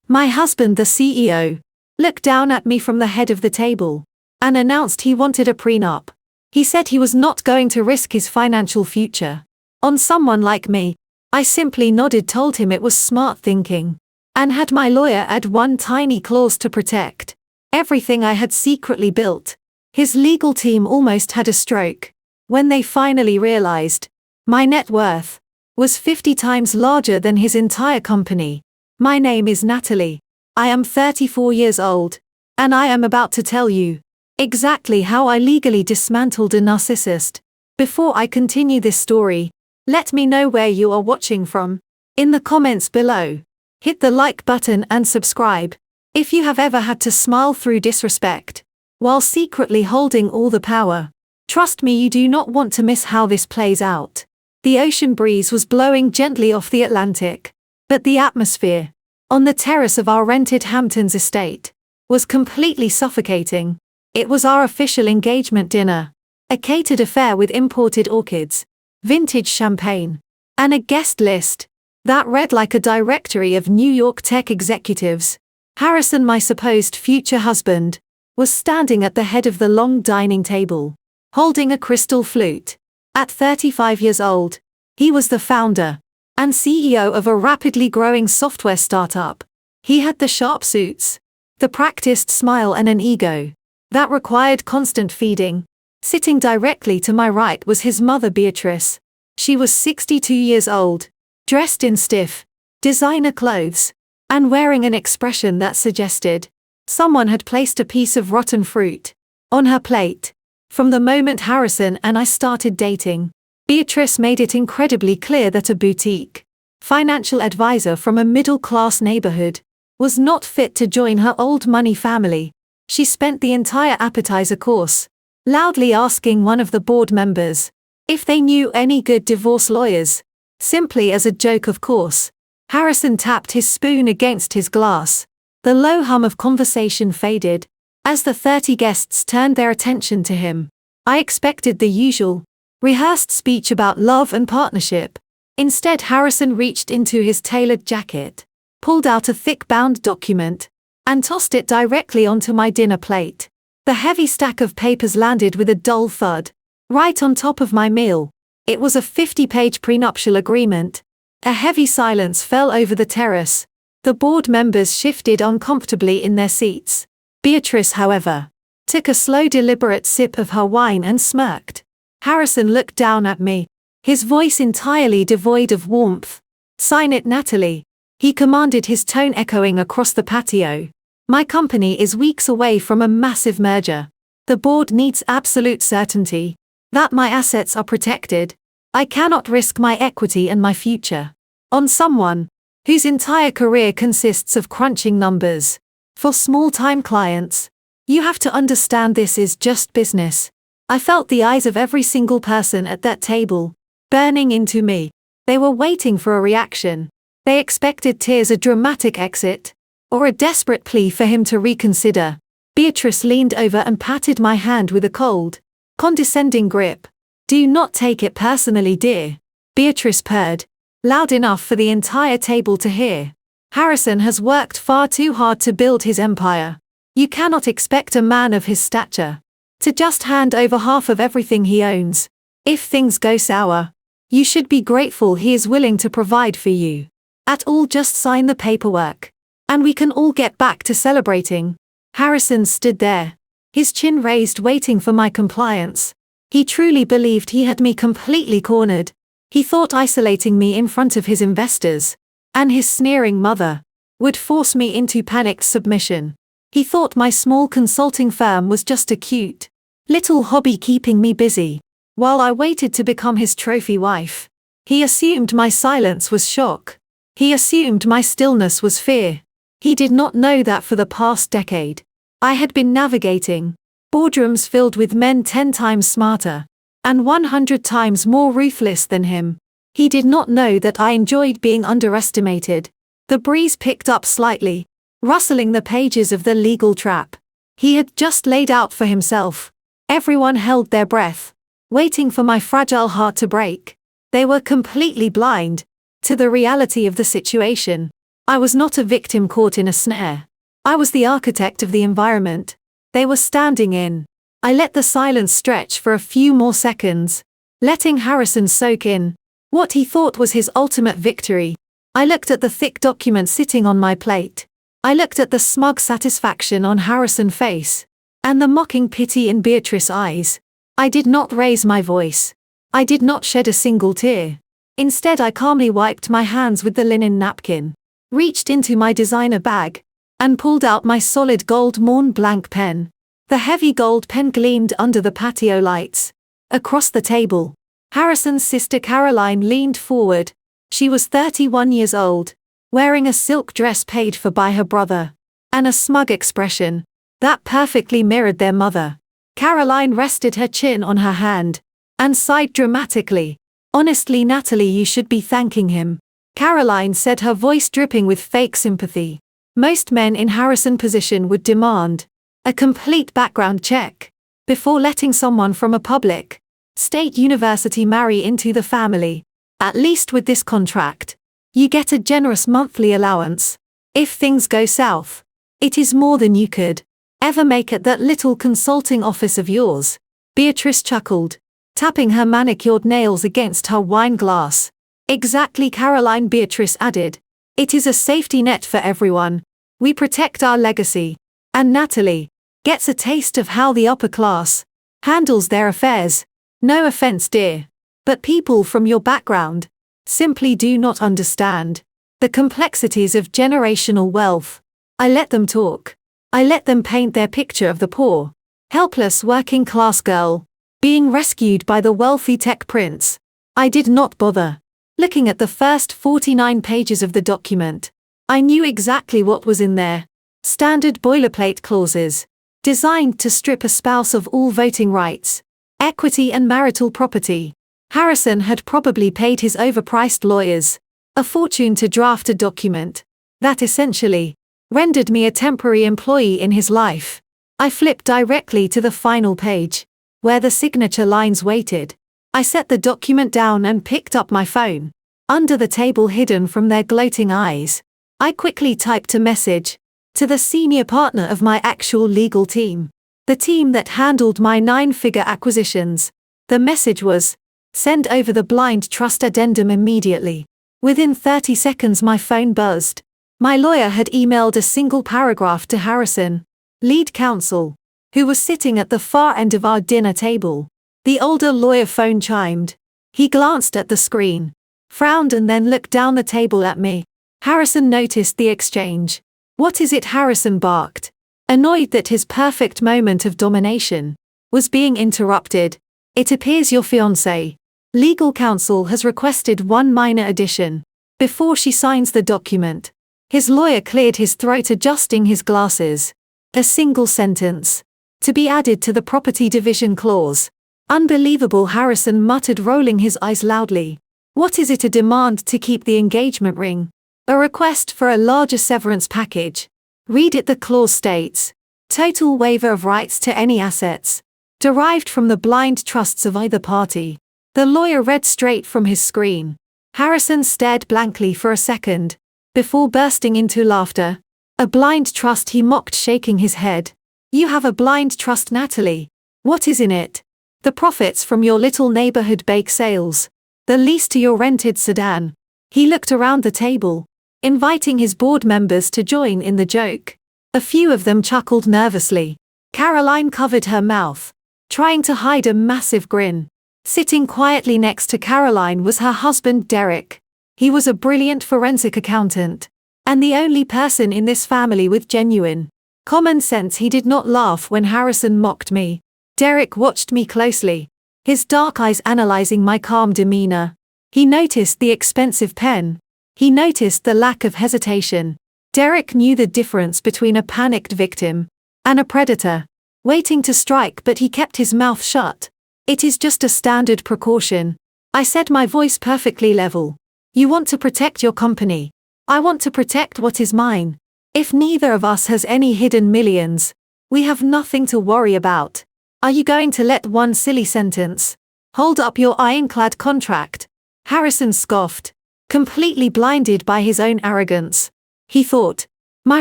My husband, the CEO, looked down at me from the head of the table and announced he wanted a prenup. He said he was not going to risk his financial future on someone like me. I simply nodded, told him it was smart thinking, and had my lawyer add one tiny clause to protect everything I had secretly built. His legal team almost had a stroke when they finally realized my net worth was 50 times larger than his entire company. My name is Natalie. I am 34 years old, and I am about to tell you exactly how I legally dismantled a narcissist. Before I continue this story, let me know where you are watching from in the comments below. Hit the like button and subscribe if you have ever had to smile through disrespect while secretly holding all the power. Trust me, you do not want to miss how this plays out. The ocean breeze was blowing gently off the Atlantic, but the atmosphere on the terrace of our rented Hamptons estate was completely suffocating. It was our official engagement dinner, a catered affair with imported orchids, vintage champagne, and a guest list that read like a directory of New York tech executives. Harrison, my supposed future husband, was standing at the head of the long dining table, holding a crystal flute. At 35 years old, he was the founder and CEO of a rapidly growing software startup. He had the sharp suits, the practiced smile, and an ego that required constant feeding. Sitting directly to my right was his mother, Beatrice. She was 62 years old, dressed in stiff designer clothes, and wearing an expression that suggested someone had placed a piece of rotten fruit on her plate. From the moment Harrison and I started dating, Beatrice made it incredibly clear that a boutique financial advisor from a middle-class neighborhood was not fit to join her old money family. She spent the entire appetizer course loudly asking one of the board members if they knew any good divorce lawyers. Simply as a joke, of course. Harrison tapped his spoon against his glass. The low hum of conversation faded as the 30 guests turned their attention to him. I expected the usual, rehearsed speech about love and partnership. Instead, Harrison reached into his tailored jacket, pulled out a thick bound document, and tossed it directly onto my dinner plate. The heavy stack of papers landed with a dull thud right on top of my meal. It was a 50-page prenuptial agreement. A heavy silence fell over the terrace. The board members shifted uncomfortably in their seats. Beatrice, however, took a slow, deliberate sip of her wine and smirked. Harrison looked down at me, his voice entirely devoid of warmth. "Sign it, Natalie," he commanded, his tone echoing across the patio. "My company is weeks away from a massive merger. The board needs absolute certainty that my assets are protected. I cannot risk my equity and my future on someone whose entire career consists of crunching numbers for small-time clients. You have to understand, this is just business." I felt the eyes of every single person at that table burning into me. They were waiting for a reaction. They expected tears, a dramatic exit, or a desperate plea for him to reconsider. Beatrice leaned over and patted my hand with a cold, condescending grip. "Do not take it personally, dear," Beatrice purred, loud enough for the entire table to hear. "Harrison has worked far too hard to build his empire. You cannot expect a man of his stature to just hand over half of everything he owns. If things go sour, you should be grateful he is willing to provide for you. At all, just sign the paperwork, and we can all get back to celebrating." Harrison stood there, his chin raised, waiting for my compliance. He truly believed he had me completely cornered. He thought isolating me in front of his investors and his sneering mother would force me into panicked submission. He thought my small consulting firm was just a cute little hobby keeping me busy while I waited to become his trophy wife. He assumed my silence was shock. He assumed my stillness was fear. He did not know that for the past decade, I had been navigating boardrooms filled with men 10 times smarter and 100 times more ruthless than him. He did not know that I enjoyed being underestimated. The breeze picked up slightly, rustling the pages of the legal trap he had just laid out for himself. Everyone held their breath, waiting for my fragile heart to break. They were completely blind to the reality of the situation. I was not a victim caught in a snare. I was the architect of the environment they were standing in. I let the silence stretch for a few more seconds, letting Harrison soak in what he thought was his ultimate victory. I looked at the thick document sitting on my plate. I looked at the smug satisfaction on Harrison's face, and the mocking pity in Beatrice's eyes. I did not raise my voice. I did not shed a single tear. Instead, I calmly wiped my hands with the linen napkin, reached into my designer bag, and pulled out my solid gold Mont Blanc pen. The heavy gold pen gleamed under the patio lights. Across the table, Harrison's sister Caroline leaned forward. She was 31 years old, wearing a silk dress paid for by her brother, and a smug expression that perfectly mirrored their mother. Caroline rested her chin on her hand and sighed dramatically. "Honestly, Natalie, you should be thanking him," Caroline said, her voice dripping with fake sympathy. Most men in Harrison's position would demand a complete background check before letting someone from a public state university marry into the family. At least with this contract, you get a generous monthly allowance. If things go south, it is more than you could ever make at that little consulting office of yours. Beatrice chuckled, tapping her manicured nails against her wine glass. "Exactly, Caroline," Beatrice added. "It is a safety net for everyone. We protect our legacy. And Natalie gets a taste of how the upper class handles their affairs. No offense, dear, but people from your background simply do not understand the complexities of generational wealth." I let them talk. I let them paint their picture of the poor, helpless working class girl being rescued by the wealthy tech prince. I did not bother looking at the first 49 pages of the document. I knew exactly what was in there. Standard boilerplate clauses, designed to strip a spouse of all voting rights, equity and marital property. Harrison had probably paid his overpriced lawyers a fortune to draft a document that essentially rendered me a temporary employee in his life. I flipped directly to the final page, where the signature lines waited. I set the document down and picked up my phone. Under the table, hidden from their gloating eyes, I quickly typed a message to the senior partner of my actual legal team, the team that handled my 9-figure acquisitions. The message was, "Send over the blind trust addendum immediately." Within 30 seconds my phone buzzed. My lawyer had emailed a single paragraph to Harrison, lead counsel, who was sitting at the far end of our dinner table. The older lawyer phone chimed. He glanced at the screen, frowned and then looked down the table at me. Harrison noticed the exchange. "What is it?" Harrison barked, annoyed that his perfect moment of domination was being interrupted. "It appears your fiancé, legal counsel, has requested one minor addition before she signs the document." His lawyer cleared his throat, adjusting his glasses. "A single sentence to be added to the property division clause." "Unbelievable," Harrison muttered, rolling his eyes loudly. "What is it? A demand to keep the engagement ring? A request for a larger severance package? Read it. The clause states, total waiver of rights to any assets derived from the blind trusts of either party." The lawyer read straight from his screen. Harrison stared blankly for a second before bursting into laughter. "A blind trust?" he mocked, shaking his head. "You have a blind trust, Natalie? What is in it? The profits from your little neighborhood bake sales? The lease to your rented sedan?" He looked around the table, inviting his board members to join in the joke. A few of them chuckled nervously. Caroline covered her mouth, trying to hide a massive grin. Sitting quietly next to Caroline was her husband Derek. He was a brilliant forensic accountant, and the only person in this family with genuine common sense. He did not laugh when Harrison mocked me. Derek watched me closely, his dark eyes analyzing my calm demeanor. He noticed the expensive pen. He noticed the lack of hesitation. Derek knew the difference between a panicked victim and a predator waiting to strike, but he kept his mouth shut. "It is just a standard precaution," I said, my voice perfectly level. "You want to protect your company. I want to protect what is mine. If neither of us has any hidden millions, we have nothing to worry about. Are you going to let one silly sentence hold up your ironclad contract?" Harrison scoffed, completely blinded by his own arrogance. he thought. My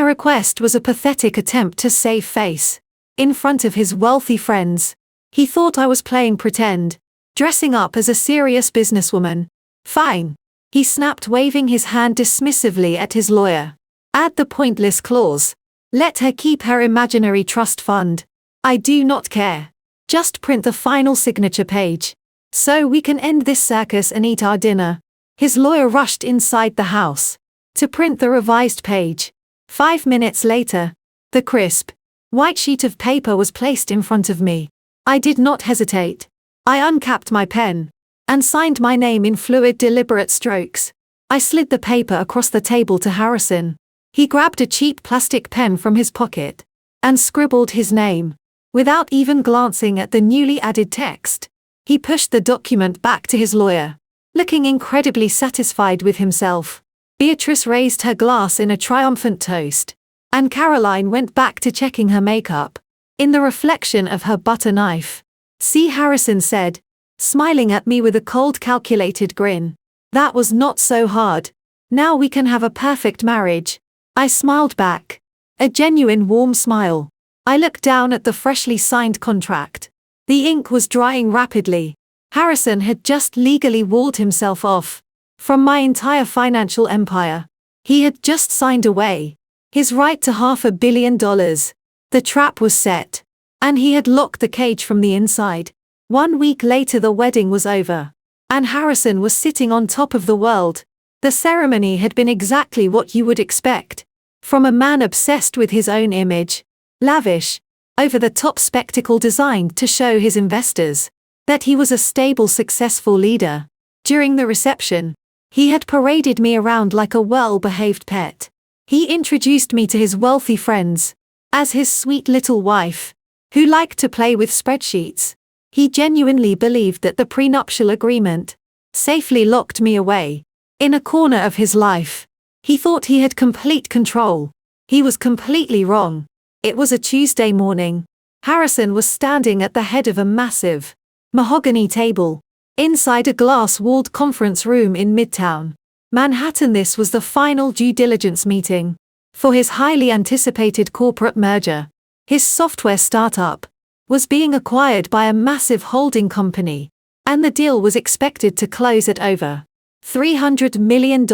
request was a pathetic attempt to save face. In front of his wealthy friends, he thought I was playing pretend, dressing up as a serious businesswoman. Fine, he snapped, waving his hand dismissively at his lawyer. Add the pointless clause. Let her keep her imaginary trust fund. I do not care. Just print the final signature page. So we can end this circus and eat our dinner. His lawyer rushed inside the house to print the revised page. 5 minutes later, the crisp, white sheet of paper was placed in front of me. I did not hesitate. I uncapped my pen and signed my name in fluid, deliberate strokes. I slid the paper across the table to Harrison. He grabbed a cheap plastic pen from his pocket and scribbled his name. Without even glancing at the newly added text, he pushed the document back to his lawyer, looking incredibly satisfied with himself. Beatrice raised her glass in a triumphant toast, and Caroline went back to checking her makeup. In the reflection of her butter knife, "See," Harrison said, smiling at me with a cold, calculated grin. "That was not so hard. Now we can have a perfect marriage." I smiled back. A genuine warm smile. I looked down at the freshly signed contract. The ink was drying rapidly. Harrison had just legally walled himself off from my entire financial empire. He had just signed away his right to $500 million. The trap was set, and he had locked the cage from the inside. 1 week later the wedding was over, and Harrison was sitting on top of the world. The ceremony had been exactly what you would expect from a man obsessed with his own image. Lavish, over-the-top spectacle designed to show his investors that he was a stable, successful leader. During the reception, he had paraded me around like a well-behaved pet. He introduced me to his wealthy friends as his sweet little wife, who liked to play with spreadsheets. He genuinely believed that the prenuptial agreement safely locked me away in a corner of his life. He thought he had complete control. He was completely wrong. It was a Tuesday morning. Harrison was standing at the head of a massive mahogany table inside a glass-walled conference room in Midtown Manhattan. This was the final due diligence meeting for his highly anticipated corporate merger. His software startup was being acquired by a massive holding company, and the deal was expected to close at over $300 million.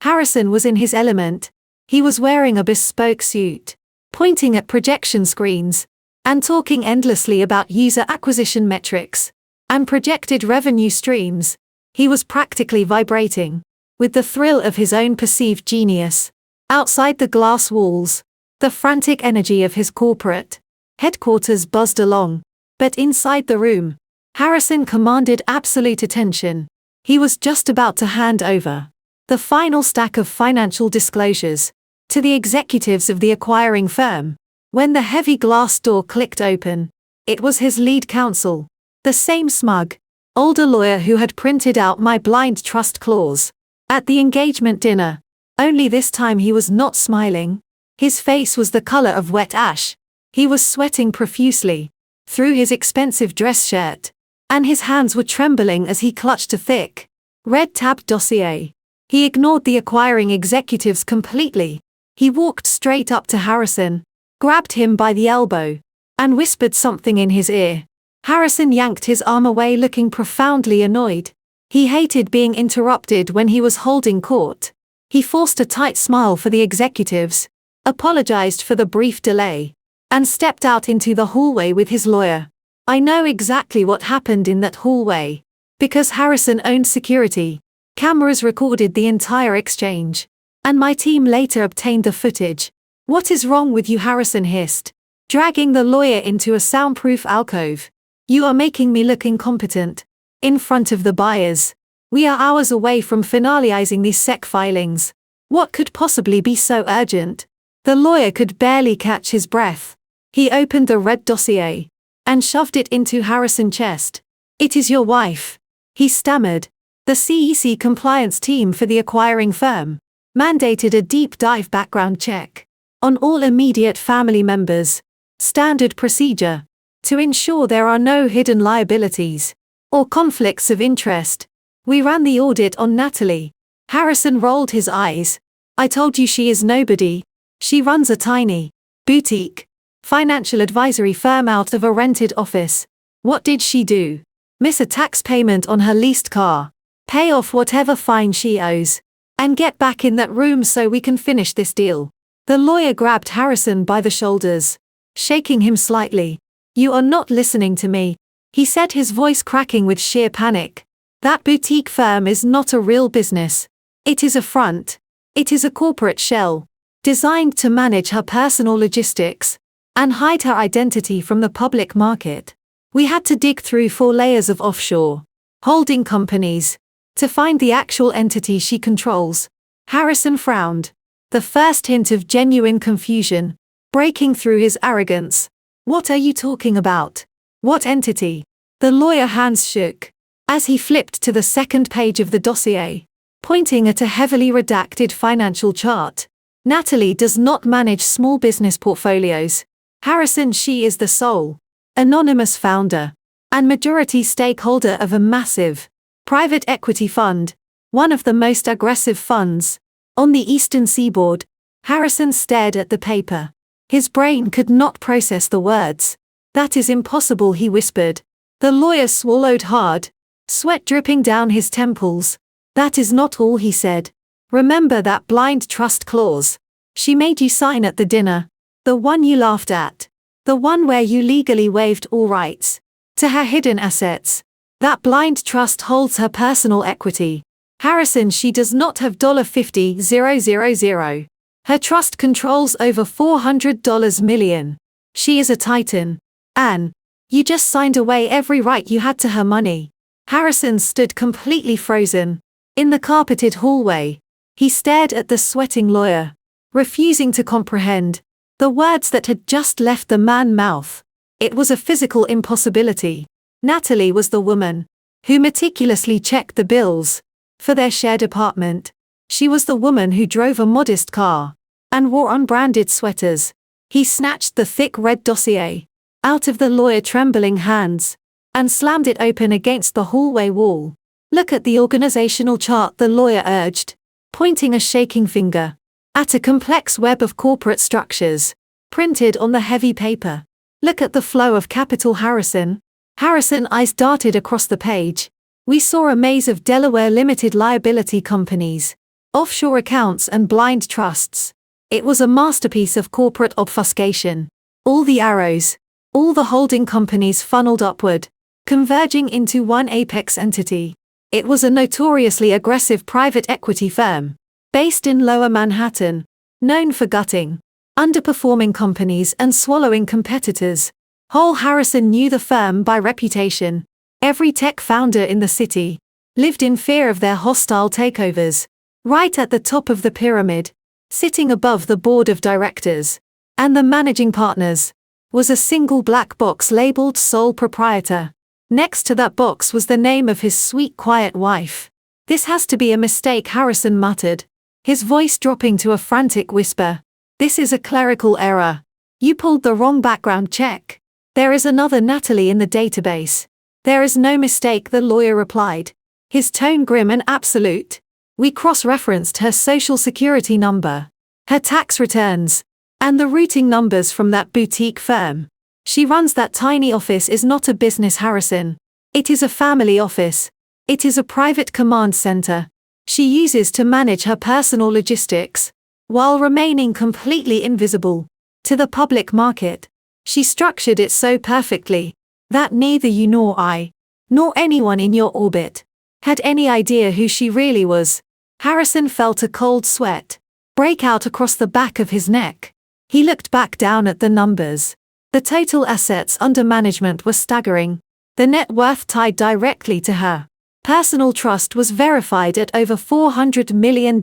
Harrison was in his element. He was wearing a bespoke suit, pointing at projection screens, and talking endlessly about user acquisition metrics and projected revenue streams. He was practically vibrating with the thrill of his own perceived genius. Outside the glass walls, the frantic energy of his corporate headquarters buzzed along, but inside the room, Harrison commanded absolute attention. He was just about to hand over the final stack of financial disclosures to the executives of the acquiring firm, when the heavy glass door clicked open. It was his lead counsel, the same smug, older lawyer who had printed out my blind trust clause at the engagement dinner. Only this time he was not smiling. His face was the color of wet ash. He was sweating profusely through his expensive dress shirt, and his hands were trembling as he clutched a thick, red-tabbed dossier. He ignored the acquiring executives completely. He walked straight up to Harrison, grabbed him by the elbow, and whispered something in his ear. Harrison yanked his arm away, looking profoundly annoyed. He hated being interrupted when he was holding court. He forced a tight smile for the executives, apologized for the brief delay, and stepped out into the hallway with his lawyer. I know exactly what happened in that hallway, because Harrison owned security. Cameras recorded the entire exchange, and my team later obtained the footage. "What is wrong with you?" Harrison hissed, dragging the lawyer into a soundproof alcove. "You are making me look incompetent in front of the buyers. We are hours away from finalizing these SEC filings. What could possibly be so urgent?" The lawyer could barely catch his breath. He opened the red dossier and shoved it into Harrison's chest. "It is your wife," he stammered. The CEC compliance team for the acquiring firm mandated a deep dive background check on all immediate family members, standard procedure, to ensure there are no hidden liabilities or conflicts of interest. "We ran the audit on Natalie." Harrison rolled his eyes. I told you she is nobody. She runs a tiny, boutique, financial advisory firm out of a rented office. What did she do? Miss a tax payment on her leased car. Pay off whatever fine she owes. And get back in that room so we can finish this deal. The lawyer grabbed Harrison by the shoulders, shaking him slightly. You are not listening to me, he said, his voice cracking with sheer panic. That boutique firm is not a real business. It is a front. It is a corporate shell, designed to manage her personal logistics and hide her identity from the public market. We had to dig through 4 layers of offshore holding companies to find the actual entity she controls. Harrison frowned, the first hint of genuine confusion breaking through his arrogance. What are you talking about? What entity? The lawyer's hands shook as he flipped to the second page of the dossier, pointing at a heavily redacted financial chart. Natalie does not manage small business portfolios. Harrison, she is the sole, anonymous founder and majority stakeholder of a massive, private equity fund, one of the most aggressive funds on the eastern seaboard. Harrison stared at the paper. His brain could not process the words. That is impossible, he whispered. The lawyer swallowed hard, sweat dripping down his temples. That is not all, he said. Remember that blind trust clause she made you sign at the dinner? The one you laughed at? The one where you legally waived all rights to her hidden assets? That blind trust holds her personal equity. Harrison, she does not have $50,000. Her trust controls over $400 million. She is a titan. Anne, you just signed away every right you had to her money. Harrison stood completely frozen in the carpeted hallway. He stared at the sweating lawyer, refusing to comprehend the words that had just left the man's mouth. It was a physical impossibility. Natalie was the woman who meticulously checked the bills for their shared apartment. She was the woman who drove a modest car and wore unbranded sweaters. He snatched the thick red dossier out of the lawyer's trembling hands and slammed it open against the hallway wall. Look at the organizational chart, the lawyer urged, pointing a shaking finger at a complex web of corporate structures printed on the heavy paper. Look at the flow of capital, Harrison. Harrison's eyes darted across the page. We saw a maze of Delaware limited liability companies, offshore accounts and blind trusts. It was a masterpiece of corporate obfuscation. All the arrows, all the holding companies funneled upward, converging into one apex entity. It was a notoriously aggressive private equity firm, based in Lower Manhattan, known for gutting underperforming companies and swallowing competitors. Harrison knew the firm by reputation. Every tech founder in the city lived in fear of their hostile takeovers. Right at the top of the pyramid, sitting above the board of directors and the managing partners, was a single black box labeled sole proprietor. Next to that box was the name of his sweet, quiet wife. This has to be a mistake, Harrison muttered, his voice dropping to a frantic whisper. This is a clerical error. You pulled the wrong background check. There is another Natalie in the database. There is no mistake, the lawyer replied, his tone grim and absolute. We cross-referenced her social security number, her tax returns, and the routing numbers from that boutique firm. She runs that tiny office. Is not a business, Harrison. It is a family office. It is a private command center. She uses to manage her personal logistics, while remaining completely invisible to the public market. She structured it so perfectly that neither you nor I, nor anyone in your orbit, had any idea who she really was. Harrison felt a cold sweat break out across the back of his neck. He looked back down at the numbers. The total assets under management were staggering. The net worth tied directly to her personal trust was verified at over $400 million.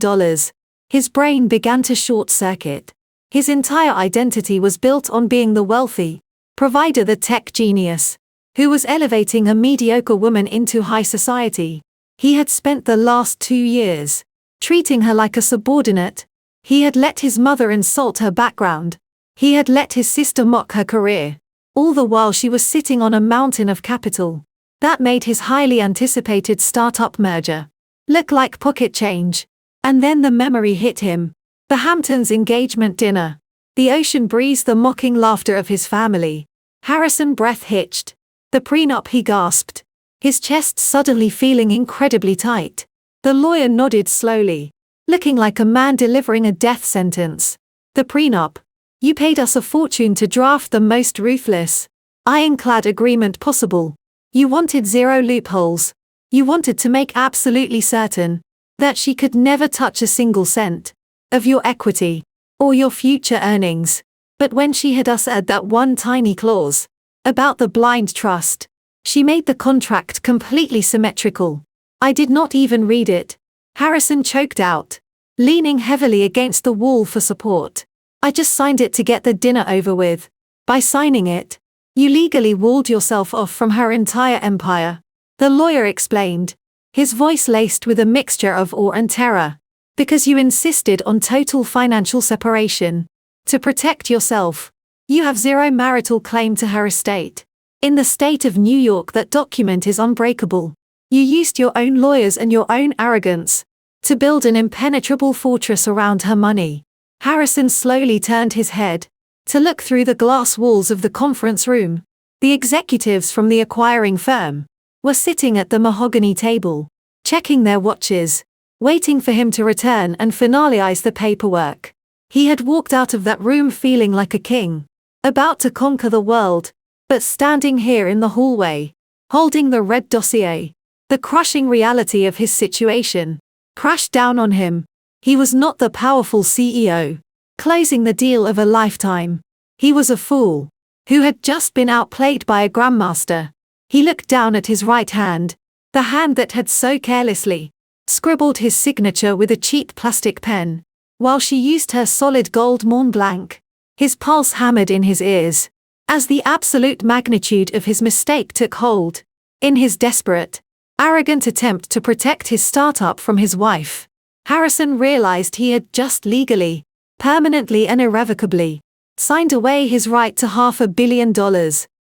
His brain began to short-circuit. His entire identity was built on being the wealthy provider, the tech genius, who was elevating a mediocre woman into high society. He had spent the last 2 years treating her like a subordinate. He had let his mother insult her background. He had let his sister mock her career. All the while she was sitting on a mountain of capital that made his highly anticipated startup merger look like pocket change. And then the memory hit him. The Hamptons' engagement dinner. The ocean breeze, the mocking laughter of his family. Harrison breath hitched. The prenup, he gasped, his chest suddenly feeling incredibly tight. The lawyer nodded slowly, looking like a man delivering a death sentence. The prenup. You paid us a fortune to draft the most ruthless, ironclad agreement possible. You wanted zero loopholes. You wanted to make absolutely certain that she could never touch a single cent of your equity or your future earnings. But when she had us add that one tiny clause about the blind trust, she made the contract completely symmetrical. I did not even read it. Harrison choked out, leaning heavily against the wall for support. I just signed it to get the dinner over with. By signing it, you legally walled yourself off from her entire empire. The lawyer explained, his voice laced with a mixture of awe and terror. Because you insisted on total financial separation. To protect yourself. You have zero marital claim to her estate. In the state of New York, that document is unbreakable. You used your own lawyers and your own arrogance to build an impenetrable fortress around her money. Harrison slowly turned his head to look through the glass walls of the conference room. The executives from the acquiring firm were sitting at the mahogany table, checking their watches, waiting for him to return and finalize the paperwork. He had walked out of that room feeling like a king, about to conquer the world, but standing here in the hallway, holding the red dossier, the crushing reality of his situation crashed down on him. He was not the powerful CEO, closing the deal of a lifetime. He was a fool, who had just been outplayed by a grandmaster. He looked down at his right hand, the hand that had so carelessly scribbled his signature with a cheap plastic pen, while she used her solid gold Mont Blanc. His pulse hammered in his ears, as the absolute magnitude of his mistake took hold. In his desperate, arrogant attempt to protect his startup from his wife, Harrison realized he had just legally, permanently and irrevocably signed away his right to $500 million.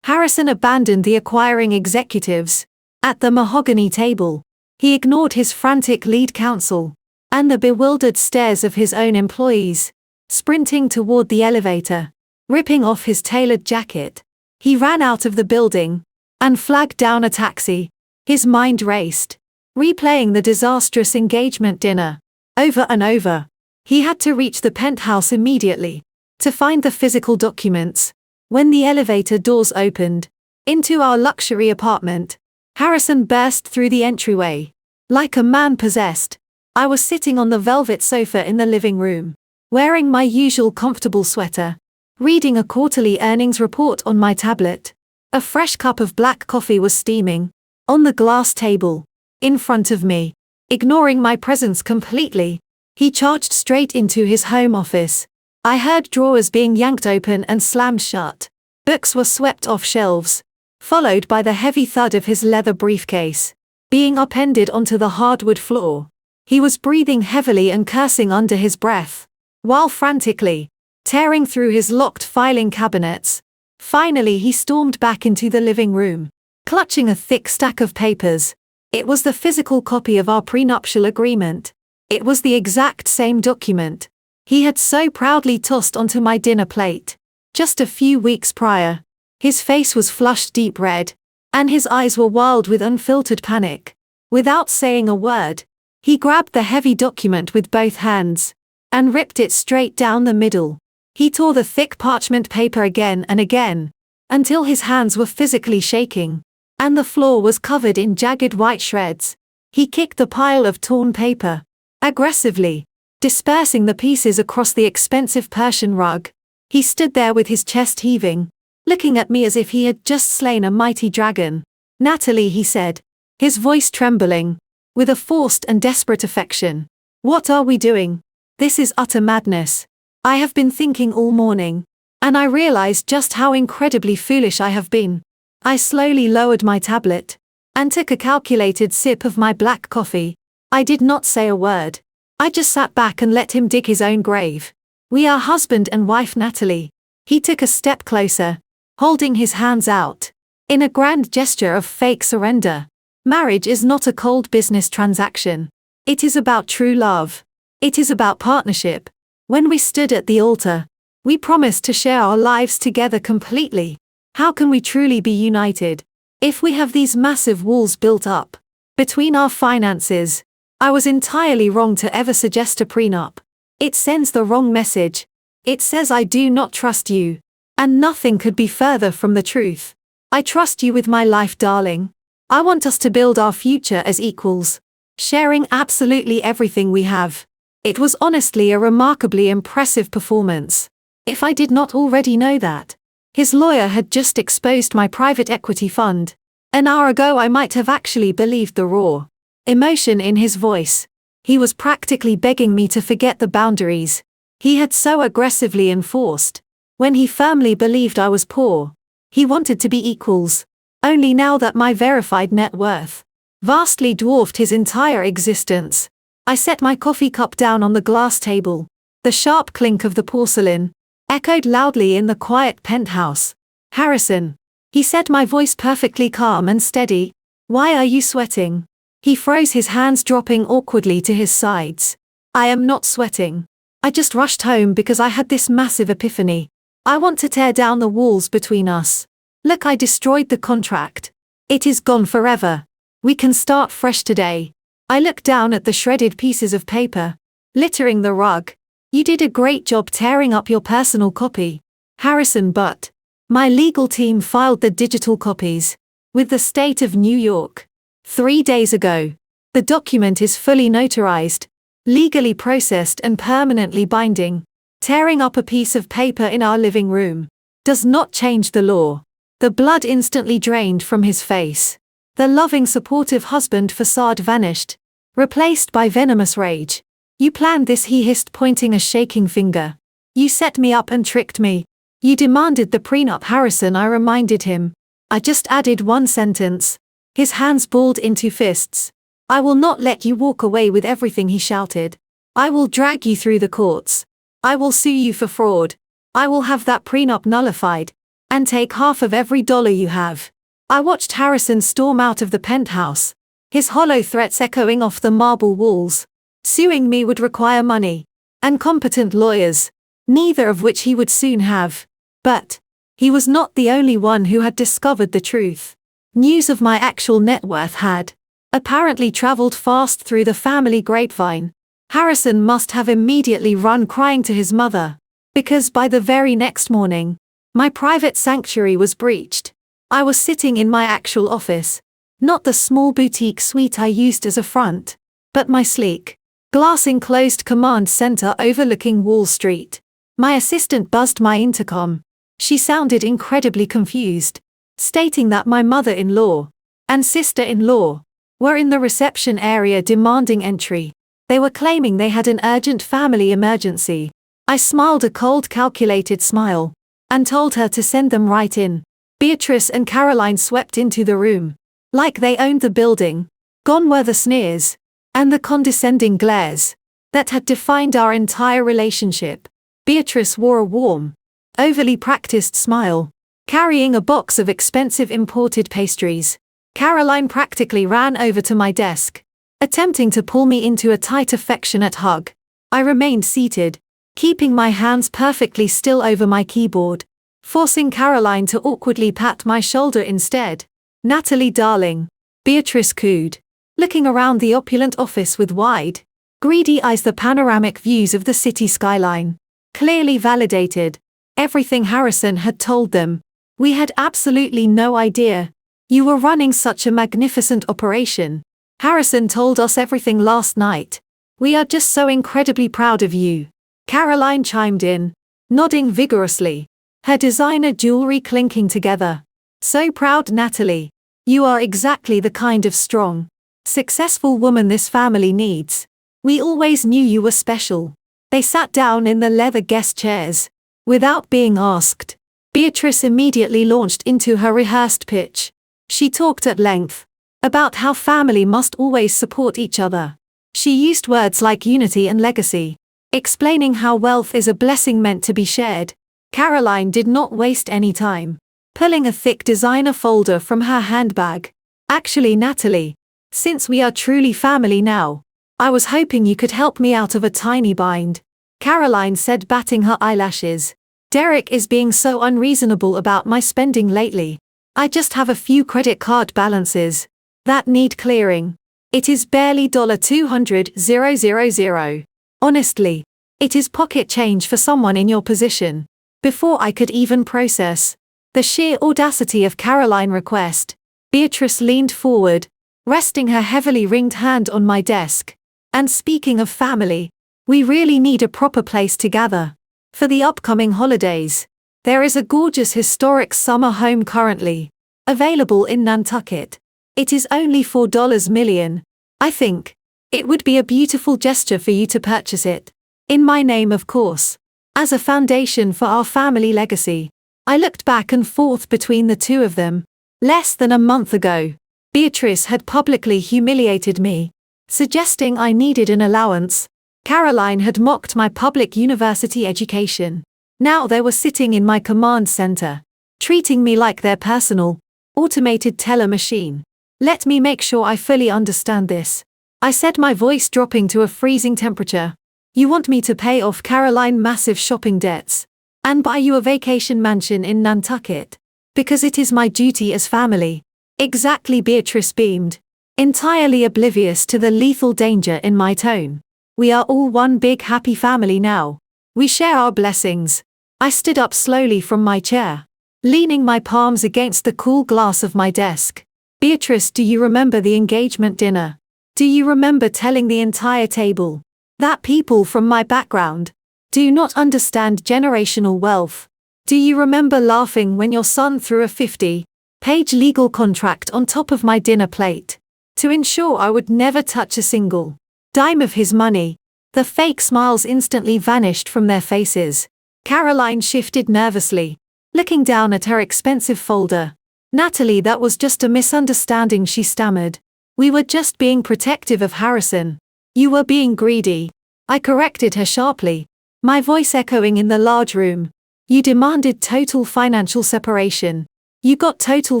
Harrison abandoned the acquiring executives at the mahogany table. He ignored his frantic lead counsel and the bewildered stares of his own employees. Sprinting toward the elevator, ripping off his tailored jacket, he ran out of the building and flagged down a taxi. His mind raced, replaying the disastrous engagement dinner over and over. He had to reach the penthouse immediately to find the physical documents. When the elevator doors opened into our luxury apartment, Harrison burst through the entryway like a man possessed. I was sitting on the velvet sofa in the living room, wearing my usual comfortable sweater, reading a quarterly earnings report on my tablet. A fresh cup of black coffee was steaming on the glass table in front of me. Ignoring my presence completely, he charged straight into his home office. I heard drawers being yanked open and slammed shut. Books were swept off shelves, followed by the heavy thud of his leather briefcase being upended onto the hardwood floor. He was breathing heavily and cursing under his breath, while frantically tearing through his locked filing cabinets. Finally, he stormed back into the living room, clutching a thick stack of papers. It was the physical copy of our prenuptial agreement. It was the exact same document he had so proudly tossed onto my dinner plate just a few weeks prior. His face was flushed deep red, and his eyes were wild with unfiltered panic. Without saying a word, he grabbed the heavy document with both hands and ripped it straight down the middle. He tore the thick parchment paper again and again, until his hands were physically shaking, and the floor was covered in jagged white shreds. He kicked the pile of torn paper aggressively, dispersing the pieces across the expensive Persian rug. He stood there with his chest heaving, looking at me as if he had just slain a mighty dragon. "Natalie," he said, his voice trembling with a forced and desperate affection. "What are we doing? This is utter madness. I have been thinking all morning, and I realize just how incredibly foolish I have been." I slowly lowered my tablet and took a calculated sip of my black coffee. I did not say a word. I just sat back and let him dig his own grave. "We are husband and wife, Natalie." He took a step closer, holding his hands out in a grand gesture of fake surrender. "Marriage is not a cold business transaction. It is about true love. It is about partnership. When we stood at the altar, we promised to share our lives together completely. How can we truly be united if we have these massive walls built up between our finances? I was entirely wrong to ever suggest a prenup. It sends the wrong message. It says I do not trust you. And nothing could be further from the truth. I trust you with my life, darling. I want us to build our future as equals, sharing absolutely everything we have. It was honestly a remarkably impressive performance. If I did not already know that. His lawyer had just exposed my private equity fund. An hour ago I might have actually believed the raw emotion in his voice. He was practically begging me to forget the boundaries he had so aggressively enforced. When he firmly believed I was poor, he wanted to be equals. Only now that my verified net worth vastly dwarfed his entire existence. I set my coffee cup down on the glass table. The sharp clink of the porcelain echoed loudly in the quiet penthouse. Harrison, he said, my voice perfectly calm and steady. Why are you sweating? He froze, his hands dropping awkwardly to his sides. I am not sweating. I just rushed home because I had this massive epiphany. I want to tear down the walls between us. Look, I destroyed the contract. It is gone forever. We can start fresh today. I looked down at the shredded pieces of paper littering the rug. You did a great job tearing up your personal copy, Harrison, but my legal team filed the digital copies with the state of New York 3 days ago. The document is fully notarized, legally processed and permanently binding. Tearing up a piece of paper in our living room does not change the law. The blood instantly drained from his face. The loving, supportive husband facade vanished, replaced by venomous rage. You planned this, he hissed, pointing a shaking finger. You set me up and tricked me. You demanded the prenup, Harrison, I reminded him. I just added one sentence. His hands balled into fists. I will not let you walk away with everything, he shouted. I will drag you through the courts. I will sue you for fraud. I will have that prenup nullified and take half of every dollar you have. I watched Harrison storm out of the penthouse, his hollow threats echoing off the marble walls. Suing me would require money and competent lawyers, neither of which he would soon have. But he was not the only one who had discovered the truth. News of my actual net worth had apparently traveled fast through the family grapevine. Harrison must have immediately run crying to his mother, because by the very next morning, my private sanctuary was breached. I was sitting in my actual office, not the small boutique suite I used as a front, but my sleek, glass-enclosed command center overlooking Wall Street. My assistant buzzed my intercom. She sounded incredibly confused, stating that my mother-in-law and sister-in-law were in the reception area demanding entry. They were claiming they had an urgent family emergency. I smiled a cold, calculated smile and told her to send them right in. Beatrice and Caroline swept into the room like they owned the building. Gone were the sneers and the condescending glares that had defined our entire relationship. Beatrice wore a warm, overly practiced smile, carrying a box of expensive imported pastries. Caroline practically ran over to my desk, attempting to pull me into a tight, affectionate hug. I remained seated, keeping my hands perfectly still over my keyboard, forcing Caroline to awkwardly pat my shoulder instead. Natalie, darling, Beatrice cooed, looking around the opulent office with wide, greedy eyes. The panoramic views of the city skyline clearly validated everything Harrison had told them. We had absolutely no idea you were running such a magnificent operation. Harrison told us everything last night. We are just so incredibly proud of you. Caroline chimed in, nodding vigorously, her designer jewelry clinking together. So proud, Natalie. You are exactly the kind of strong, successful woman this family needs. We always knew you were special. They sat down in the leather guest chairs. Without being asked, Beatrice immediately launched into her rehearsed pitch. She talked at length about how family must always support each other. She used words like unity and legacy, explaining how wealth is a blessing meant to be shared. Caroline did not waste any time, pulling a thick designer folder from her handbag. Actually, Natalie, since we are truly family now, I was hoping you could help me out of a tiny bind. Caroline said, batting her eyelashes. Derek is being so unreasonable about my spending lately. I just have a few credit card balances that need clearing. It is barely $200,000. Honestly, it is pocket change for someone in your position. Before I could even process the sheer audacity of Caroline's request, Beatrice leaned forward, resting her heavily ringed hand on my desk. And speaking of family, we really need a proper place to gather. For the upcoming holidays, there is a gorgeous historic summer home currently available in Nantucket. It is only $4 million. I think it would be a beautiful gesture for you to purchase it. In my name, of course. As a foundation for our family legacy. I looked back and forth between the two of them. Less than a month ago, Beatrice had publicly humiliated me, suggesting I needed an allowance. Caroline had mocked my public university education. Now they were sitting in my command center, treating me like their personal, automated teller machine. Let me make sure I fully understand this, I said, my voice dropping to a freezing temperature. You want me to pay off Caroline's massive shopping debts and buy you a vacation mansion in Nantucket? Because it is my duty as family. Exactly, Beatrice beamed, entirely oblivious to the lethal danger in my tone. We are all one big happy family now. We share our blessings. I stood up slowly from my chair, leaning my palms against the cool glass of my desk. Beatrice, do you remember the engagement dinner? Do you remember telling the entire table that people from my background do not understand generational wealth? Do you remember laughing when your son threw a 50-page legal contract on top of my dinner plate to ensure I would never touch a single dime of his money? The fake smiles instantly vanished from their faces. Caroline shifted nervously, looking down at her expensive folder. Natalie, that was just a misunderstanding, she stammered. We were just being protective of Harrison. You were being greedy. I corrected her sharply, my voice echoing in the large room. You demanded total financial separation. You got total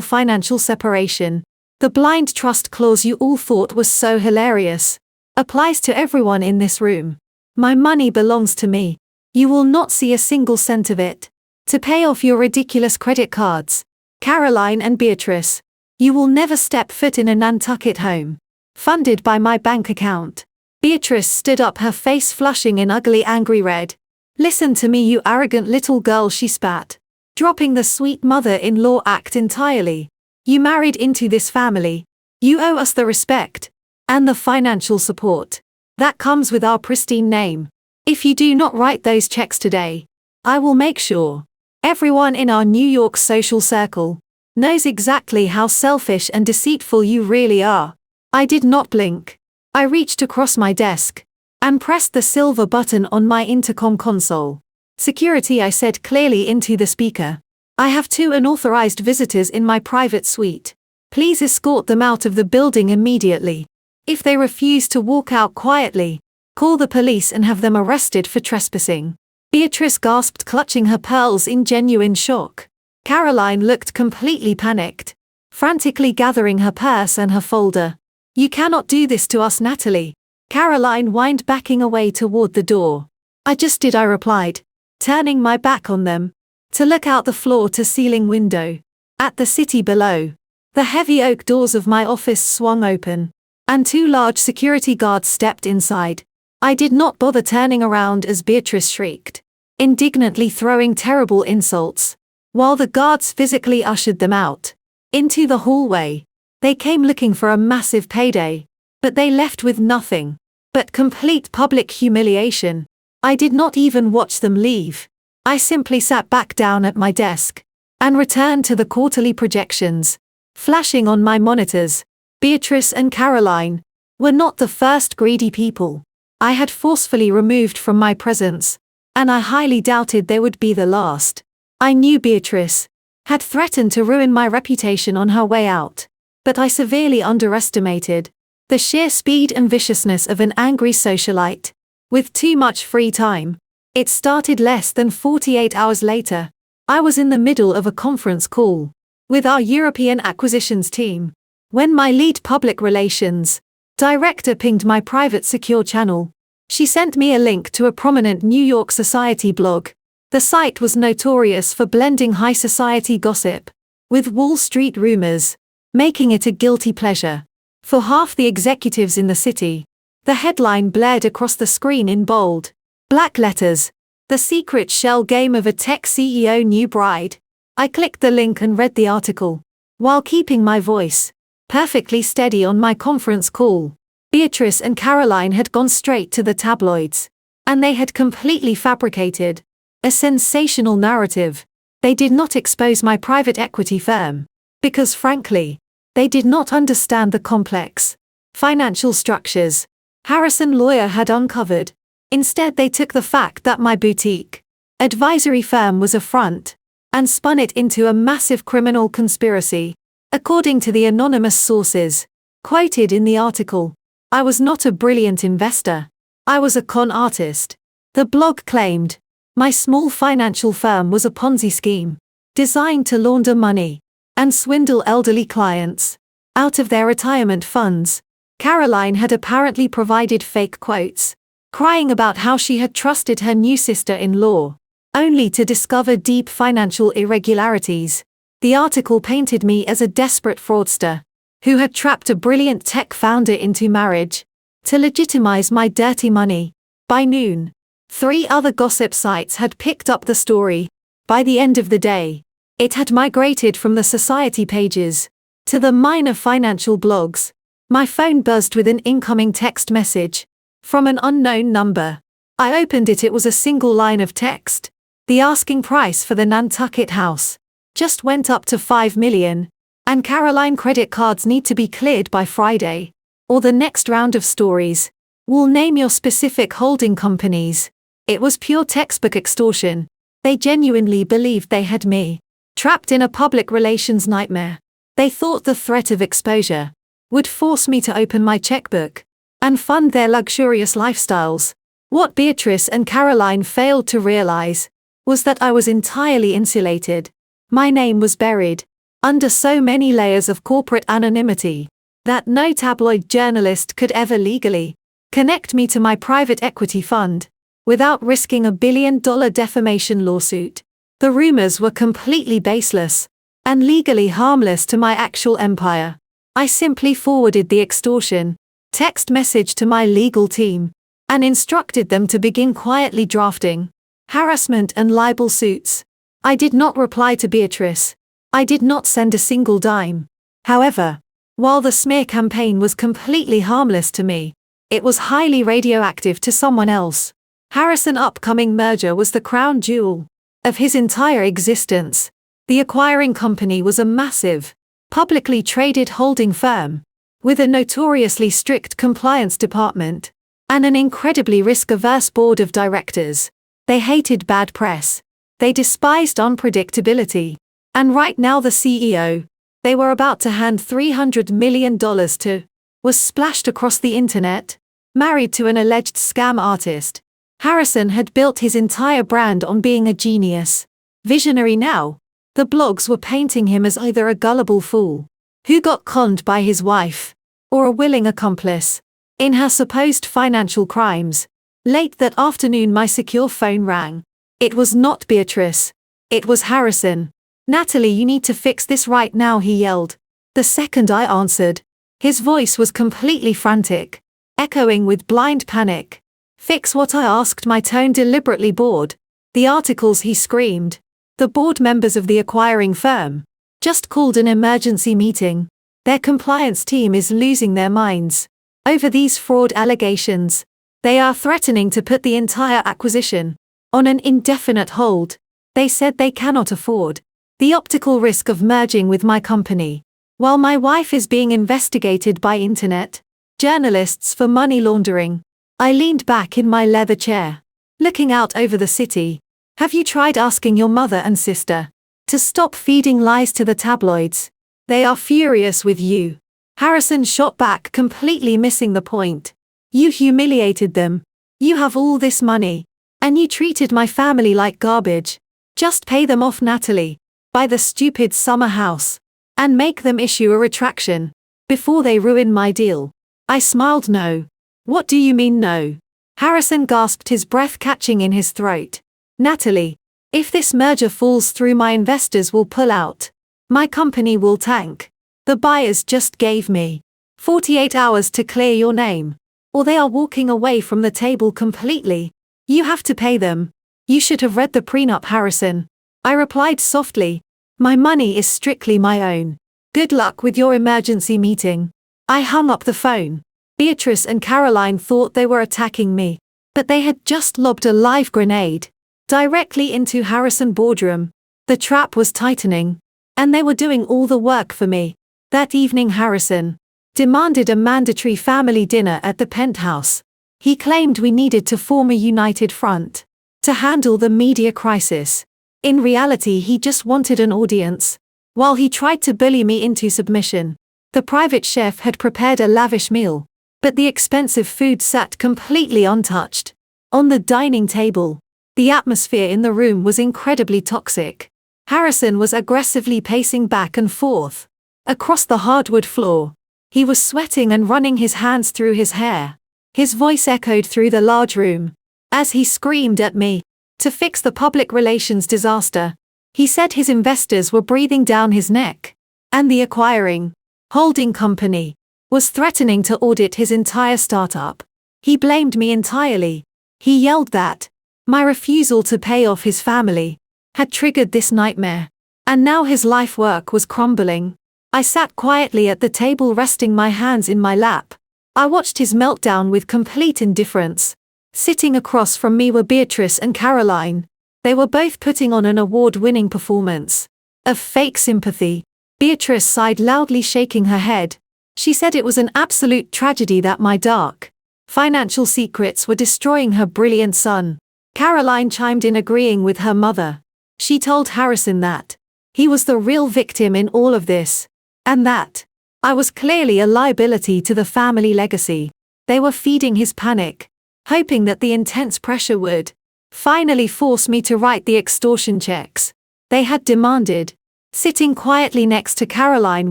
financial separation. The blind trust clause you all thought was so hilarious applies to everyone in this room. My money belongs to me. You will not see a single cent of it. To pay off your ridiculous credit cards, Caroline and Beatrice, you will never step foot in a Nantucket home funded by my bank account. Beatrice stood up, her face flushing in ugly angry red. Listen to me, you arrogant little girl, she spat, dropping the sweet mother-in-law act entirely. You married into this family. You owe us the respect and the financial support that comes with our pristine name. If you do not write those checks today, I will make sure everyone in our New York social circle knows exactly how selfish and deceitful you really are. I did not blink. I reached across my desk and pressed the silver button on my intercom console. Security, I said clearly into the speaker. I have 2 unauthorized visitors in my private suite. Please escort them out of the building immediately. If they refuse to walk out quietly, call the police and have them arrested for trespassing. Beatrice gasped, clutching her pearls in genuine shock. Caroline looked completely panicked, frantically gathering her purse and her folder. You cannot do this to us, Natalie. Caroline whined, backing away toward the door. I just did, I replied, turning my back on them, to look out the floor-to-ceiling window at the city below. The heavy oak doors of my office swung open, and 2 large security guards stepped inside. I did not bother turning around as Beatrice shrieked, indignantly throwing terrible insults, while the guards physically ushered them out into the hallway. They came looking for a massive payday, but they left with nothing but complete public humiliation. I did not even watch them leave. I simply sat back down at my desk and returned to the quarterly projections flashing on my monitors. Beatrice and Caroline were not the first greedy people I had forcefully removed from my presence, and I highly doubted they would be the last. I knew Beatrice had threatened to ruin my reputation on her way out, but I severely underestimated the sheer speed and viciousness of an angry socialite with too much free time. It started less than 48 hours later. I was in the middle of a conference call with our European acquisitions team when my lead public relations director pinged my private secure channel. She sent me a link to a prominent New York society blog. The site was notorious for blending high society gossip with Wall Street rumors, making it a guilty pleasure for half the executives in the city. The headline blared across the screen in bold, black letters: "The Secret Shell Game of a Tech CEO New Bride." I clicked the link and read the article, while keeping my voice perfectly steady on my conference call. Beatrice and Caroline had gone straight to the tabloids, and they had completely fabricated a sensational narrative. They did not expose my private equity firm, because frankly, they did not understand the complex financial structures Harrison lawyer had uncovered. Instead, they took the fact that my boutique advisory firm was a front and spun it into a massive criminal conspiracy. According to the anonymous sources quoted in the article, I was not a brilliant investor. I was a con artist. The blog claimed my small financial firm was a Ponzi scheme designed to launder money and swindle elderly clients out of their retirement funds. Caroline had apparently provided fake quotes, crying about how she had trusted her new sister-in-law, only to discover deep financial irregularities. The article painted me as a desperate fraudster who had trapped a brilliant tech founder into marriage to legitimize my dirty money. By noon, 3 other gossip sites had picked up the story. By the end of the day, it had migrated from the society pages to the minor financial blogs. My phone buzzed with an incoming text message from an unknown number. I opened it. It was a single line of text. The asking price for the Nantucket house just went up to $5 million, and Caroline credit cards need to be cleared by Friday, or the next round of stories will name your specific holding companies. It was pure textbook extortion. They genuinely believed they had me trapped in a public relations nightmare. They thought the threat of exposure would force me to open my checkbook and fund their luxurious lifestyles. What Beatrice and Caroline failed to realize was that I was entirely insulated. My name was buried under so many layers of corporate anonymity that no tabloid journalist could ever legally connect me to my private equity fund without risking $1 billion defamation lawsuit. The rumors were completely baseless and legally harmless to my actual empire. I simply forwarded the extortion text message to my legal team and instructed them to begin quietly drafting harassment and libel suits. I did not reply to Beatrice. I did not send a single dime. However, while the smear campaign was completely harmless to me, it was highly radioactive to someone else. Harrison's upcoming merger was the crown jewel of his entire existence. The acquiring company was a massive, publicly traded holding firm with a notoriously strict compliance department and an incredibly risk-averse board of directors. They hated bad press. They despised unpredictability. And right now the CEO they were about to hand $300 million to was splashed across the internet. Married to an alleged scam artist, Harrison had built his entire brand on being a genius. Visionary now, the blogs were painting him as either a gullible fool who got conned by his wife, or a willing accomplice in her supposed financial crimes. Late that afternoon my secure phone rang. It was not Beatrice. It was Harrison. "Natalie, you need to fix this right now," he yelled. The second I answered, his voice was completely frantic, echoing with blind panic. "Fix what?" I asked, my tone deliberately bored. "The articles," he screamed. "The board members of the acquiring firm just called an emergency meeting. Their compliance team is losing their minds over these fraud allegations. They are threatening to put the entire acquisition on an indefinite hold. They said they cannot afford the optical risk of merging with my company, while my wife is being investigated by internet journalists for money laundering." I leaned back in my leather chair, looking out over the city. "Have you tried asking your mother and sister to stop feeding lies to the tabloids? They are furious with you." Harrison shot back, completely missing the point. "You humiliated them. You have all this money, and you treated my family like garbage. Just pay them off, Natalie. Buy the stupid summer house, and make them issue a retraction before they ruin my deal." I smiled. "No. What do you mean no? Harrison gasped, his breath catching in his throat. Natalie, if this merger falls through, my investors will pull out. My company will tank. The buyers just gave me 48 hours to clear your name, or they are walking away from the table completely. You have to pay them. You should have read the prenup, Harrison. I replied softly. My money is strictly my own. Good luck with your emergency meeting. I hung up the phone. Beatrice and Caroline thought they were attacking me, but they had just lobbed a live grenade directly into Harrison's boardroom. The trap was tightening, and they were doing all the work for me. That evening, Harrison demanded a mandatory family dinner at the penthouse. He claimed we needed to form a united front to handle the media crisis. In reality, he just wanted an audience. While he tried to bully me into submission, the private chef had prepared a lavish meal, but the expensive food sat completely untouched on the dining table. The atmosphere in the room was incredibly toxic. Harrison was aggressively pacing back and forth across the hardwood floor. He was sweating and running his hands through his hair. His voice echoed through the large room as he screamed at me to fix the public relations disaster. He said his investors were breathing down his neck, and the acquiring holding company was threatening to audit his entire startup. He blamed me entirely. He yelled that my refusal to pay off his family had triggered this nightmare, and now his life work was crumbling. I sat quietly at the table, resting my hands in my lap. I watched his meltdown with complete indifference. Sitting across from me were Beatrice and Caroline. They were both putting on an award-winning performance of fake sympathy. Beatrice sighed loudly, shaking her head. She said it was an absolute tragedy that my dark financial secrets were destroying her brilliant son. Caroline chimed in, agreeing with her mother. She told Harrison that he was the real victim in all of this, and that I was clearly a liability to the family legacy. They were feeding his panic, hoping that the intense pressure would finally force me to write the extortion checks they had demanded. Sitting quietly next to Caroline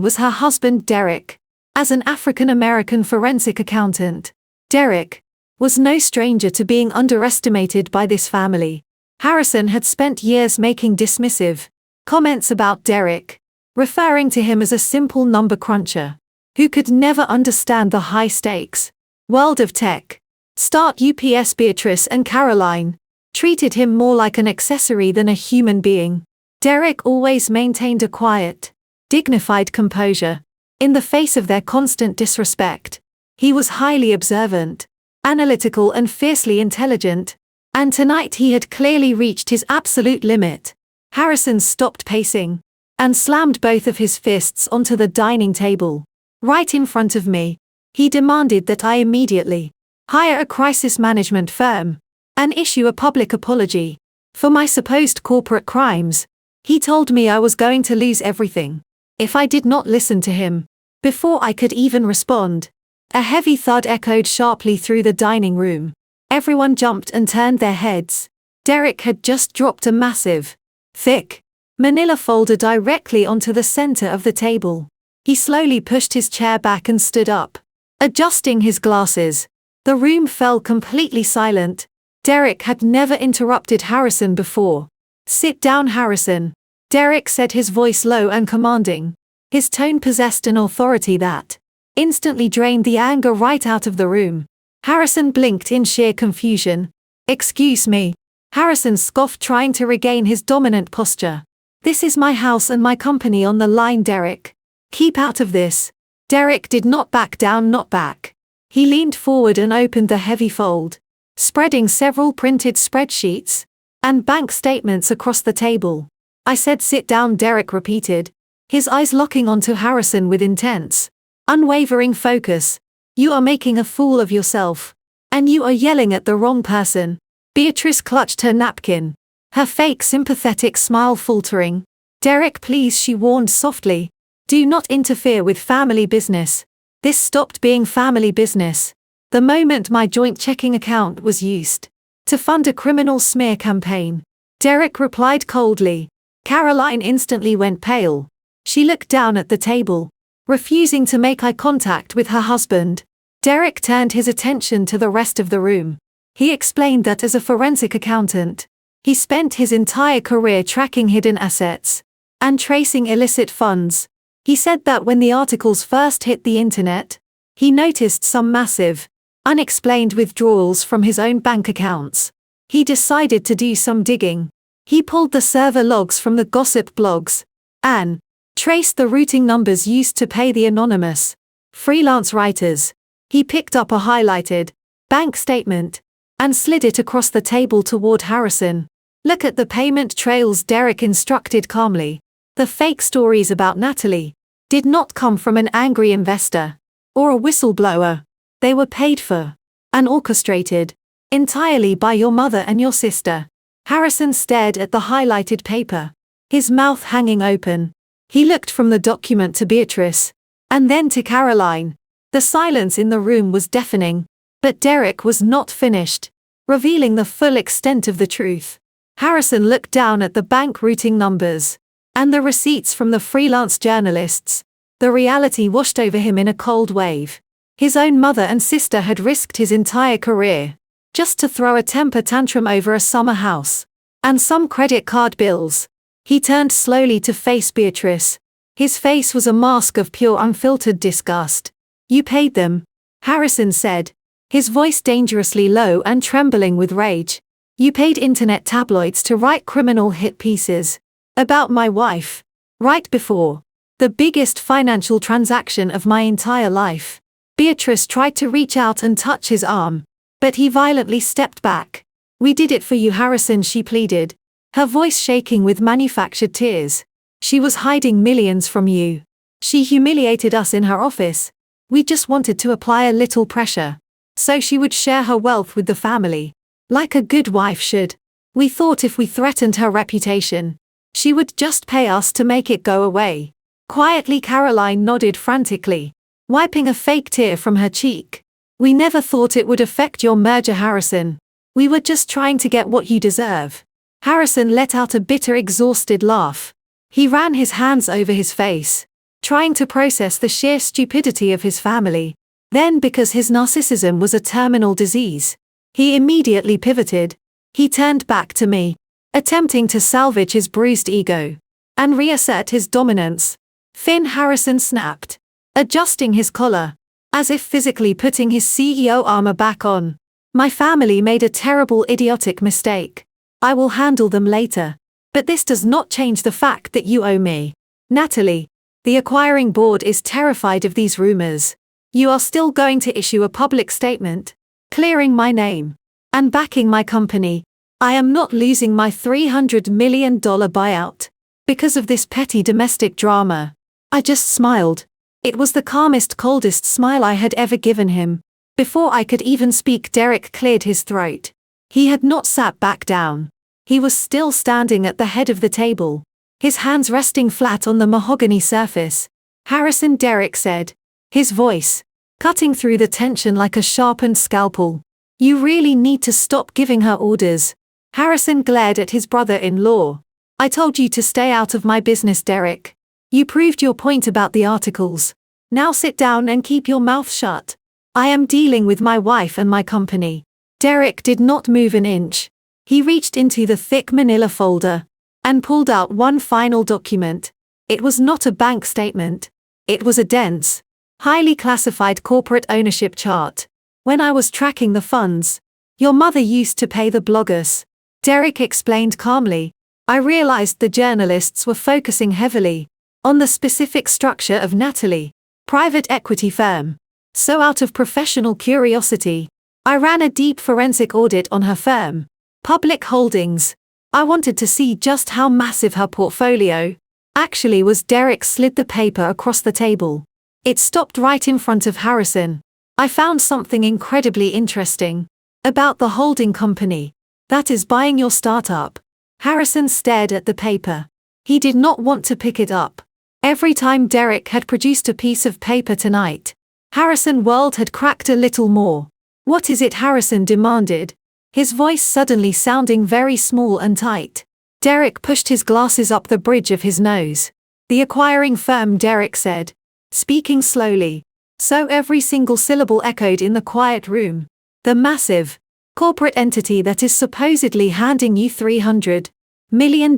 was her husband Derek. As an African-American forensic accountant, Derek was no stranger to being underestimated by this family. Harrison had spent years making dismissive comments about Derek, referring to him as a simple number cruncher who could never understand the high-stakes world of tech. Start UPS. Beatrice and Caroline treated him more like an accessory than a human being. Derek always maintained a quiet, dignified composure in the face of their constant disrespect. He was highly observant, analytical and fiercely intelligent, and tonight he had clearly reached his absolute limit. Harrison stopped pacing and slammed both of his fists onto the dining table. Right in front of me, he demanded that I immediately hire a crisis management firm and issue a public apology for my supposed corporate crimes. He told me I was going to lose everything if I did not listen to him. Before I could even respond, a heavy thud echoed sharply through the dining room. Everyone jumped and turned their heads. Derek had just dropped a massive, thick, manila folder directly onto the center of the table. He slowly pushed his chair back and stood up, adjusting his glasses. The room fell completely silent. Derek had never interrupted Harrison before. Sit down, Harrison, Derek said, his voice low and commanding. His tone possessed an authority that instantly drained the anger right out of the room. Harrison blinked in sheer confusion. Excuse me, Harrison scoffed, trying to regain his dominant posture. This is my house and my company on the line, Derek. Keep out of this. Derek did not back down, not back. He leaned forward and opened the heavy fold, spreading several printed spreadsheets and bank statements across the table. I said sit down, Derek repeated, his eyes locking onto Harrison with intense, unwavering focus. You are making a fool of yourself, and you are yelling at the wrong person. Beatrice clutched her napkin, her fake sympathetic smile faltering. Derek, please, she warned softly. Do not interfere with family business. This stopped being family business the moment my joint checking account was used to fund a criminal smear campaign. Derek replied coldly. Caroline instantly went pale. She looked down at the table, refusing to make eye contact with her husband. Derek turned his attention to the rest of the room. He explained that as a forensic accountant, he spent his entire career tracking hidden assets and tracing illicit funds. He said that when the articles first hit the internet, he noticed some massive, unexplained withdrawals from his own bank accounts. He decided to do some digging. He pulled the server logs from the gossip blogs and traced the routing numbers used to pay the anonymous freelance writers. He picked up a highlighted bank statement and slid it across the table toward Harrison. "Look at the payment trails," Derek instructed calmly. The fake stories about Natalie did not come from an angry investor or a whistleblower. They were paid for and orchestrated entirely by your mother and your sister. Harrison stared at the highlighted paper, his mouth hanging open. He looked from the document to Beatrice, and then to Caroline. The silence in the room was deafening, but Derek was not finished, revealing the full extent of the truth. Harrison looked down at the bank routing numbers and the receipts from the freelance journalists. The reality washed over him in a cold wave. His own mother and sister had risked his entire career just to throw a temper tantrum over a summer house and some credit card bills. He turned slowly to face Beatrice. His face was a mask of pure unfiltered disgust. "You paid them," Harrison said, his voice dangerously low and trembling with rage. "You paid internet tabloids to write criminal hit pieces about my wife, right before the biggest financial transaction of my entire life." Beatrice tried to reach out and touch his arm, but he violently stepped back. "We did it for you, Harrison," she pleaded, her voice shaking with manufactured tears. "She was hiding millions from you. She humiliated us in her office. We just wanted to apply a little pressure so she would share her wealth with the family, like a good wife should. We thought if we threatened her reputation, she would just pay us to make it go away." Quietly, Caroline nodded frantically, wiping a fake tear from her cheek. "We never thought it would affect your merger, Harrison. We were just trying to get what you deserve." Harrison let out a bitter, exhausted laugh. He ran his hands over his face, trying to process the sheer stupidity of his family. Then, because his narcissism was a terminal disease, he immediately pivoted. He turned back to me, attempting to salvage his bruised ego and reassert his dominance. "Finn," Harrison snapped, adjusting his collar, as if physically putting his CEO armor back on. "My family made a terrible, idiotic mistake. I will handle them later. But this does not change the fact that you owe me. Natalie, the acquiring board is terrified of these rumors. You are still going to issue a public statement, clearing my name and backing my company. I am not losing my $300 million buyout because of this petty domestic drama." I just smiled. It was the calmest, coldest smile I had ever given him. Before I could even speak, Derek cleared his throat. He had not sat back down. He was still standing at the head of the table, his hands resting flat on the mahogany surface. "Harrison," Derek said, his voice cutting through the tension like a sharpened scalpel, "you really need to stop giving her orders." Harrison glared at his brother-in-law. "I told you to stay out of my business, Derek. You proved your point about the articles. Now sit down and keep your mouth shut. I am dealing with my wife and my company." Derek did not move an inch. He reached into the thick manila folder and pulled out one final document. It was not a bank statement. It was a dense, highly classified corporate ownership chart. "When I was tracking the funds your mother used to pay the bloggers," Derek explained calmly, "I realized the journalists were focusing heavily on the specific structure of Natalie, private equity firm. So out of professional curiosity, I ran a deep forensic audit on her firm, Public Holdings. I wanted to see just how massive her portfolio actually was." Derek slid the paper across the table. It stopped right in front of Harrison. "I found something incredibly interesting about the holding company that is buying your startup." Harrison stared at the paper. He did not want to pick it up. Every time Derek had produced a piece of paper tonight, Harrison's world had cracked a little more. "What is it?" Harrison demanded, his voice suddenly sounding very small and tight. Derek pushed his glasses up the bridge of his nose. "The acquiring firm," Derek said, speaking slowly, so every single syllable echoed in the quiet room. "The massive corporate entity that is supposedly handing you $300 million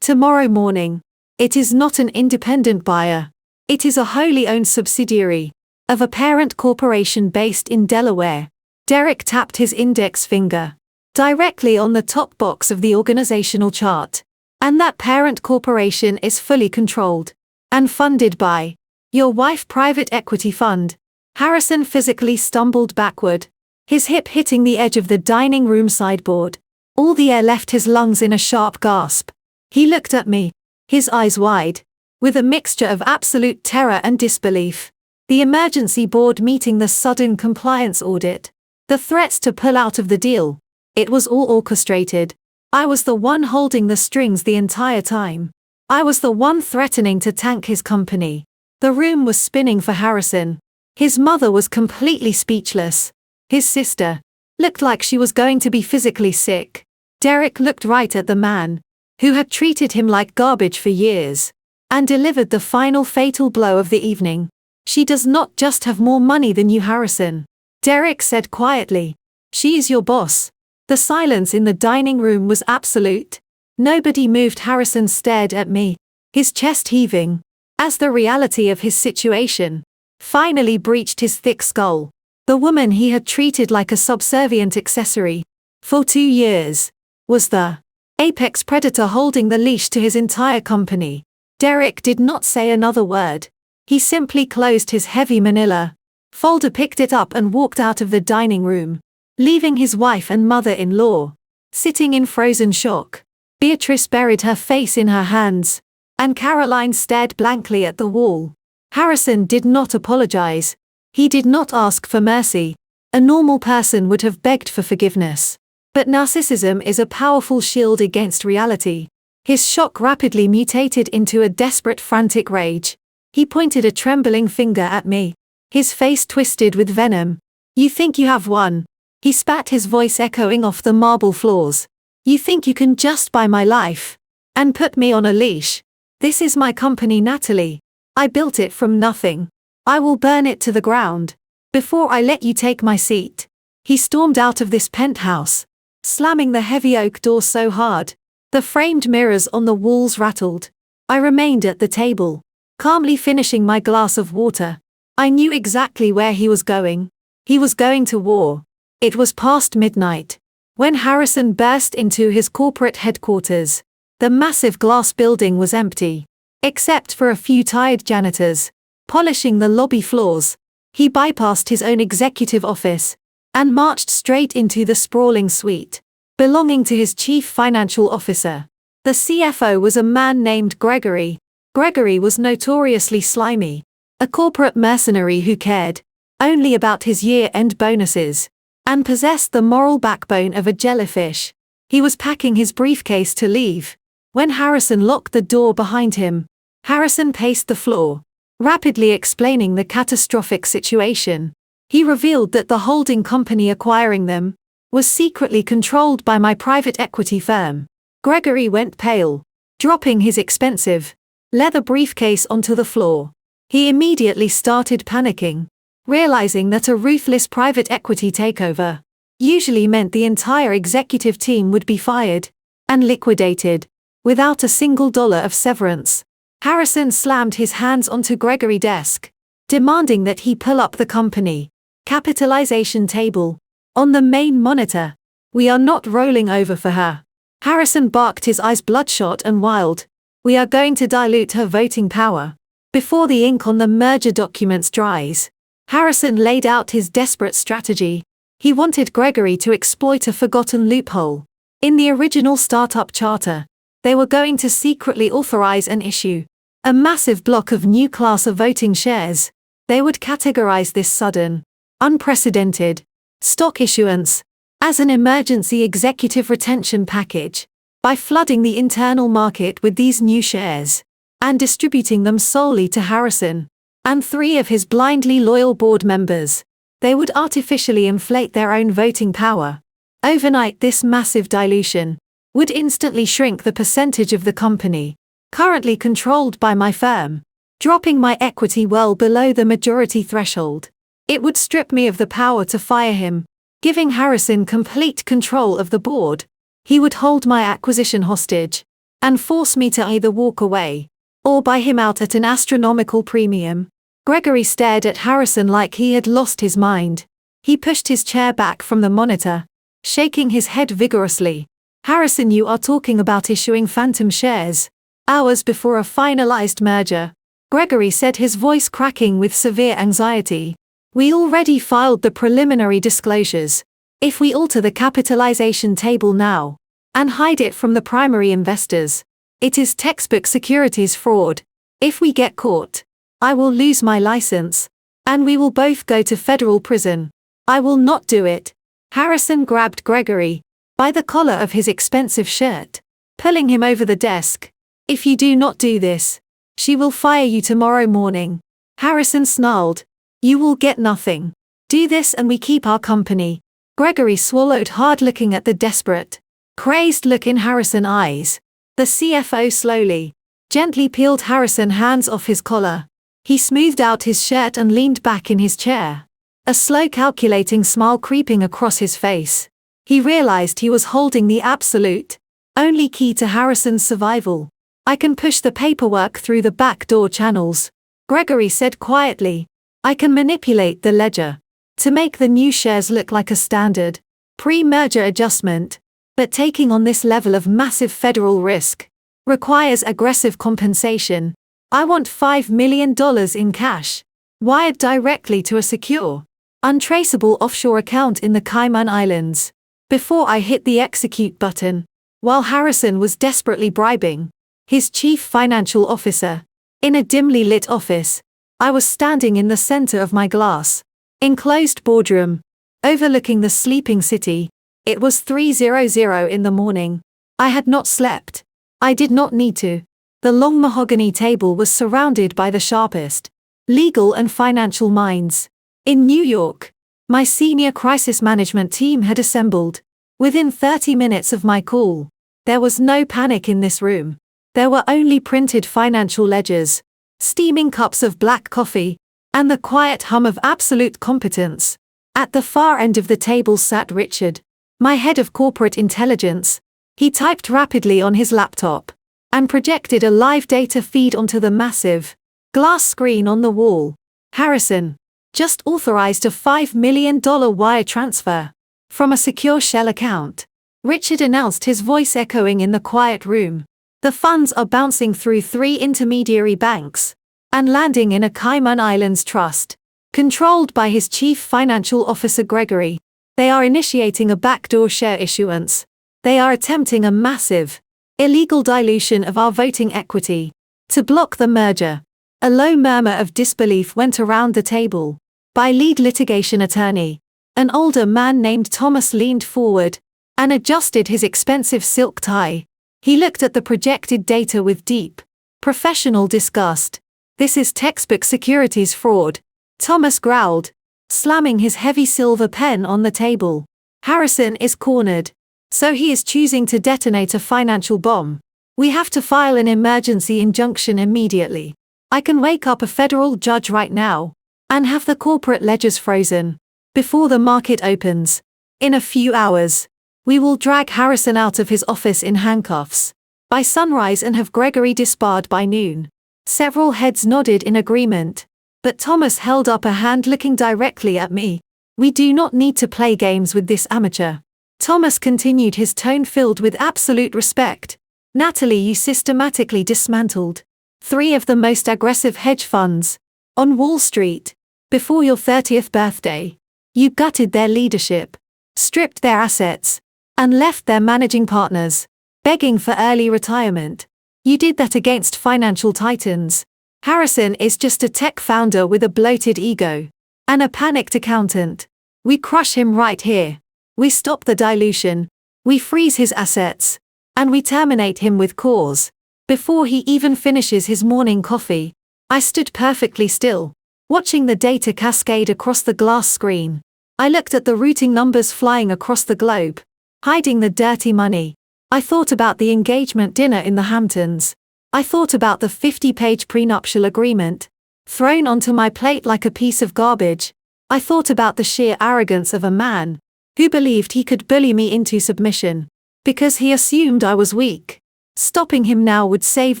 tomorrow morning. It is not an independent buyer. It is a wholly owned subsidiary of a parent corporation based in Delaware. Derek tapped his index finger directly on the top box of the organizational chart. And that parent corporation is fully controlled and funded by your wife private equity fund. Harrison physically stumbled backward, his hip hitting the edge of the dining room sideboard. All the air left his lungs in a sharp gasp. He looked at me, his eyes wide, with a mixture of absolute terror and disbelief. The emergency board meeting, the sudden compliance audit, the threats to pull out of the deal. It was all orchestrated. I was the one holding the strings the entire time. I was the one threatening to tank his company. The room was spinning for Harrison. His mother was completely speechless. His sister looked like she was going to be physically sick. Derek looked right at the man who had treated him like garbage for years and delivered the final fatal blow of the evening. She does not just have more money than you, Harrison, Derek said quietly. She is your boss. The silence in the dining room was absolute. Nobody moved. Harrison stared at me, his chest heaving, as the reality of his situation finally breached his thick skull. The woman he had treated like a subservient accessory for 2 years was the apex predator holding the leash to his entire company. Derek did not say another word. He simply closed his heavy manila folder, picked it up and walked out of the dining room, leaving his wife and mother-in-law sitting in frozen shock. Beatrice buried her face in her hands, and Caroline stared blankly at the wall. Harrison did not apologize. He did not ask for mercy. A normal person would have begged for forgiveness. But narcissism is a powerful shield against reality. His shock rapidly mutated into a desperate, frantic rage. He pointed a trembling finger at me, his face twisted with venom. You think you have won? He spat, his voice echoing off the marble floors. You think you can just buy my life and put me on a leash? This is my company, Natalie. I built it from nothing. I will burn it to the ground before I let you take my seat. He stormed out of this penthouse, slamming the heavy oak door so hard the framed mirrors on the walls rattled. I remained at the table, calmly finishing my glass of water. I knew exactly where he was going. He was going to war. It was past midnight when Harrison burst into his corporate headquarters. The massive glass building was empty, except for a few tired janitors polishing the lobby floors. He bypassed his own executive office and marched straight into the sprawling suite belonging to his chief financial officer. The CFO was a man named Gregory. Gregory was notoriously slimy, a corporate mercenary who cared only about his year-end bonuses and possessed the moral backbone of a jellyfish. He was packing his briefcase to leave when Harrison locked the door behind him. Harrison paced the floor, rapidly explaining the catastrophic situation. He revealed that the holding company acquiring them was secretly controlled by my private equity firm. Gregory went pale, dropping his expensive leather briefcase onto the floor. He immediately started panicking, realizing that a ruthless private equity takeover usually meant the entire executive team would be fired and liquidated without a single dollar of severance. Harrison slammed his hands onto Gregory's desk, demanding that he pull up the company capitalization table on the main monitor. We are not rolling over for her. Harrison barked, his eyes bloodshot and wild. We are going to dilute her voting power before the ink on the merger documents dries. Harrison laid out his desperate strategy. He wanted Gregory to exploit a forgotten loophole in the original startup charter. They were going to secretly authorize and issue a massive block of new class of voting shares. They would categorize this sudden, unprecedented stock issuance as an emergency executive retention package by flooding the internal market with these new shares and distributing them solely to Harrison and 3 of his blindly loyal board members. They would artificially inflate their own voting power. Overnight, this massive dilution would instantly shrink the percentage of the company currently controlled by my firm, dropping my equity well below the majority threshold. It would strip me of the power to fire him, giving Harrison complete control of the board. He would hold my acquisition hostage and force me to either walk away or buy him out at an astronomical premium. Gregory stared at Harrison like he had lost his mind. He pushed his chair back from the monitor, shaking his head vigorously. Harrison, you are talking about issuing phantom shares hours before a finalized merger, Gregory said, his voice cracking with severe anxiety. We already filed the preliminary disclosures. If we alter the capitalization table now and hide it from the primary investors, it is textbook securities fraud. If we get caught, I will lose my license, and we will both go to federal prison. I will not do it. Harrison grabbed Gregory by the collar of his expensive shirt, pulling him over the desk. If you do not do this, she will fire you tomorrow morning. Harrison snarled. You will get nothing. Do this and we keep our company. Gregory swallowed hard, looking at the desperate, crazed look in Harrison's eyes. The CFO slowly, gently peeled Harrison's hands off his collar. He smoothed out his shirt and leaned back in his chair, a slow calculating smile creeping across his face. He realized he was holding the absolute only key to Harrison's survival. I can push the paperwork through the back door channels, Gregory said quietly. I can manipulate the ledger to make the new shares look like a standard pre-merger adjustment, but taking on this level of massive federal risk requires aggressive compensation. I want $5 million in cash, wired directly to a secure, untraceable offshore account in the Cayman Islands, before I hit the execute button. While Harrison was desperately bribing his chief financial officer in a dimly lit office, I was standing in the center of my glass enclosed boardroom, overlooking the sleeping city. It was 3:00 in the morning. I had not slept. I did not need to. The long mahogany table was surrounded by the sharpest legal and financial minds in New York. My senior crisis management team had assembled. Within 30 minutes of my call, there was no panic in this room. There were only printed financial ledgers, steaming cups of black coffee, and the quiet hum of absolute competence. At the far end of the table sat Richard, my head of corporate intelligence. He typed rapidly on his laptop and projected a live data feed onto the massive glass screen on the wall. Harrison just authorized a $5 million wire transfer from a secure shell account, Richard announced, his voice echoing in the quiet room. The funds are bouncing through 3 intermediary banks and landing in a Cayman Islands trust, controlled by his chief financial officer Gregory. They are initiating a backdoor share issuance. They are attempting a massive, illegal dilution of our voting equity to block the merger. A low murmur of disbelief went around the table. By lead litigation attorney, an older man named Thomas leaned forward and adjusted his expensive silk tie. He looked at the projected data with deep, professional disgust. This is textbook securities fraud, Thomas growled, slamming his heavy silver pen on the table. Harrison is cornered. So he is choosing to detonate a financial bomb. We have to file an emergency injunction immediately. I can wake up a federal judge right now and have the corporate ledgers frozen before the market opens. In a few hours, we will drag Harrison out of his office in handcuffs by sunrise and have Gregory disbarred by noon. Several heads nodded in agreement, but Thomas held up a hand, looking directly at me. We do not need to play games with this amateur. Thomas continued, his tone filled with absolute respect. Natalie, you systematically dismantled 3 of the most aggressive hedge funds on Wall Street before your 30th birthday. You gutted their leadership, stripped their assets, and left their managing partners begging for early retirement. You did that against financial titans. Harrison is just a tech founder with a bloated ego and a panicked accountant. We crush him right here. We stop the dilution, we freeze his assets, and we terminate him with cause. Before he even finishes his morning coffee, I stood perfectly still, watching the data cascade across the glass screen. I looked at the routing numbers flying across the globe, hiding the dirty money. I thought about the engagement dinner in the Hamptons. I thought about the 50-page prenuptial agreement, thrown onto my plate like a piece of garbage. I thought about the sheer arrogance of a man who believed he could bully me into submission, because he assumed I was weak. Stopping him now would save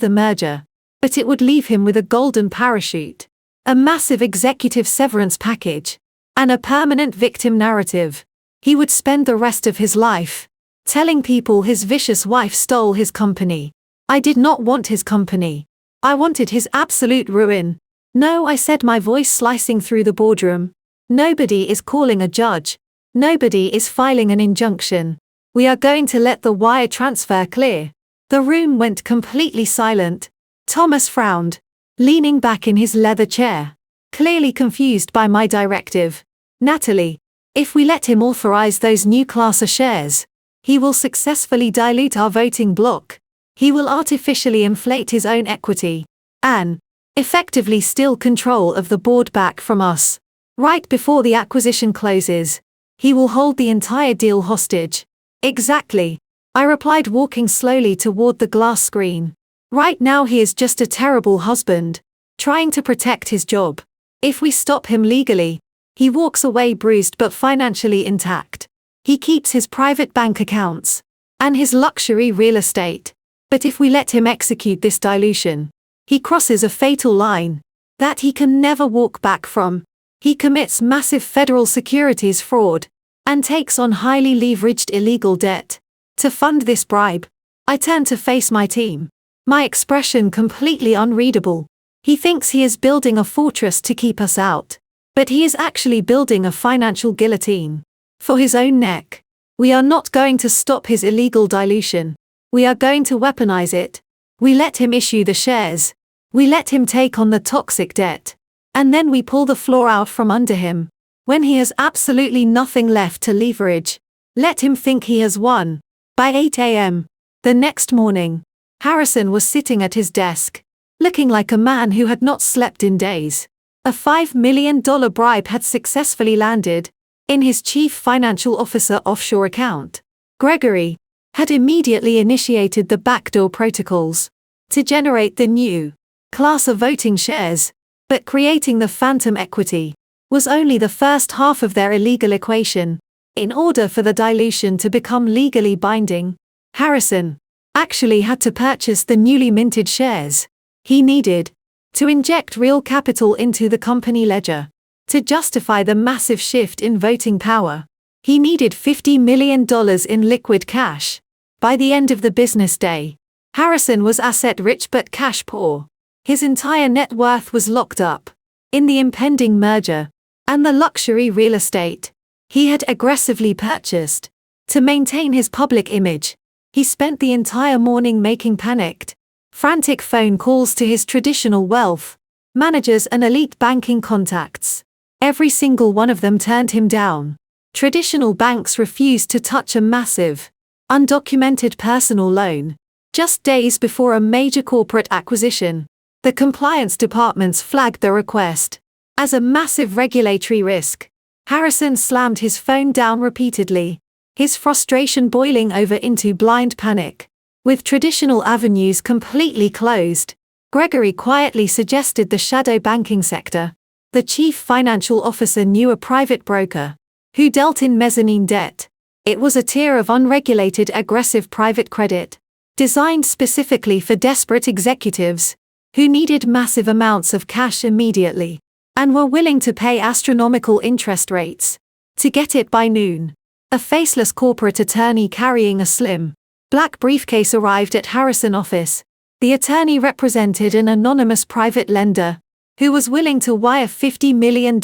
the merger, but it would leave him with a golden parachute, a massive executive severance package, and a permanent victim narrative. He would spend the rest of his life telling people his vicious wife stole his company. I did not want his company. I wanted his absolute ruin. No, I said, my voice slicing through the boardroom. Nobody is calling a judge. Nobody is filing an injunction. We are going to let the wire transfer clear. The room went completely silent. Thomas frowned, leaning back in his leather chair, clearly confused by my directive. Natalie, if we let him authorize those new class A shares, he will successfully dilute our voting bloc. He will artificially inflate his own equity, and effectively steal control of the board back from us. Right before the acquisition closes, he will hold the entire deal hostage. Exactly, I replied, walking slowly toward the glass screen. Right now he is just a terrible husband, trying to protect his job. If we stop him legally, he walks away bruised but financially intact. He keeps his private bank accounts and his luxury real estate. But if we let him execute this dilution, he crosses a fatal line that he can never walk back from. He commits massive federal securities fraud and takes on highly leveraged illegal debt to fund this bribe. I turn to face my team, my expression completely unreadable. He thinks he is building a fortress to keep us out, but he is actually building a financial guillotine for his own neck. We are not going to stop his illegal dilution. We are going to weaponize it. We let him issue the shares. We let him take on the toxic debt. And then we pull the floor out from under him. When he has absolutely nothing left to leverage, let him think he has won. By 8 a.m. the next morning, Harrison was sitting at his desk, looking like a man who had not slept in days. A $5 million bribe had successfully landed in his chief financial officer offshore account. Gregory had immediately initiated the backdoor protocols to generate the new class of voting shares, but creating the phantom equity was only the first half of their illegal equation. In order for the dilution to become legally binding, Harrison actually had to purchase the newly minted shares he needed to inject real capital into the company ledger. To justify the massive shift in voting power, he needed $50 million in liquid cash. By the end of the business day, Harrison was asset-rich but cash-poor. His entire net worth was locked up in the impending merger and the luxury real estate he had aggressively purchased. To maintain his public image, he spent the entire morning making panicked, frantic phone calls to his traditional wealth managers and elite banking contacts. Every single one of them turned him down. Traditional banks refused to touch a massive, undocumented personal loan. Just days before a major corporate acquisition, the compliance departments flagged the request as a massive regulatory risk. Harrison slammed his phone down repeatedly, his frustration boiling over into blind panic. With traditional avenues completely closed, Gregory quietly suggested the shadow banking sector. The chief financial officer knew a private broker who dealt in mezzanine debt. It was a tier of unregulated aggressive private credit, designed specifically for desperate executives who needed massive amounts of cash immediately and were willing to pay astronomical interest rates to get it by noon. A faceless corporate attorney carrying a slim, black briefcase arrived at Harrison office. The attorney represented an anonymous private lender who was willing to wire $50 million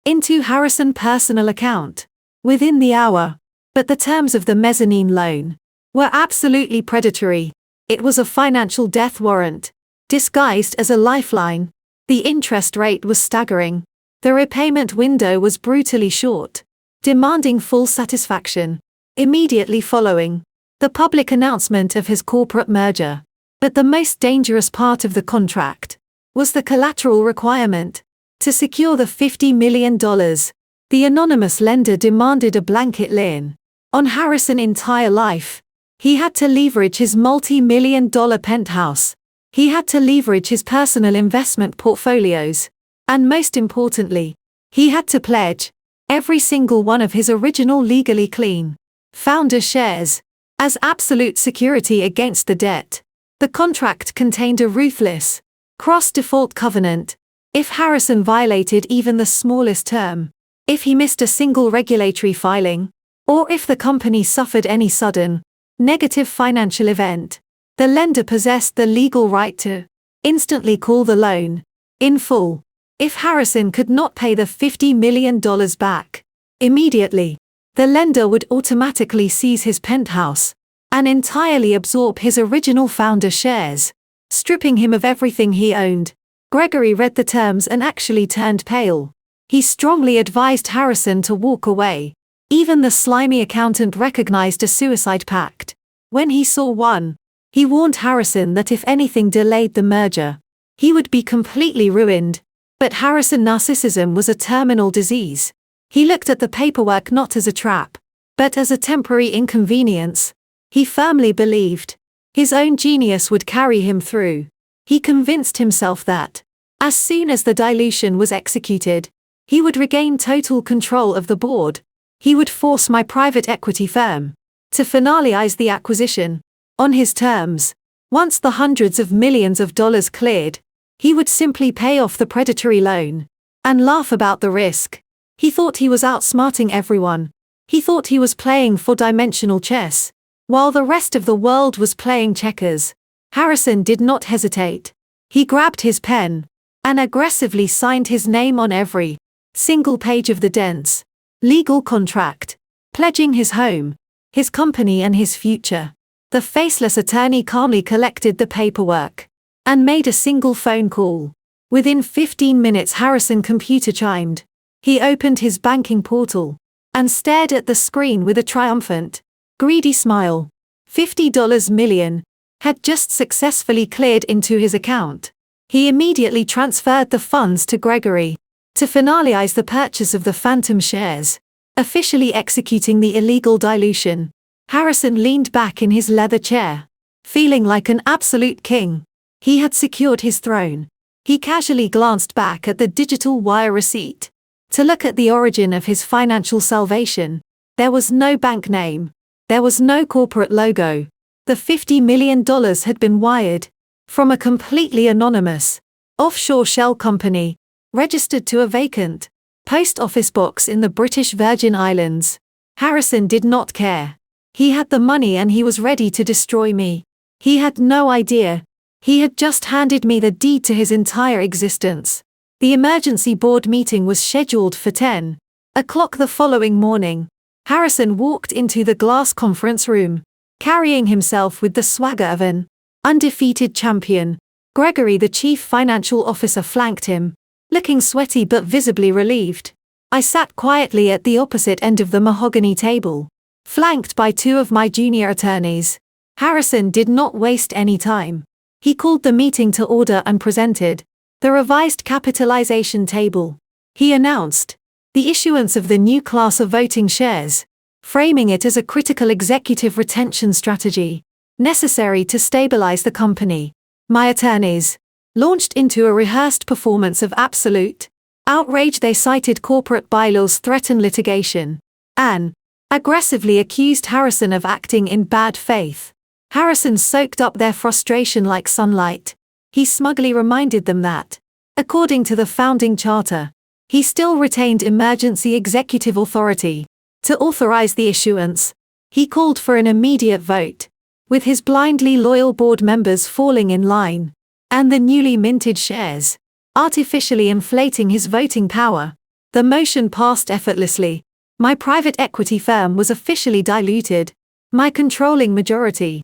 into Harrison's personal account within the hour. But the terms of the mezzanine loan were absolutely predatory. It was a financial death warrant, disguised as a lifeline. The interest rate was staggering. The repayment window was brutally short, demanding full satisfaction immediately following the public announcement of his corporate merger. But the most dangerous part of the contract was the collateral requirement. To secure the $50 million, the anonymous lender demanded a blanket lien on Harrison's entire life. He had to leverage his multi-million-dollar penthouse. He had to leverage his personal investment portfolios. And most importantly, he had to pledge every single one of his original legally clean founder shares, as absolute security against the debt. The contract contained a ruthless, cross-default covenant. If Harrison violated even the smallest term, if he missed a single regulatory filing, or if the company suffered any sudden, negative financial event, the lender possessed the legal right to instantly call the loan in full. If Harrison could not pay the $50 million back immediately, the lender would automatically seize his penthouse and entirely absorb his original founder shares, stripping him of everything he owned. Gregory read the terms and actually turned pale. He strongly advised Harrison to walk away. Even the slimy accountant recognized a suicide pact when he saw one. He warned Harrison that if anything delayed the merger, he would be completely ruined. But Harrison's narcissism was a terminal disease. He looked at the paperwork not as a trap, but as a temporary inconvenience. He firmly believed his own genius would carry him through. He convinced himself that, as soon as the dilution was executed, he would regain total control of the board. He would force my private equity firm to finalize the acquisition on his terms. Once the hundreds of millions of dollars cleared, he would simply pay off the predatory loan and laugh about the risk. He thought he was outsmarting everyone. He thought he was playing four-dimensional chess, while the rest of the world was playing checkers. Harrison did not hesitate. He grabbed his pen and aggressively signed his name on every single page of the dense legal contract, pledging his home, his company and his future. The faceless attorney calmly collected the paperwork and made a single phone call. Within 15 minutes Harrison's computer chimed. He opened his banking portal and stared at the screen with a triumphant, greedy smile. $50 million had just successfully cleared into his account. He immediately transferred the funds to Gregory to finalize the purchase of the phantom shares, officially executing the illegal dilution. Harrison leaned back in his leather chair, feeling like an absolute king. He had secured his throne. He casually glanced back at the digital wire receipt to look at the origin of his financial salvation. There was no bank name. There was no corporate logo. The $50 million had been wired from a completely anonymous, offshore shell company, registered to a vacant post office box in the British Virgin Islands. Harrison did not care. He had the money and he was ready to destroy me. He had no idea. He had just handed me the deed to his entire existence. The emergency board meeting was scheduled for 10 o'clock the following morning. Harrison walked into the glass conference room, carrying himself with the swagger of an undefeated champion. Gregory, the chief financial officer, flanked him, looking sweaty but visibly relieved. I sat quietly at the opposite end of the mahogany table, flanked by two of my junior attorneys. Harrison did not waste any time. He called the meeting to order and presented the revised capitalization table. He announced the issuance of the new class of voting shares, framing it as a critical executive retention strategy necessary to stabilize the company. My attorneys launched into a rehearsed performance of absolute outrage. They cited corporate bylaws, threatened litigation, and aggressively accused Harrison of acting in bad faith. Harrison soaked up their frustration like sunlight. He smugly reminded them that, according to the founding charter, he still retained emergency executive authority to authorize the issuance. He called for an immediate vote, with his blindly loyal board members falling in line, and the newly minted shares artificially inflating his voting power. The motion passed effortlessly. My private equity firm was officially diluted. My controlling majority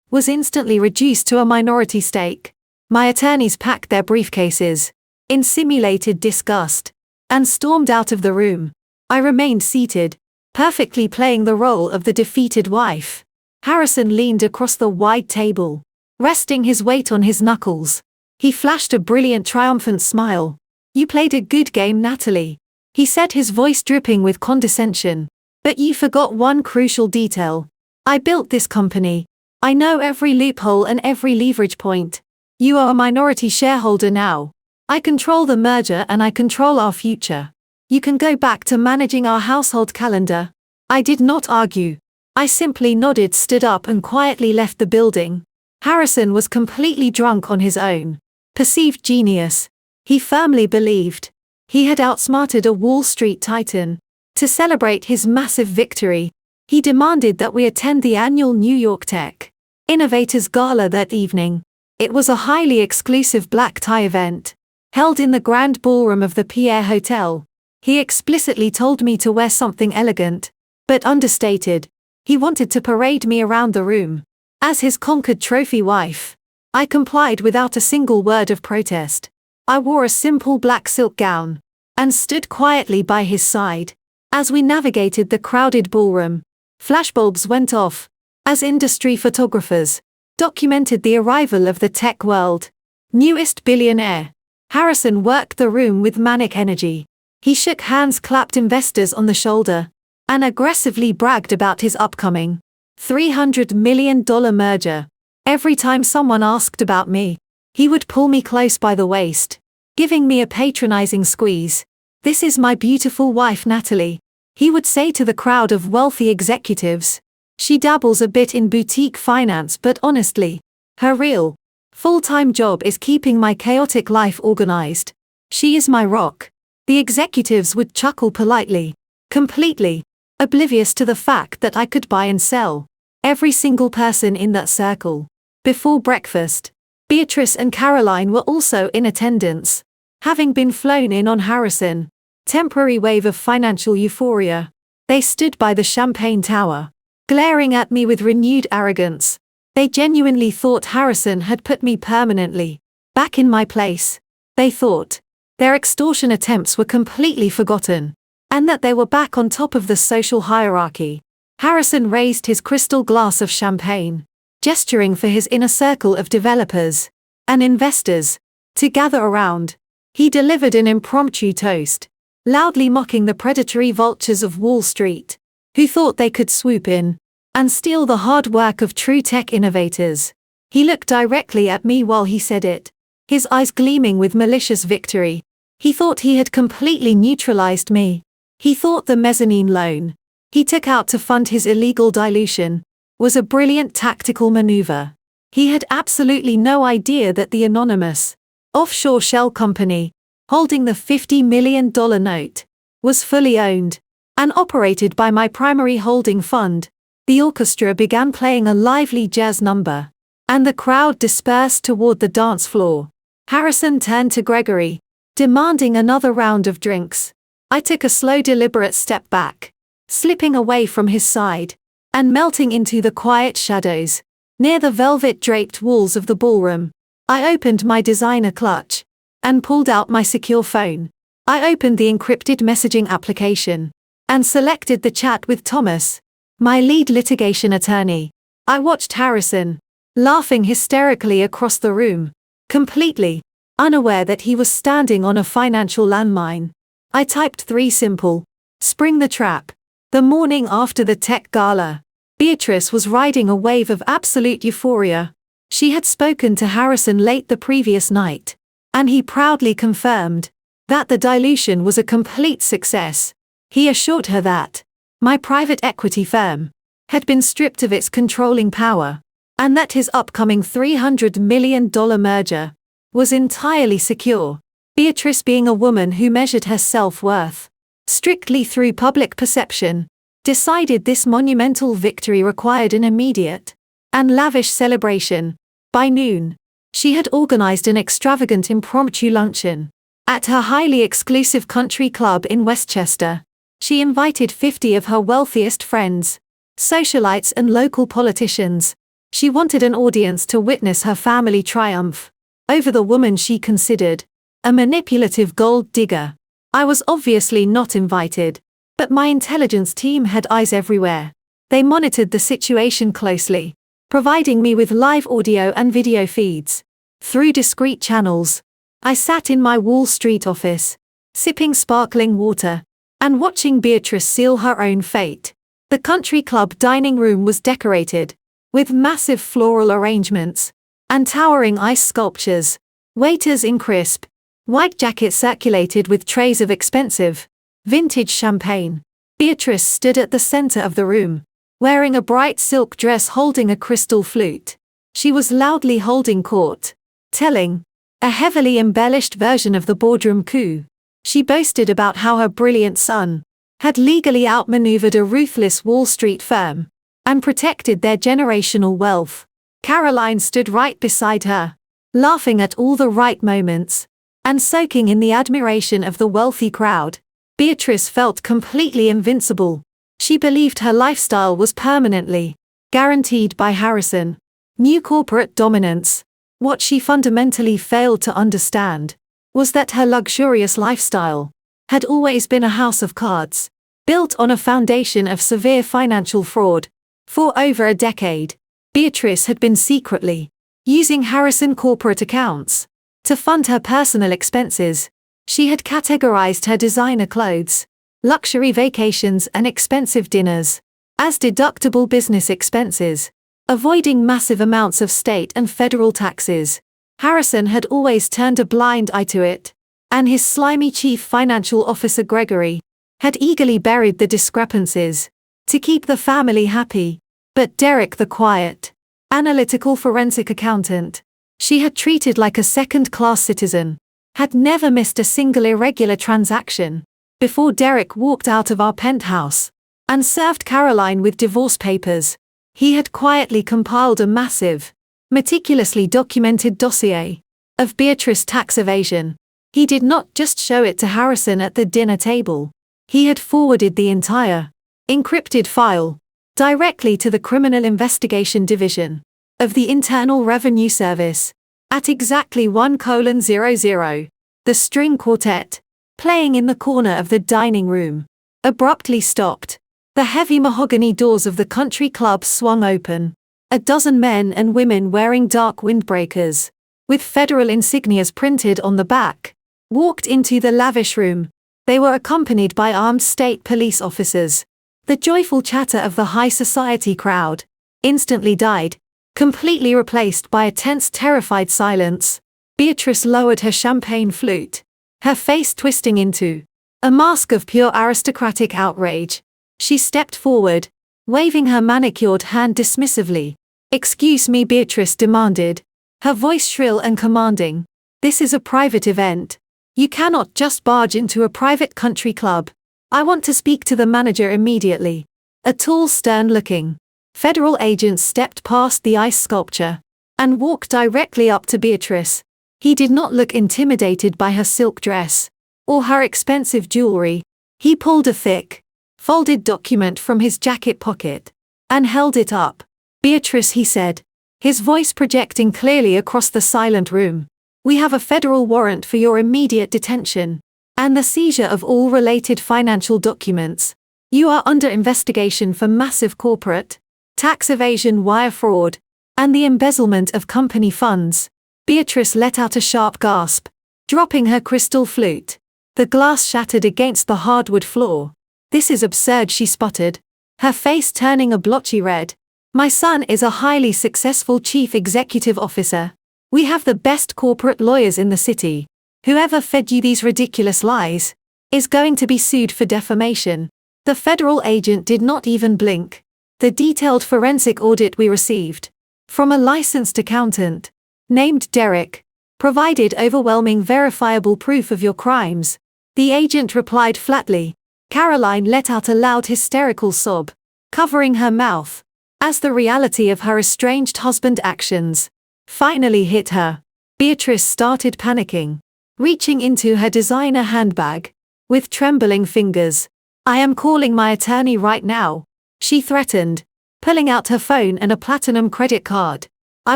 was instantly reduced to a minority stake. My attorneys packed their briefcases in simulated disgust and stormed out of the room. I remained seated, perfectly playing the role of the defeated wife. Harrison leaned across the wide table, resting his weight on his knuckles. He flashed a brilliant, triumphant smile. "You played a good game, Natalie," he said, his voice dripping with condescension. "But you forgot one crucial detail. I built this company. I know every loophole and every leverage point. You are a minority shareholder now. I control the merger and I control our future. You can go back to managing our household calendar. I did not argue. I simply nodded, stood up, and quietly left the building. Harrison was completely drunk on his own. Perceived genius. He firmly believed he had outsmarted a Wall Street titan. To celebrate his massive victory, he demanded that we attend the annual New York Tech Innovators Gala that evening. It was a highly exclusive black tie event, held in the grand ballroom of the Pierre Hotel. He explicitly told me to wear something elegant, but understated. He wanted to parade me around the room as his conquered trophy wife. I complied without a single word of protest. I wore a simple black silk gown and stood quietly by his side. As we navigated the crowded ballroom, flashbulbs went off as industry photographers documented the arrival of the tech world newest billionaire. Harrison worked the room with manic energy. He shook hands, clapped investors on the shoulder, and aggressively bragged about his upcoming $300 million merger. Every time someone asked about me, he would pull me close by the waist, giving me a patronizing squeeze. "This is my beautiful wife, Natalie," he would say to the crowd of wealthy executives. "She dabbles a bit in boutique finance, but honestly, her real, full-time job is keeping my chaotic life organized. She is my rock." The executives would chuckle politely, completely oblivious to the fact that I could buy and sell every single person in that circle. Before breakfast, Beatrice and Caroline were also in attendance, having been flown in on Harrison. Temporary wave of financial euphoria. They stood by the champagne tower, glaring at me with renewed arrogance. They genuinely thought Harrison had put me permanently back in my place. They thought their extortion attempts were completely forgotten, and that they were back on top of the social hierarchy. Harrison raised his crystal glass of champagne, gesturing for his inner circle of developers and investors to gather around. He delivered an impromptu toast, loudly mocking the predatory vultures of Wall Street, who thought they could swoop in and steal the hard work of true tech innovators. He looked directly at me while he said it, his eyes gleaming with malicious victory. He thought he had completely neutralized me. He thought the mezzanine loan he took out to fund his illegal dilution was a brilliant tactical maneuver. He had absolutely no idea that the anonymous offshore shell company holding the $50 million note was fully owned and operated by my primary holding fund. The orchestra began playing a lively jazz number, and the crowd dispersed toward the dance floor. Harrison turned to Gregory, demanding another round of drinks. I took a slow, deliberate step back, slipping away from his side and melting into the quiet shadows near the velvet-draped walls of the ballroom. I opened my designer clutch and pulled out my secure phone. I opened the encrypted messaging application and selected the chat with Thomas, my lead litigation attorney. I watched Harrison laughing hysterically across the room, completely unaware that he was standing on a financial landmine. I typed 3 simple, "Spring the trap." The morning after the tech gala, Beatrice was riding a wave of absolute euphoria. She had spoken to Harrison late the previous night, and he proudly confirmed that the dilution was a complete success. He assured her that my private equity firm had been stripped of its controlling power, and that his upcoming $300 million merger was entirely secure. Beatrice, being a woman who measured her self-worth strictly through public perception, decided this monumental victory required an immediate and lavish celebration. By noon, she had organized an extravagant impromptu luncheon at her highly exclusive country club in Westchester. She invited 50 of her wealthiest friends, socialites and local politicians. She wanted an audience to witness her family triumph over the woman she considered a manipulative gold digger. I was obviously not invited, but my intelligence team had eyes everywhere. They monitored the situation closely, providing me with live audio and video feeds through discrete channels. I sat in my Wall Street office, sipping sparkling water and watching Beatrice seal her own fate. The country club dining room was decorated with massive floral arrangements and towering ice sculptures. Waiters in crisp white jackets circulated with trays of expensive, vintage champagne. Beatrice stood at the center of the room, wearing a bright silk dress holding a crystal flute. She was loudly holding court, telling a heavily embellished version of the boardroom coup. She boasted about how her brilliant son had legally outmaneuvered a ruthless Wall Street firm and protected their generational wealth. Caroline stood right beside her, laughing at all the right moments and soaking in the admiration of the wealthy crowd. Beatrice felt completely invincible. She believed her lifestyle was permanently guaranteed by Harrison. New corporate dominance. What she fundamentally failed to understand was that her luxurious lifestyle had always been a house of cards, built on a foundation of severe financial fraud. For over a decade, Beatrice had been secretly using Harrison corporate accounts to fund her personal expenses. She had categorized her designer clothes, luxury vacations and expensive dinners as deductible business expenses, avoiding massive amounts of state and federal taxes. Harrison had always turned a blind eye to it, and his slimy chief financial officer Gregory had eagerly buried the discrepancies to keep the family happy. But Derek, the quiet, analytical forensic accountant she had treated like a second-class citizen, had never missed a single irregular transaction. Before Derek walked out of our penthouse and served Caroline with divorce papers, he had quietly compiled a massive, meticulously documented dossier of Beatrice's tax evasion. He did not just show it to Harrison at the dinner table. He had forwarded the entire encrypted file directly to the Criminal Investigation Division of the Internal Revenue Service. At exactly 1:00, the string quartet, playing in the corner of the dining room, abruptly stopped. The heavy mahogany doors of the country club swung open. A dozen men and women wearing dark windbreakers, with federal insignias printed on the back, walked into the lavish room. They were accompanied by armed state police officers. The joyful chatter of the high society crowd instantly died, completely replaced by a tense, terrified silence. Beatrice lowered her champagne flute, her face twisting into a mask of pure aristocratic outrage. She stepped forward, waving her manicured hand dismissively. "Excuse me," Beatrice demanded, her voice shrill and commanding. "This is a private event. You cannot just barge into a private country club. I want to speak to the manager immediately." A tall, stern-looking federal agent stepped past the ice sculpture and walked directly up to Beatrice. He did not look intimidated by her silk dress or her expensive jewelry. He pulled a thick, folded document from his jacket pocket and held it up. "Beatrice," he said, his voice projecting clearly across the silent room, "we have a federal warrant for your immediate detention and the seizure of all related financial documents. You are under investigation for massive corporate tax evasion, wire fraud, and the embezzlement of company funds." Beatrice let out a sharp gasp, dropping her crystal flute. The glass shattered against the hardwood floor. "This is absurd," she sputtered, her face turning a blotchy red. "My son is a highly successful chief executive officer. We have the best corporate lawyers in the city. Whoever fed you these ridiculous lies is going to be sued for defamation." The federal agent did not even blink. "The detailed forensic audit we received from a licensed accountant named Derek provided overwhelming verifiable proof of your crimes," the agent replied flatly. Caroline let out a loud hysterical sob, covering her mouth, as the reality of her estranged husband's actions finally hit her. Beatrice started panicking, reaching into her designer handbag with trembling fingers. "I am calling my attorney right now," she threatened, pulling out her phone and a platinum credit card. "I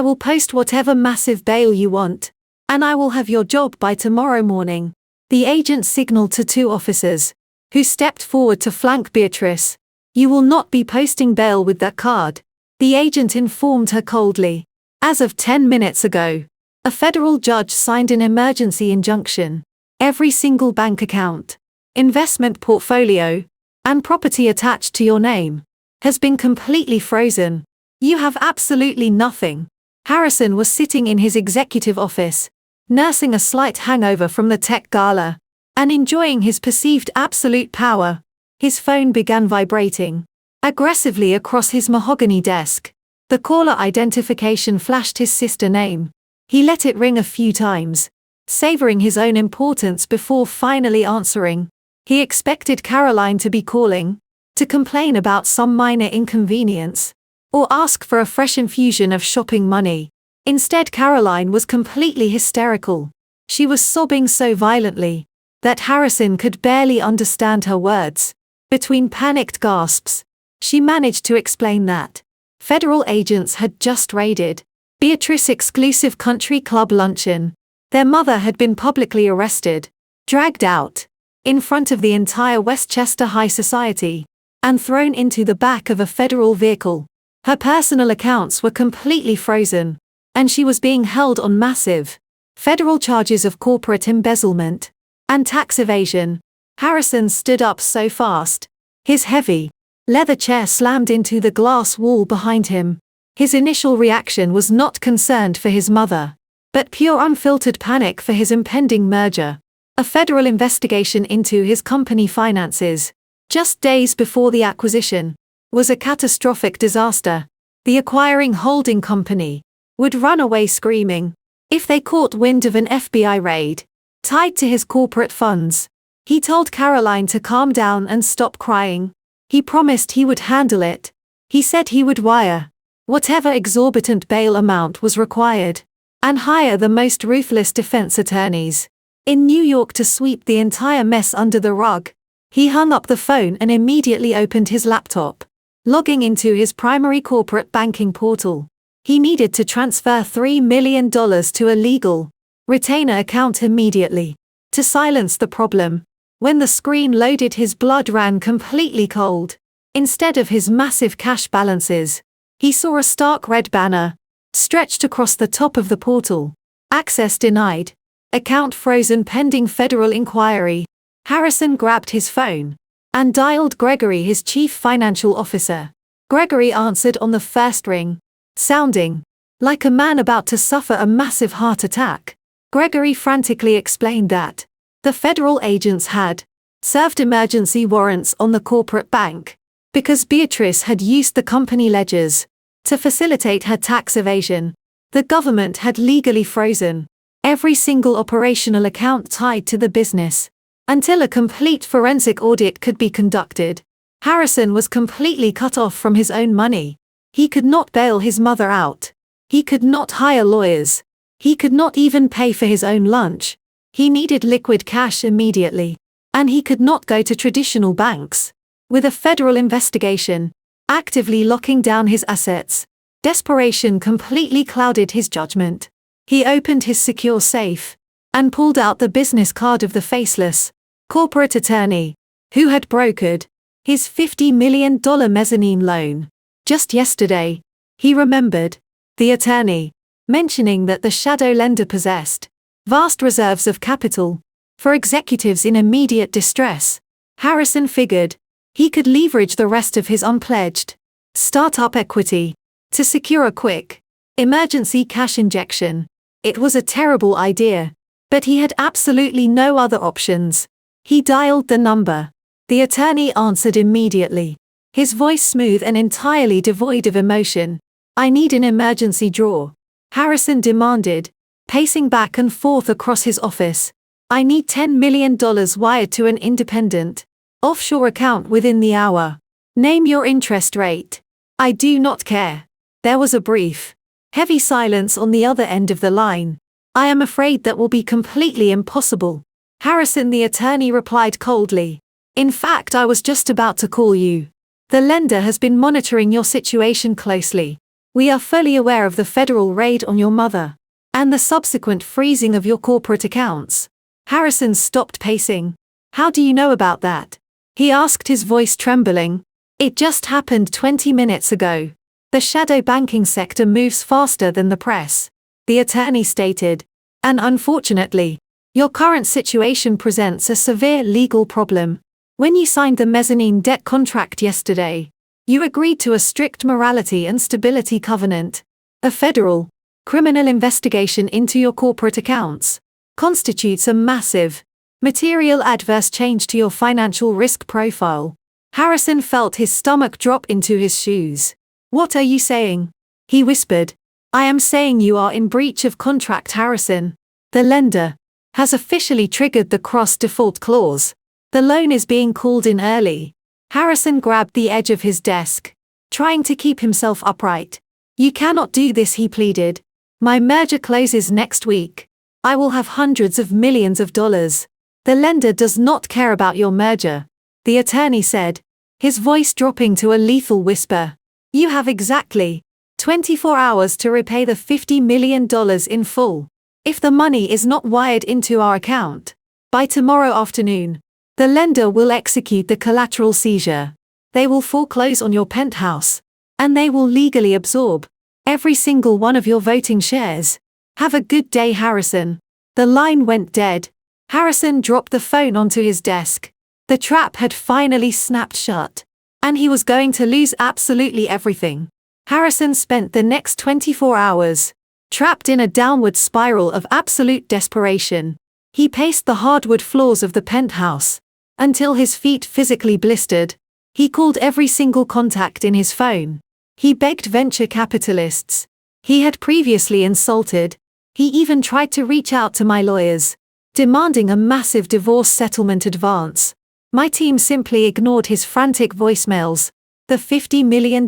will post whatever massive bail you want, and I will have your job by tomorrow morning." The agent signaled to two officers, who stepped forward to flank Beatrice. "You will not be posting bail with that card," the agent informed her coldly. "As of 10 minutes ago, a federal judge signed an emergency injunction. Every single bank account, investment portfolio, and property attached to your name has been completely frozen. You have absolutely nothing." Harrison was sitting in his executive office, nursing a slight hangover from the tech gala. and enjoying his perceived absolute power. His phone began vibrating aggressively across his mahogany desk. The caller identification flashed his sister name. He let it ring a few times, savoring his own importance before finally answering. He expected Caroline to be calling, to complain about some minor inconvenience, or ask for a fresh infusion of shopping money. Instead, Caroline was completely hysterical. She was sobbing so violently that Harrison could barely understand her words. Between panicked gasps, she managed to explain that federal agents had just raided Beatrice's exclusive country club luncheon. Their mother had been publicly arrested, dragged out in front of the entire Westchester high society, and thrown into the back of a federal vehicle. Her personal accounts were completely frozen, and she was being held on massive federal charges of corporate embezzlement and tax evasion. Harrison stood up so fast, his heavy leather chair slammed into the glass wall behind him. His initial reaction was not concerned for his mother, but pure unfiltered panic for his impending merger. A federal investigation into his company finances, just days before the acquisition, was a catastrophic disaster. The acquiring holding company would run away screaming if they caught wind of an FBI raid tied to his corporate funds. He told Caroline to calm down and stop crying. He promised he would handle it. He said he would wire whatever exorbitant bail amount was required, and hire the most ruthless defense attorneys in New York to sweep the entire mess under the rug. He hung up the phone and immediately opened his laptop, logging into his primary corporate banking portal. He needed to transfer $3 million to a legal retainer account immediately. To silence the problem, when the screen loaded, his blood ran completely cold. Instead of his massive cash balances, he saw a stark red banner stretched across the top of the portal. Access denied. Account frozen pending federal inquiry. Harrison grabbed his phone and dialed Gregory, his chief financial officer. Gregory answered on the first ring, sounding like a man about to suffer a massive heart attack. Gregory frantically explained that the federal agents had served emergency warrants on the corporate bank because Beatrice had used the company ledgers to facilitate her tax evasion. The government had legally frozen every single operational account tied to the business until a complete forensic audit could be conducted. Harrison was completely cut off from his own money. He could not bail his mother out. He could not hire lawyers. He could not even pay for his own lunch. He needed liquid cash immediately, and he could not go to traditional banks. With a federal investigation actively locking down his assets, desperation completely clouded his judgment. He opened his secure safe and pulled out the business card of the faceless corporate attorney who had brokered his $50 million mezzanine loan. Just yesterday, he remembered the attorney mentioning that the shadow lender possessed vast reserves of capital for executives in immediate distress. Harrison figured he could leverage the rest of his unpledged startup equity to secure a quick emergency cash injection. It was a terrible idea, but he had absolutely no other options. He dialed the number. The attorney answered immediately, his voice smooth and entirely devoid of emotion. "I need an emergency draw," Harrison demanded, pacing back and forth across his office. "I need $10 million wired to an independent offshore account within the hour. Name your interest rate." "I do not care." There was a brief, heavy silence on the other end of the line. "I am afraid that will be completely impossible," Harrison the attorney replied coldly. "In fact, I was just about to call you. The lender has been monitoring your situation closely. We are fully aware of the federal raid on your mother and the subsequent freezing of your corporate accounts." Harrison stopped pacing. "How do you know about that?" he asked, his voice trembling. "It just happened 20 minutes ago. The shadow banking sector moves faster than the press," the attorney stated. "And unfortunately, your current situation presents a severe legal problem. When you signed the mezzanine debt contract yesterday, you agreed to a strict morality and stability covenant. A federal criminal investigation into your corporate accounts constitutes a massive Material adverse change to your financial risk profile. Harrison felt his stomach drop into his shoes. What are you saying? He whispered. I am saying you are in breach of contract, Harrison. The lender has officially triggered the cross-default clause. The loan is being called in early. Harrison grabbed the edge of his desk, trying to keep himself upright. You cannot do this, he pleaded. My merger closes next week. I will have hundreds of millions of dollars. The lender does not care about your merger, the attorney said, his voice dropping to a lethal whisper. You have exactly 24 hours to repay the $50 million in full. If the money is not wired into our account by tomorrow afternoon, the lender will execute the collateral seizure. They will foreclose on your penthouse, and they will legally absorb every single one of your voting shares. Have a good day, Harrison. The line went dead. Harrison dropped the phone onto his desk. The trap had finally snapped shut, and he was going to lose absolutely everything. Harrison spent the next 24 hours trapped in a downward spiral of absolute desperation. He paced the hardwood floors of the penthouse until his feet physically blistered. He called every single contact in his phone. He begged venture capitalists he had previously insulted. He even tried to reach out to my lawyers, demanding a massive divorce settlement advance. My team simply ignored his frantic voicemails. The $50 million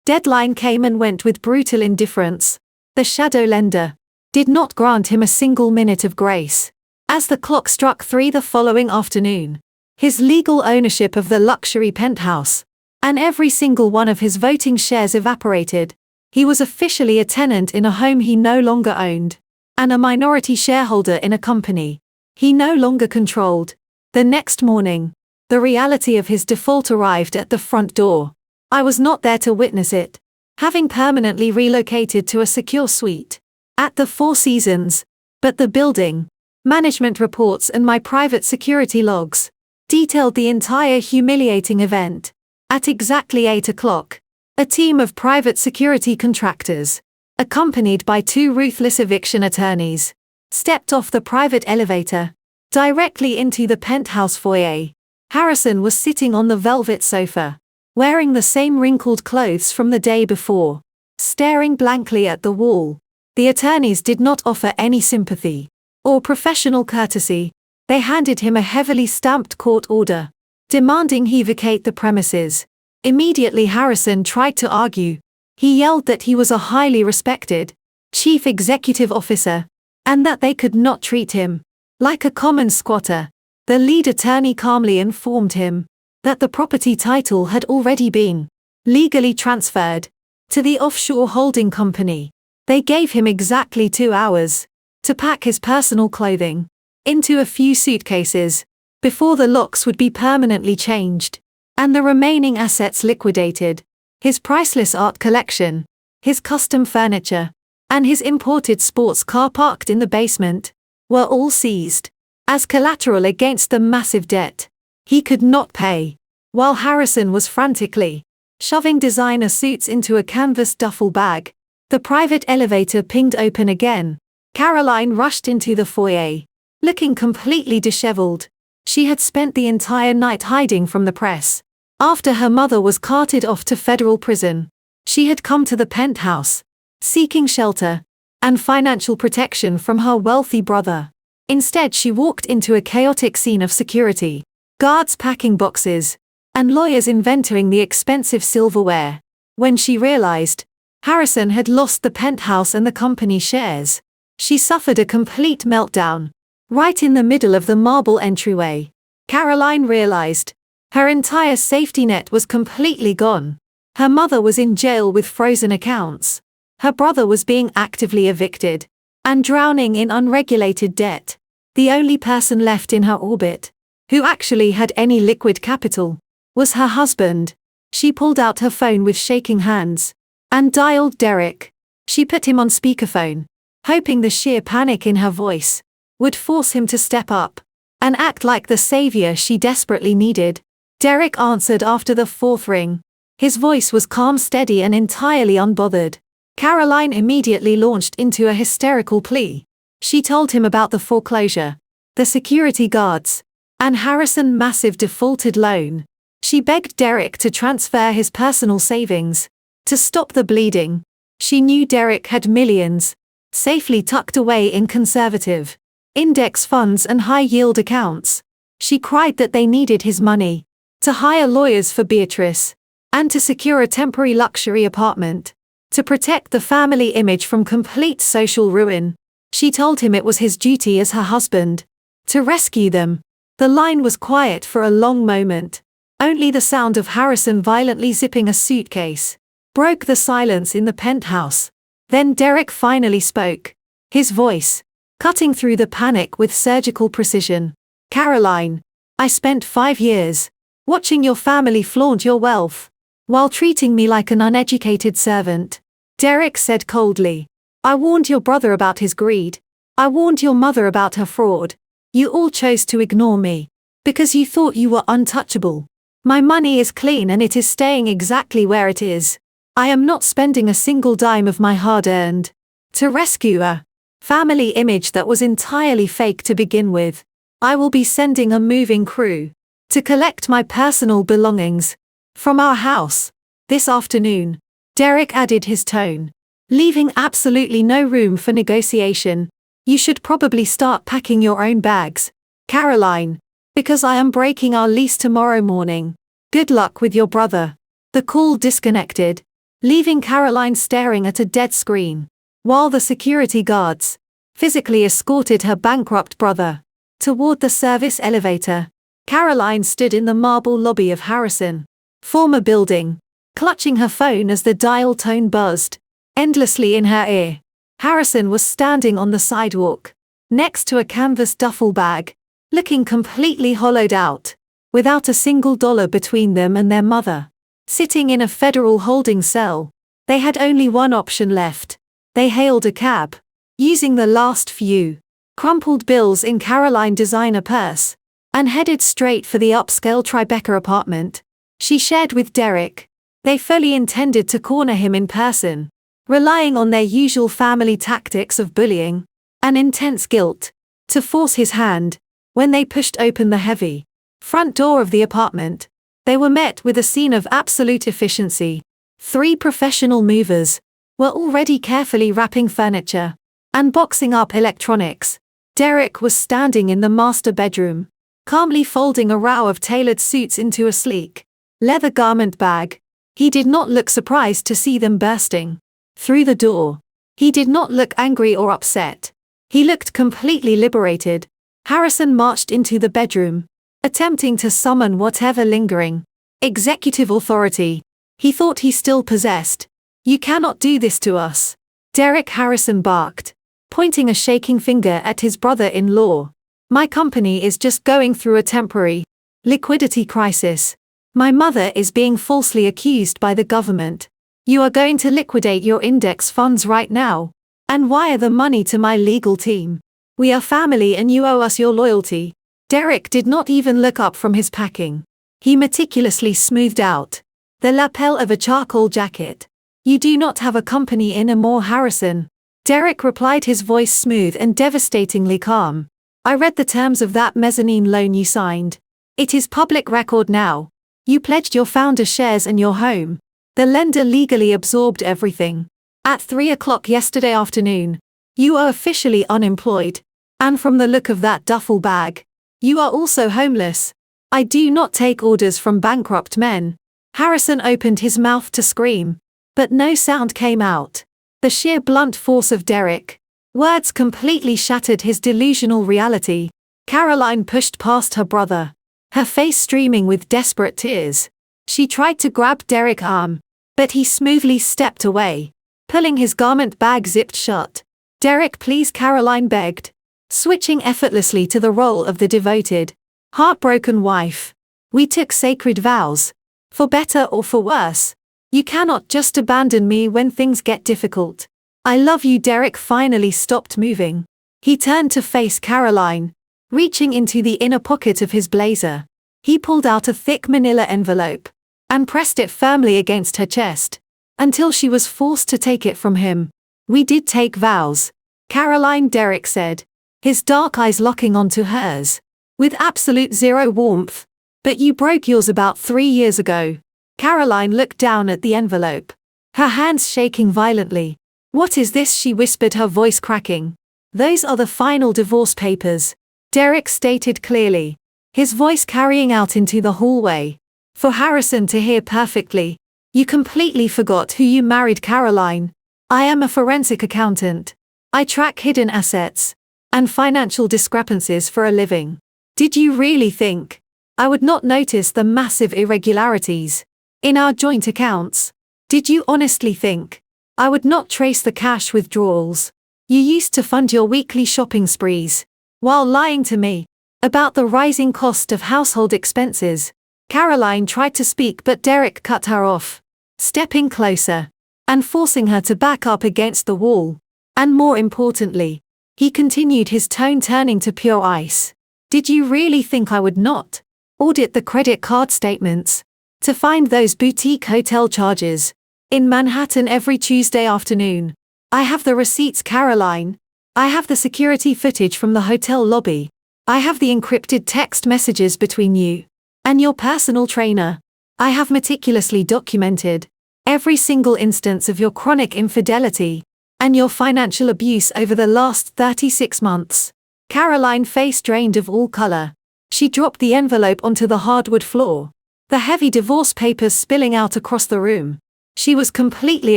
deadline came and went with brutal indifference. The shadow lender did not grant him a single minute of grace. As the clock struck 3 the following afternoon, his legal ownership of the luxury penthouse and every single one of his voting shares evaporated. He was officially a tenant in a home he no longer owned, and a minority shareholder in a company he no longer controlled. The next morning, the reality of his default arrived at the front door. I was not there to witness it, having permanently relocated to a secure suite at the Four Seasons, but the building management reports and my private security logs detailed the entire humiliating event. At exactly 8 o'clock, a team of private security contractors, accompanied by 2 ruthless eviction attorneys, stepped off the private elevator directly into the penthouse foyer. Harrison was sitting on the velvet sofa, wearing the same wrinkled clothes from the day before, staring blankly at the wall. The attorneys did not offer any sympathy or professional courtesy. They handed him a heavily stamped court order, demanding he vacate the premises. Immediately Harrison tried to argue. He yelled that he was a highly respected chief executive officer, and that they could not treat him like a common squatter. The lead attorney calmly informed him that the property title had already been legally transferred to the offshore holding company. They gave him exactly 2 hours to pack his personal clothing into a few suitcases before the locks would be permanently changed and the remaining assets liquidated. His priceless art collection, his custom furniture, and his imported sports car parked in the basement were all seized as collateral against the massive debt he could not pay. While Harrison was frantically shoving designer suits into a canvas duffel bag, the private elevator pinged open again. Caroline rushed into the foyer, looking completely disheveled. She had spent the entire night hiding from the press. After her mother was carted off to federal prison, she had come to the penthouse, seeking shelter and financial protection from her wealthy brother. Instead, she walked into a chaotic scene of security, guards packing boxes, and lawyers inventorying the expensive silverware. When she realized Harrison had lost the penthouse and the company shares, she suffered a complete meltdown. Right in the middle of the marble entryway, Caroline realized her entire safety net was completely gone. Her mother was in jail with frozen accounts. Her brother was being actively evicted and drowning in unregulated debt. The only person left in her orbit who actually had any liquid capital was her husband. She pulled out her phone with shaking hands and dialed Derek. She put him on speakerphone, hoping the sheer panic in her voice would force him to step up and act like the savior she desperately needed. Derek answered after the 4th ring. His voice was calm, steady, and entirely unbothered. Caroline immediately launched into a hysterical plea. She told him about the foreclosure the security guards, and Harrison's massive defaulted loan. She begged Derek to transfer his personal savings to stop the bleeding. She knew Derek had millions safely tucked away in conservative index funds and high-yield accounts. She cried that they needed his money to hire lawyers for Beatrice and to secure a temporary luxury apartment to protect the family image from complete social ruin. She told him it was his duty as her husband to rescue them. The line was quiet for a long moment. Only the sound of Harrison violently zipping a suitcase broke the silence in the penthouse. Then Derek finally spoke, his voice cutting through the panic with surgical precision. "Caroline, I spent 5 years watching your family flaunt your wealth while treating me like an uneducated servant," Derek said coldly. "I warned your brother about his greed. I warned your mother about her fraud. You all chose to ignore me because you thought you were untouchable. My money is clean and it is staying exactly where it is. I am not spending a single dime of my hard-earned to rescue a family image that was entirely fake to begin with. I will be sending a moving crew to collect my personal belongings from our house this afternoon." Derek added his tone, leaving absolutely no room for negotiation. "You should probably start packing your own bags, Caroline, because I am breaking our lease tomorrow morning. Good luck with your brother." The call disconnected, leaving Caroline staring at a dead screen, while the security guards physically escorted her bankrupt brother toward the service elevator. Caroline stood in the marble lobby of Harrison former building, clutching her phone as the dial tone buzzed endlessly in her ear. Harrison was standing on the sidewalk, next to a canvas duffel bag, looking completely hollowed out, without a single dollar between them and their mother. Sitting in a federal holding cell, they had only one option left. They hailed a cab, using the last few crumpled bills in Caroline's designer purse, and headed straight for the upscale Tribeca apartment she shared with Derek. They fully intended to corner him in person, relying on their usual family tactics of bullying and intense guilt to force his hand. When they pushed open the heavy front door of the apartment, they were met with a scene of absolute efficiency. 3 professional movers were already carefully wrapping furniture and boxing up electronics. Derek was standing in the master bedroom, calmly folding a row of tailored suits into a sleek leather garment bag. He did not look surprised to see them bursting through the door. He did not look angry or upset. He looked completely liberated. Harrison marched into the bedroom, attempting to summon whatever lingering executive authority he thought he still possessed. "You cannot do this to us," Derek Harrison barked, pointing a shaking finger at his brother-in-law. "My company is just going through a temporary liquidity crisis. My mother is being falsely accused by the government. You are going to liquidate your index funds right now and wire the money to my legal team. We are family and you owe us your loyalty." Derek did not even look up from his packing. He meticulously smoothed out the lapel of a charcoal jacket. "You do not have a company anymore, Harrison," Derek replied, his voice smooth and devastatingly calm. "I read the terms of that mezzanine loan you signed. It is public record now. You pledged your founder shares and your home. The lender legally absorbed everything. At 3 o'clock yesterday afternoon, you are officially unemployed. And from the look of that duffel bag, you are also homeless. I do not take orders from bankrupt men." Harrison opened his mouth to scream, but no sound came out. The sheer blunt force of Derek words completely shattered his delusional reality. Caroline pushed past her brother, her face streaming with desperate tears. She tried to grab Derek's arm, but he smoothly stepped away, pulling his garment bag zipped shut. "Derek, please," Caroline begged, switching effortlessly to the role of the devoted, heartbroken wife. "We took sacred vows, for better or for worse. You cannot just abandon me when things get difficult. I love you." Derek finally stopped moving. He turned to face Caroline, reaching into the inner pocket of his blazer. He pulled out a thick manila envelope and pressed it firmly against her chest, until she was forced to take it from him. "We did take vows, Caroline," Derek said, his dark eyes locking onto hers, with absolute zero warmth. "But you broke yours about 3 years ago." Caroline looked down at the envelope, her hands shaking violently. "What is this?" she whispered, her voice cracking. "Those are the final divorce papers," Derek stated clearly, his voice carrying out into the hallway, for Harrison to hear perfectly. "You completely forgot who you married, Caroline. I am a forensic accountant. I track hidden assets and financial discrepancies for a living. Did you really think I would not notice the massive irregularities in our joint accounts? Did you honestly think I would not trace the cash withdrawals you used to fund your weekly shopping sprees, while lying to me about the rising cost of household expenses?" Caroline tried to speak, but Derek cut her off, stepping closer and forcing her to back up against the wall. And more importantly, he continued, his tone turning to pure ice. "Did you really think I would not audit the credit card statements to find those boutique hotel charges in Manhattan every Tuesday afternoon? I have the receipts, Caroline. I have the security footage from the hotel lobby. I have the encrypted text messages between you and your personal trainer. I have meticulously documented every single instance of your chronic infidelity and your financial abuse over the last 36 months. Caroline's face drained of all color. She dropped the envelope onto the hardwood floor, the heavy divorce papers spilling out across the room. She was completely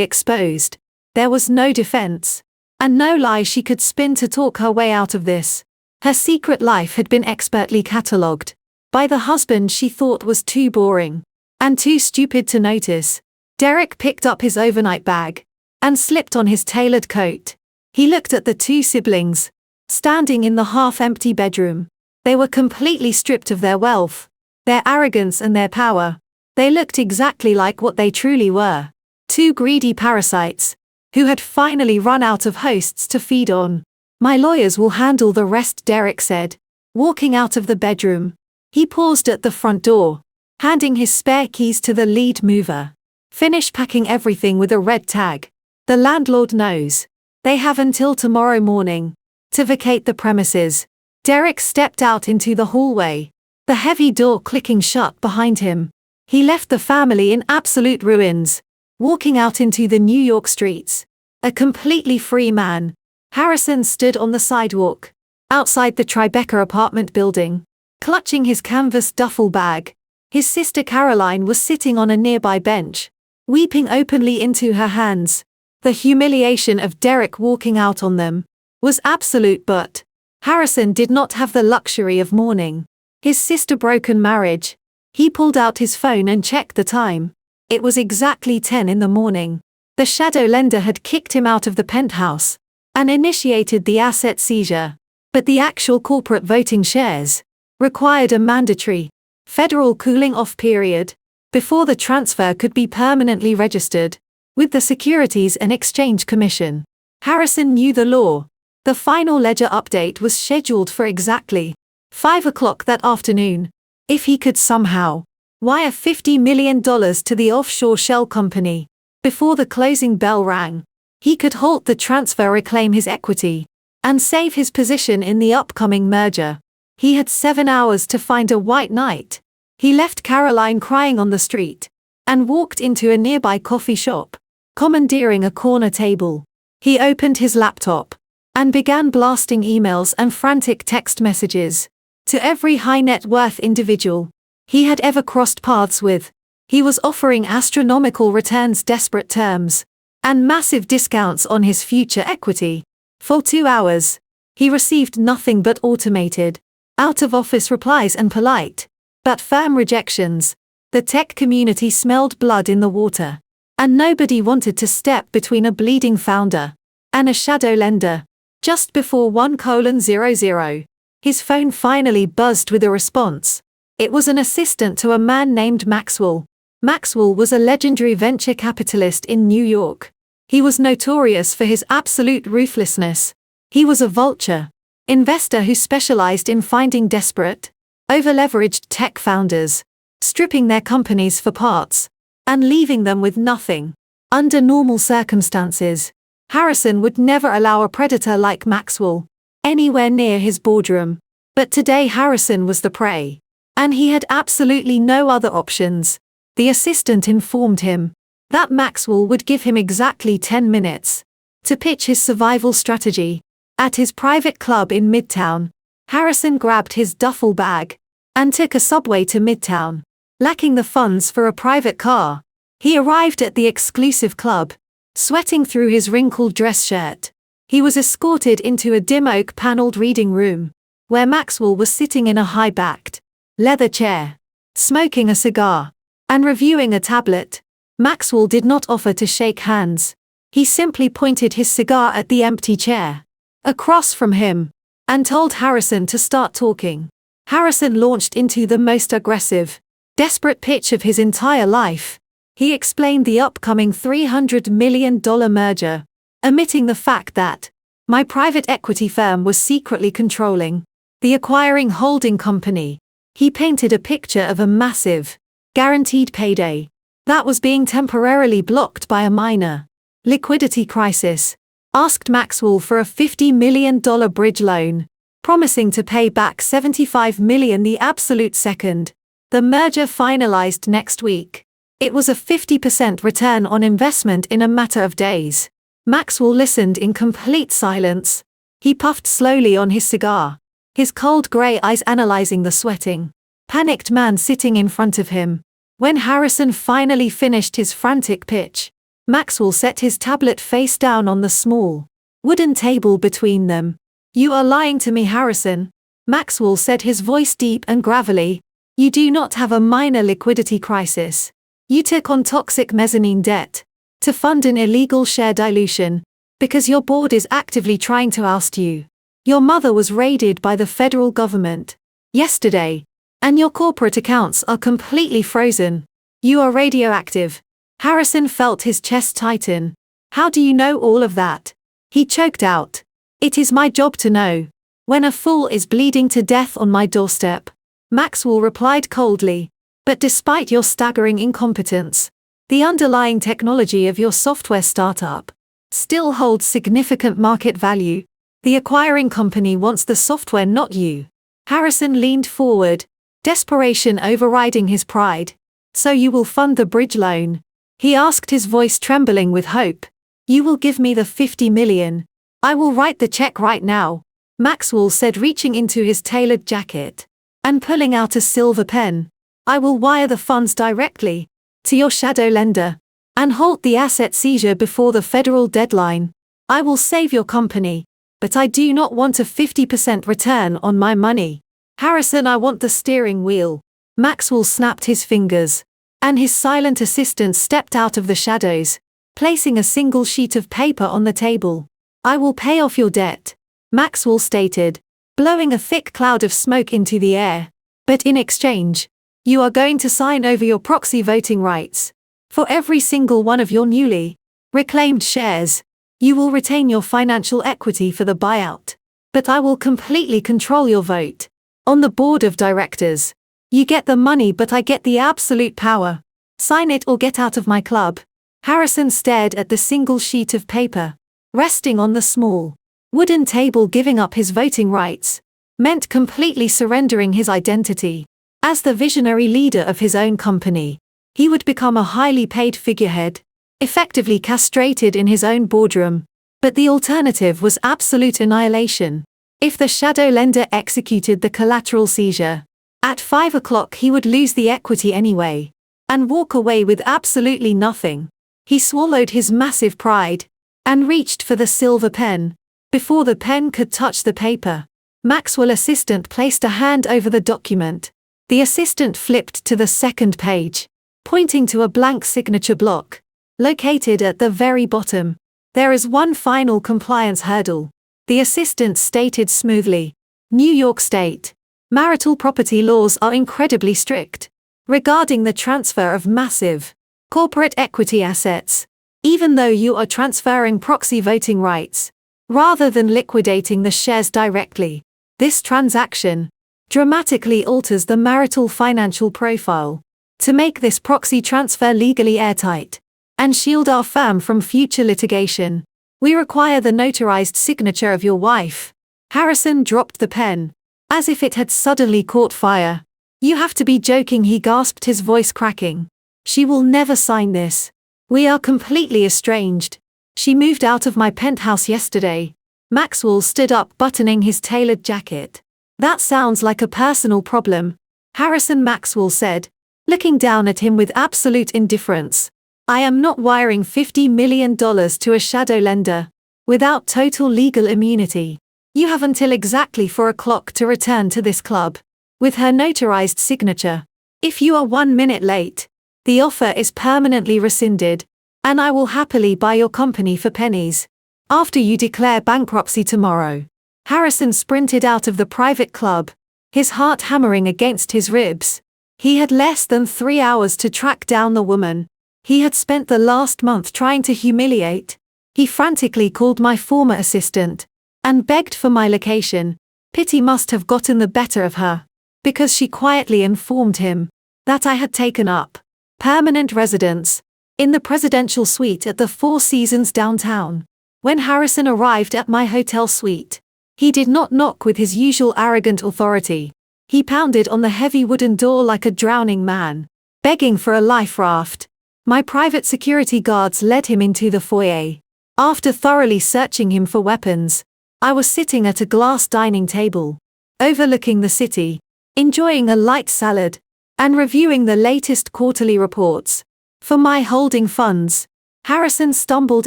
exposed. There was no defense, and no lie she could spin to talk her way out of this. Her secret life had been expertly catalogued by the husband she thought was too boring and too stupid to notice. Derek picked up his overnight bag and slipped on his tailored coat. He looked at the two siblings, standing in the half-empty bedroom. They were completely stripped of their wealth, their arrogance and their power. They looked exactly like what they truly were. Two greedy parasites, who had finally run out of hosts to feed on. "My lawyers will handle the rest," Derek said, walking out of the bedroom. He paused at the front door, handing his spare keys to the lead mover. "Finish packing everything with a red tag. The landlord knows. They have until tomorrow morning to vacate the premises." Derek stepped out into the hallway, the heavy door clicking shut behind him. He left the family in absolute ruins, walking out into the New York streets, a completely free man. Harrison stood on the sidewalk, outside the Tribeca apartment building, clutching his canvas duffel bag. His sister Caroline was sitting on a nearby bench, weeping openly into her hands. The humiliation of Derek walking out on them was absolute, but Harrison did not have the luxury of mourning his sister's broken marriage. He pulled out his phone and checked the time. It was exactly 10 in the morning. The shadow lender had kicked him out of the penthouse and initiated the asset seizure, but the actual corporate voting shares required a mandatory federal cooling-off period before the transfer could be permanently registered with the Securities and Exchange Commission. Harrison knew the law. The final ledger update was scheduled for exactly 5 o'clock that afternoon. If he could somehow wire $50 million to the offshore shell company before the closing bell rang, he could halt the transfer, reclaim his equity, and save his position in the upcoming merger. He had 7 hours to find a white knight. He left Caroline crying on the street and walked into a nearby coffee shop, commandeering a corner table. He opened his laptop and began blasting emails and frantic text messages to every high net worth individual he had ever crossed paths with. He was offering astronomical returns, desperate terms, and massive discounts on his future equity. For 2 hours, he received nothing but automated, out-of-office replies and polite, but firm rejections. The tech community smelled blood in the water, and nobody wanted to step between a bleeding founder and a shadow lender. Just before 1:00, his phone finally buzzed with a response. It was an assistant to a man named Maxwell. Maxwell was a legendary venture capitalist in New York. He was notorious for his absolute ruthlessness. He was a vulture investor who specialized in finding desperate, over-leveraged tech founders, stripping their companies for parts, and leaving them with nothing. Under normal circumstances, Harrison would never allow a predator like Maxwell anywhere near his boardroom. But today Harrison was the prey. And he had absolutely no other options. The assistant informed him that Maxwell would give him exactly 10 minutes to pitch his survival strategy. At his private club in Midtown, Harrison grabbed his duffel bag and took a subway to Midtown. Lacking the funds for a private car, he arrived at the exclusive club, sweating through his wrinkled dress shirt. He was escorted into a dim oak-paneled reading room, where Maxwell was sitting in a high-backed leather chair, smoking a cigar and reviewing a tablet. Maxwell did not offer to shake hands. He simply pointed his cigar at the empty chair across from him and told Harrison to start talking. Harrison launched into the most aggressive, desperate pitch of his entire life. He explained the upcoming $300 million merger, omitting the fact that my private equity firm was secretly controlling the acquiring holding company. He painted a picture of a massive, guaranteed payday that was being temporarily blocked by a minor liquidity crisis. Asked Maxwell for a $50 million bridge loan, promising to pay back $75 million the absolute second the merger finalized next week. It was a 50% return on investment in a matter of days. Maxwell listened in complete silence. He puffed slowly on his cigar, his cold gray eyes analyzing the sweating, panicked man sitting in front of him. When Harrison finally finished his frantic pitch, Maxwell set his tablet face down on the small wooden table between them. "You are lying to me, Harrison," Maxwell said, his voice deep and gravelly. "You do not have a minor liquidity crisis. You took on toxic mezzanine debt to fund an illegal share dilution because your board is actively trying to oust you. Your mother was raided by the federal government yesterday, and your corporate accounts are completely frozen. You are radioactive." Harrison felt his chest tighten. "How do you know all of that?" he choked out. "It is my job to know when a fool is bleeding to death on my doorstep," Maxwell replied coldly. "But despite your staggering incompetence, the underlying technology of your software startup still holds significant market value. The acquiring company wants the software, not you." Harrison leaned forward, desperation overriding his pride. "So you will fund the bridge loan?" he asked, his voice trembling with hope. "You will give me the $50 million. I will write the check right now," Maxwell said, reaching into his tailored jacket and pulling out a silver pen. "I will wire the funds directly to your shadow lender and halt the asset seizure before the federal deadline. I will save your company, but I do not want a 50% return on my money." "Harrison, I want the steering wheel." Maxwell snapped his fingers, and his silent assistant stepped out of the shadows, placing a single sheet of paper on the table. "I will pay off your debt," Maxwell stated, blowing a thick cloud of smoke into the air. "But in exchange, you are going to sign over your proxy voting rights for every single one of your newly reclaimed shares. You will retain your financial equity for the buyout, but I will completely control your vote on the board of directors. You get the money, but I get the absolute power. Sign it or get out of my club." Harrison stared at the single sheet of paper resting on the small wooden table. Giving up his voting rights meant completely surrendering his identity as the visionary leader of his own company. He would become a highly paid figurehead, effectively castrated in his own boardroom. But the alternative was absolute annihilation. If the shadow lender executed the collateral seizure at 5 o'clock, he would lose the equity anyway and walk away with absolutely nothing. He swallowed his massive pride and reached for the silver pen. Before the pen could touch the paper, Maxwell's assistant placed a hand over the document. The assistant flipped to the second page, pointing to a blank signature block located at the very bottom. "There is one final compliance hurdle," the assistant stated smoothly. "New York State marital property laws are incredibly strict regarding the transfer of massive corporate equity assets. Even though you are transferring proxy voting rights rather than liquidating the shares directly, this transaction dramatically alters the marital financial profile. To make this proxy transfer legally airtight and shield our firm from future litigation, we require the notarized signature of your wife Harrison dropped the pen, as if it had suddenly caught fire. "You have to be joking," he gasped, his voice cracking. "She will never sign this. We are completely estranged. She moved out of my penthouse yesterday." Maxwell stood up, buttoning his tailored jacket. "That sounds like a personal problem," Harrison Maxwell said, looking down at him with absolute indifference. "I am not wiring $50 million to a shadow lender, without total legal immunity. You have until exactly 4 o'clock to return to this club, with her notarized signature. If you are 1 minute late, the offer is permanently rescinded, and I will happily buy your company for pennies. After you declare bankruptcy tomorrow." Harrison sprinted out of the private club, his heart hammering against his ribs. He had less than 3 hours to track down the woman he had spent the last month trying to humiliate. He frantically called my former assistant and begged for my location. Pity must have gotten the better of her, because she quietly informed him that I had taken up permanent residence in the presidential suite at the Four Seasons downtown. When Harrison arrived at my hotel suite, he did not knock with his usual arrogant authority. He pounded on the heavy wooden door like a drowning man, begging for a life raft. My private security guards led him into the foyer. After thoroughly searching him for weapons, I was sitting at a glass dining table, overlooking the city, enjoying a light salad, and reviewing the latest quarterly reports for my holding funds. Harrison stumbled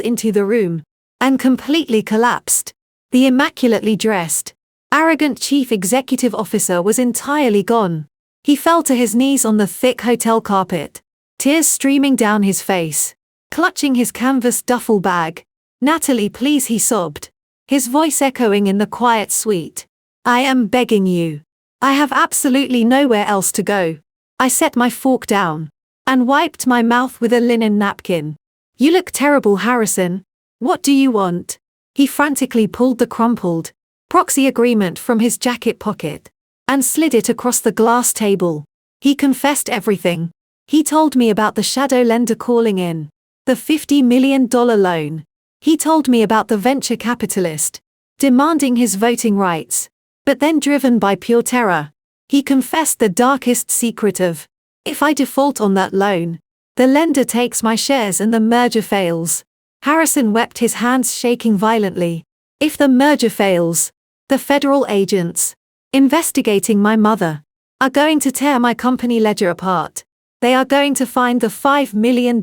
into the room and completely collapsed. The immaculately dressed, arrogant chief executive officer was entirely gone. He fell to his knees on the thick hotel carpet, tears streaming down his face, clutching his canvas duffel bag. "Natalie, please," he sobbed, his voice echoing in the quiet suite. "I am begging you. I have absolutely nowhere else to go." I set my fork down and wiped my mouth with a linen napkin. "You look terrible, Harrison. What do you want?" He frantically pulled the crumpled proxy agreement from his jacket pocket and slid it across the glass table. He confessed everything. He told me about the shadow lender calling in the $50 million loan. He told me about the venture capitalist demanding his voting rights. But then, driven by pure terror, he confessed the darkest secret of, "If I default on that loan, the lender takes my shares and the merger fails." Harrison wept, his hands shaking violently. "If the merger fails, the federal agents investigating my mother are going to tear my company ledger apart. They are going to find the $5 million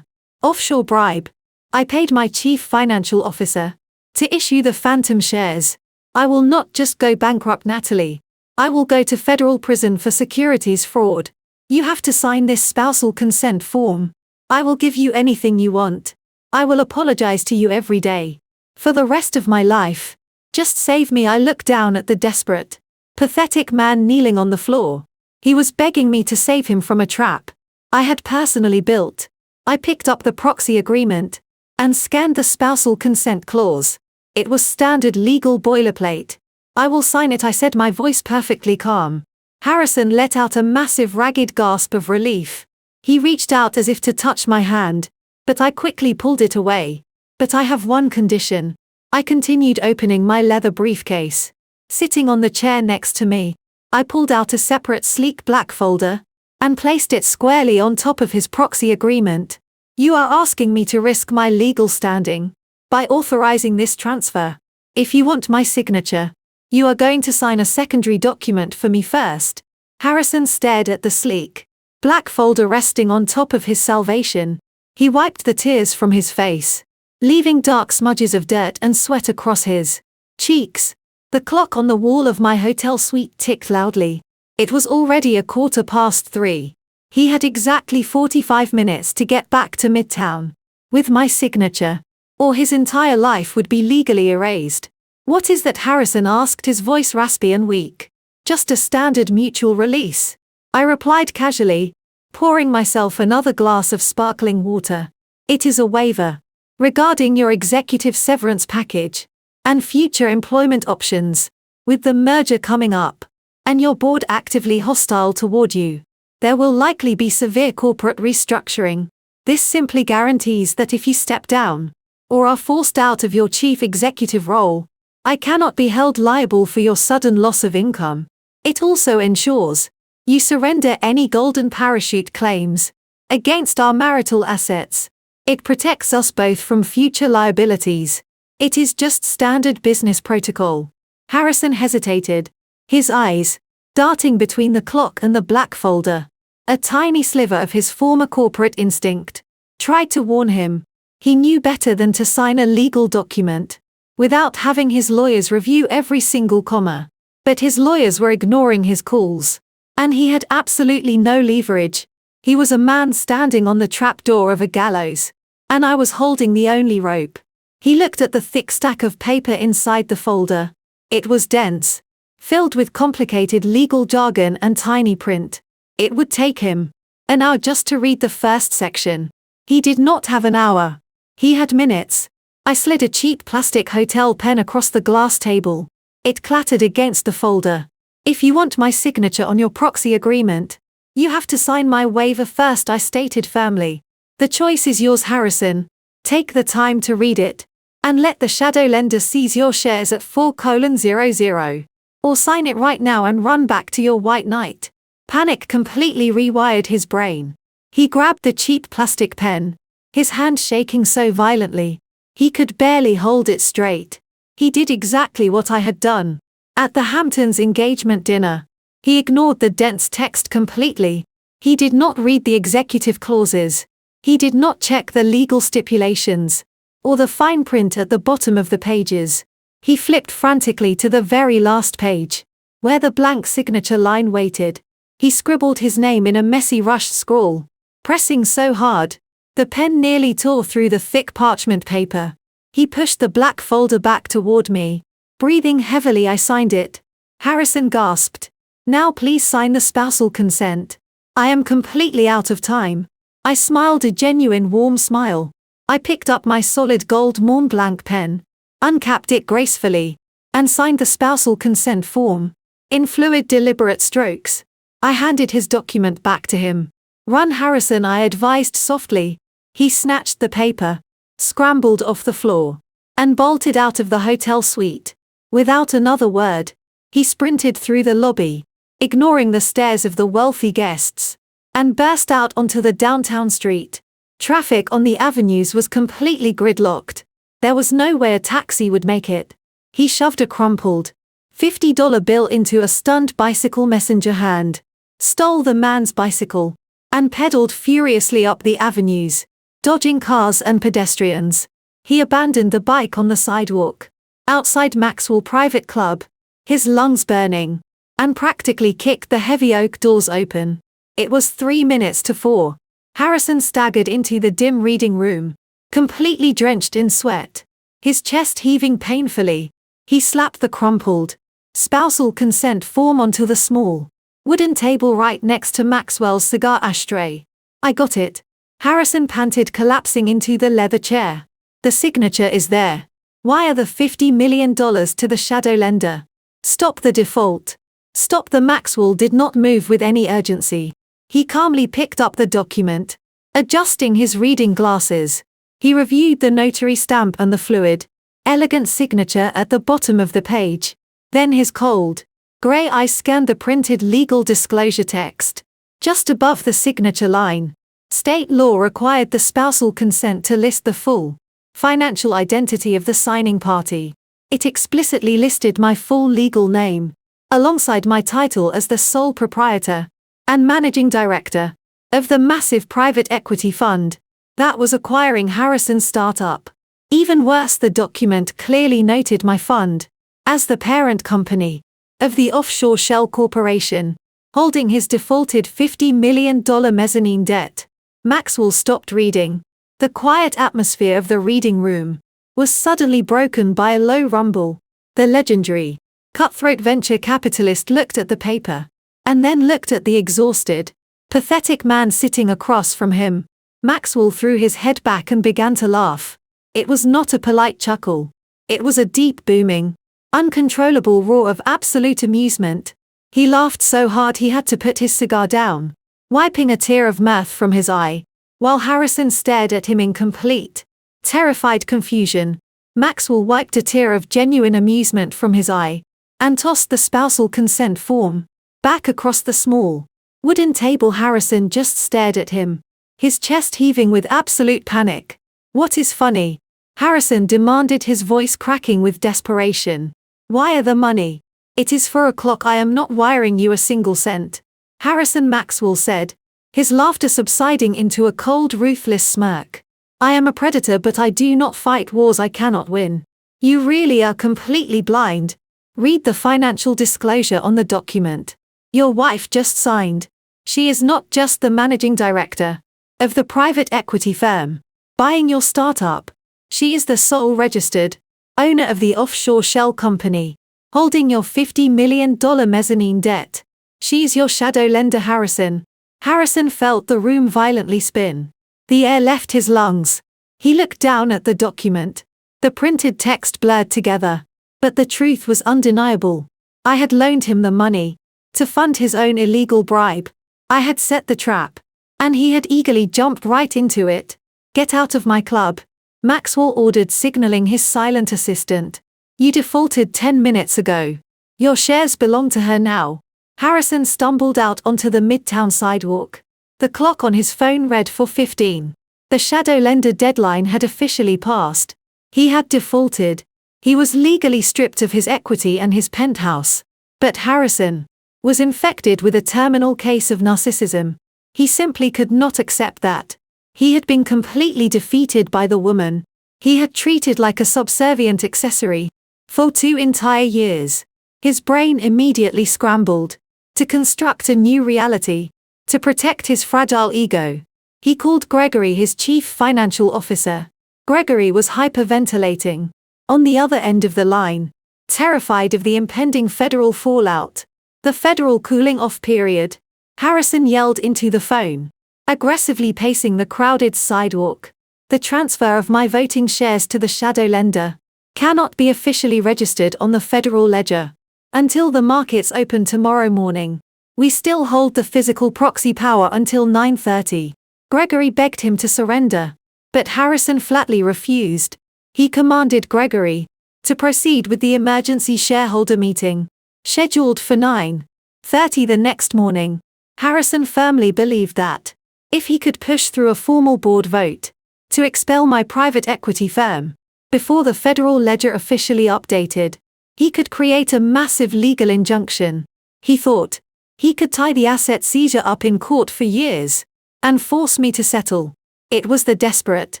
offshore bribe I paid my chief financial officer to issue the phantom shares. I will not just go bankrupt, Natalie. I will go to federal prison for securities fraud. You have to sign this spousal consent form. I will give you anything you want. I will apologize to you every day. For the rest of my life. Just save me." I looked down at the desperate, pathetic man kneeling on the floor. He was begging me to save him from a trap I had personally built. I picked up the proxy agreement and scanned the spousal consent clause. It was standard legal boilerplate. "I will sign it," I said, my voice perfectly calm. Harrison let out a massive ragged gasp of relief. He reached out as if to touch my hand, but I quickly pulled it away. "But I have one condition." I continued, opening my leather briefcase. Sitting on the chair next to me, I pulled out a separate sleek black folder and placed it squarely on top of his proxy agreement. "You are asking me to risk my legal standing by authorizing this transfer. If you want my signature, you are going to sign a secondary document for me first." Harrison stared at the sleek black folder resting on top of his salvation. He wiped the tears from his face, leaving dark smudges of dirt and sweat across his cheeks. The clock on the wall of my hotel suite ticked loudly. It was already 3:15. He had exactly 45 minutes to get back to Midtown with my signature, or his entire life would be legally erased. "What is that?" Harrison asked, his voice raspy and weak. "Just a standard mutual release," I replied casually, pouring myself another glass of sparkling water. "It is a waiver regarding your executive severance package and future employment options. With the merger coming up, and your board actively hostile toward you, there will likely be severe corporate restructuring. This simply guarantees that if you step down, or are forced out of your chief executive role, I cannot be held liable for your sudden loss of income. It also ensures you surrender any golden parachute claims against our marital assets. It protects us both from future liabilities. It is just standard business protocol. Harrison hesitated, his eyes darting between the clock and the black folder. A tiny sliver of his former corporate instinct tried to warn him. He knew better than to sign a legal document without having his lawyers review every single comma. But his lawyers were ignoring his calls, and he had absolutely no leverage. He was a man standing on the trapdoor of a gallows, and I was holding the only rope. He looked at the thick stack of paper inside the folder. It was dense, filled with complicated legal jargon and tiny print. It would take him an hour just to read the first section. He did not have an hour. He had minutes. I slid a cheap plastic hotel pen across the glass table. It clattered against the folder. If you want my signature on your proxy agreement, you have to sign my waiver first, I stated firmly. The choice is yours, Harrison. Take the time to read it, and let the shadow lender seize your shares at 4:00. Or sign it right now and run back to your white knight. Panic completely rewired his brain. He grabbed the cheap plastic pen, his hand shaking so violently he could barely hold it straight. He did exactly what I had done at the Hamptons engagement dinner. He ignored the dense text completely. He did not read the executive clauses. He did not check the legal stipulations or the fine print at the bottom of the pages. He flipped frantically to the very last page, where the blank signature line waited. He scribbled his name in a messy rushed scrawl, pressing so hard the pen nearly tore through the thick parchment paper. He pushed the black folder back toward me. Breathing heavily, I signed it. Harrison gasped. Now please sign the spousal consent. I am completely out of time. I smiled a genuine warm smile. I picked up my solid gold Mont Blanc pen, uncapped it gracefully, and signed the spousal consent form. In fluid, deliberate strokes, I handed his document back to him. Run, Harrison, I advised softly. He snatched the paper, scrambled off the floor, and bolted out of the hotel suite. Without another word, he sprinted through the lobby, ignoring the stares of the wealthy guests, and burst out onto the downtown street. Traffic on the avenues was completely gridlocked. There was no way a taxi would make it. He shoved a crumpled $50 bill into a stunned bicycle messenger hand, stole the man's bicycle, and pedaled furiously up the avenues, dodging cars and pedestrians. He abandoned the bike on the sidewalk, outside Maxwell Private Club, his lungs burning, and practically kicked the heavy oak doors open. It was 3 minutes to 4. Harrison staggered into the dim reading room, completely drenched in sweat, his chest heaving painfully. He slapped the crumpled spousal consent form onto the small wooden table right next to Maxwell's cigar ashtray. I got it. Harrison panted, collapsing into the leather chair. The signature is there. Wire the $50 million to the shadow lender. Stop the default. Stop. The Maxwell did not move with any urgency. He calmly picked up the document, adjusting his reading glasses. He reviewed the notary stamp and the fluid, elegant signature at the bottom of the page. Then his cold, gray eyes scanned the printed legal disclosure text. Just above the signature line, state law required the spousal consent to list the full financial identity of the signing party. It explicitly listed my full legal name, alongside my title as the sole proprietor and managing director of the massive private equity fund that was acquiring Harrison's startup. Even worse, the document clearly noted my fund as the parent company of the offshore shell corporation, holding his defaulted $50 million mezzanine debt. Maxwell stopped reading. The quiet atmosphere of the reading room was suddenly broken by a low rumble. The legendary, cutthroat venture capitalist looked at the paper, and then looked at the exhausted, pathetic man sitting across from him. Maxwell threw his head back and began to laugh. It was not a polite chuckle. It was a deep, booming, uncontrollable roar of absolute amusement. He laughed so hard he had to put his cigar down, wiping a tear of mirth from his eye, while Harrison stared at him in complete, terrified confusion. Maxwell wiped a tear of genuine amusement from his eye and tossed the spousal consent form back across the small wooden table. Harrison just stared at him, his chest heaving with absolute panic. "What is funny?" Harrison demanded, his voice cracking with desperation. "Wire the money. It is 4 o'clock. I am not wiring you a single cent." Harrison, Maxwell said, his laughter subsiding into a cold, ruthless smirk. "I am a predator, but I do not fight wars I cannot win. You really are completely blind. Read the financial disclosure on the document your wife just signed. She is not just the managing director of the private equity firm buying your startup. She is the sole registered owner of the offshore shell company holding your $50 million mezzanine debt. She's your shadow lender." Harrison felt the room violently spin. The air left his lungs. He looked down at the document. The printed text blurred together. But the truth was undeniable. I had loaned him the money to fund his own illegal bribe. I had set the trap, and he had eagerly jumped right into it. "Get out of my club," Maxwell ordered, signaling his silent assistant. "You defaulted 10 minutes ago. Your shares belong to her now." Harrison stumbled out onto the midtown sidewalk. The clock on his phone read 4:15. The shadow lender deadline had officially passed. He had defaulted. He was legally stripped of his equity and his penthouse. But Harrison was infected with a terminal case of narcissism. He simply could not accept that. He had been completely defeated by the woman he had treated like a subservient accessory for 2 entire years. His brain immediately scrambled to construct a new reality. To protect his fragile ego, he called Gregory, his chief financial officer. Gregory was hyperventilating on the other end of the line, terrified of the impending federal fallout, the federal cooling-off period. Harrison yelled into the phone, aggressively pacing the crowded sidewalk. "The transfer of my voting shares to the shadow lender cannot be officially registered on the federal ledger until the markets open tomorrow morning. We still hold the physical proxy power until 9:30. Gregory begged him to surrender, but Harrison flatly refused. He commanded Gregory to proceed with the emergency shareholder meeting, scheduled for 9:30 the next morning. Harrison firmly believed that if he could push through a formal board vote to expel my private equity firm before the federal ledger officially updated, he could create a massive legal injunction. He thought he could tie the asset seizure up in court for years and force me to settle. It was the desperate,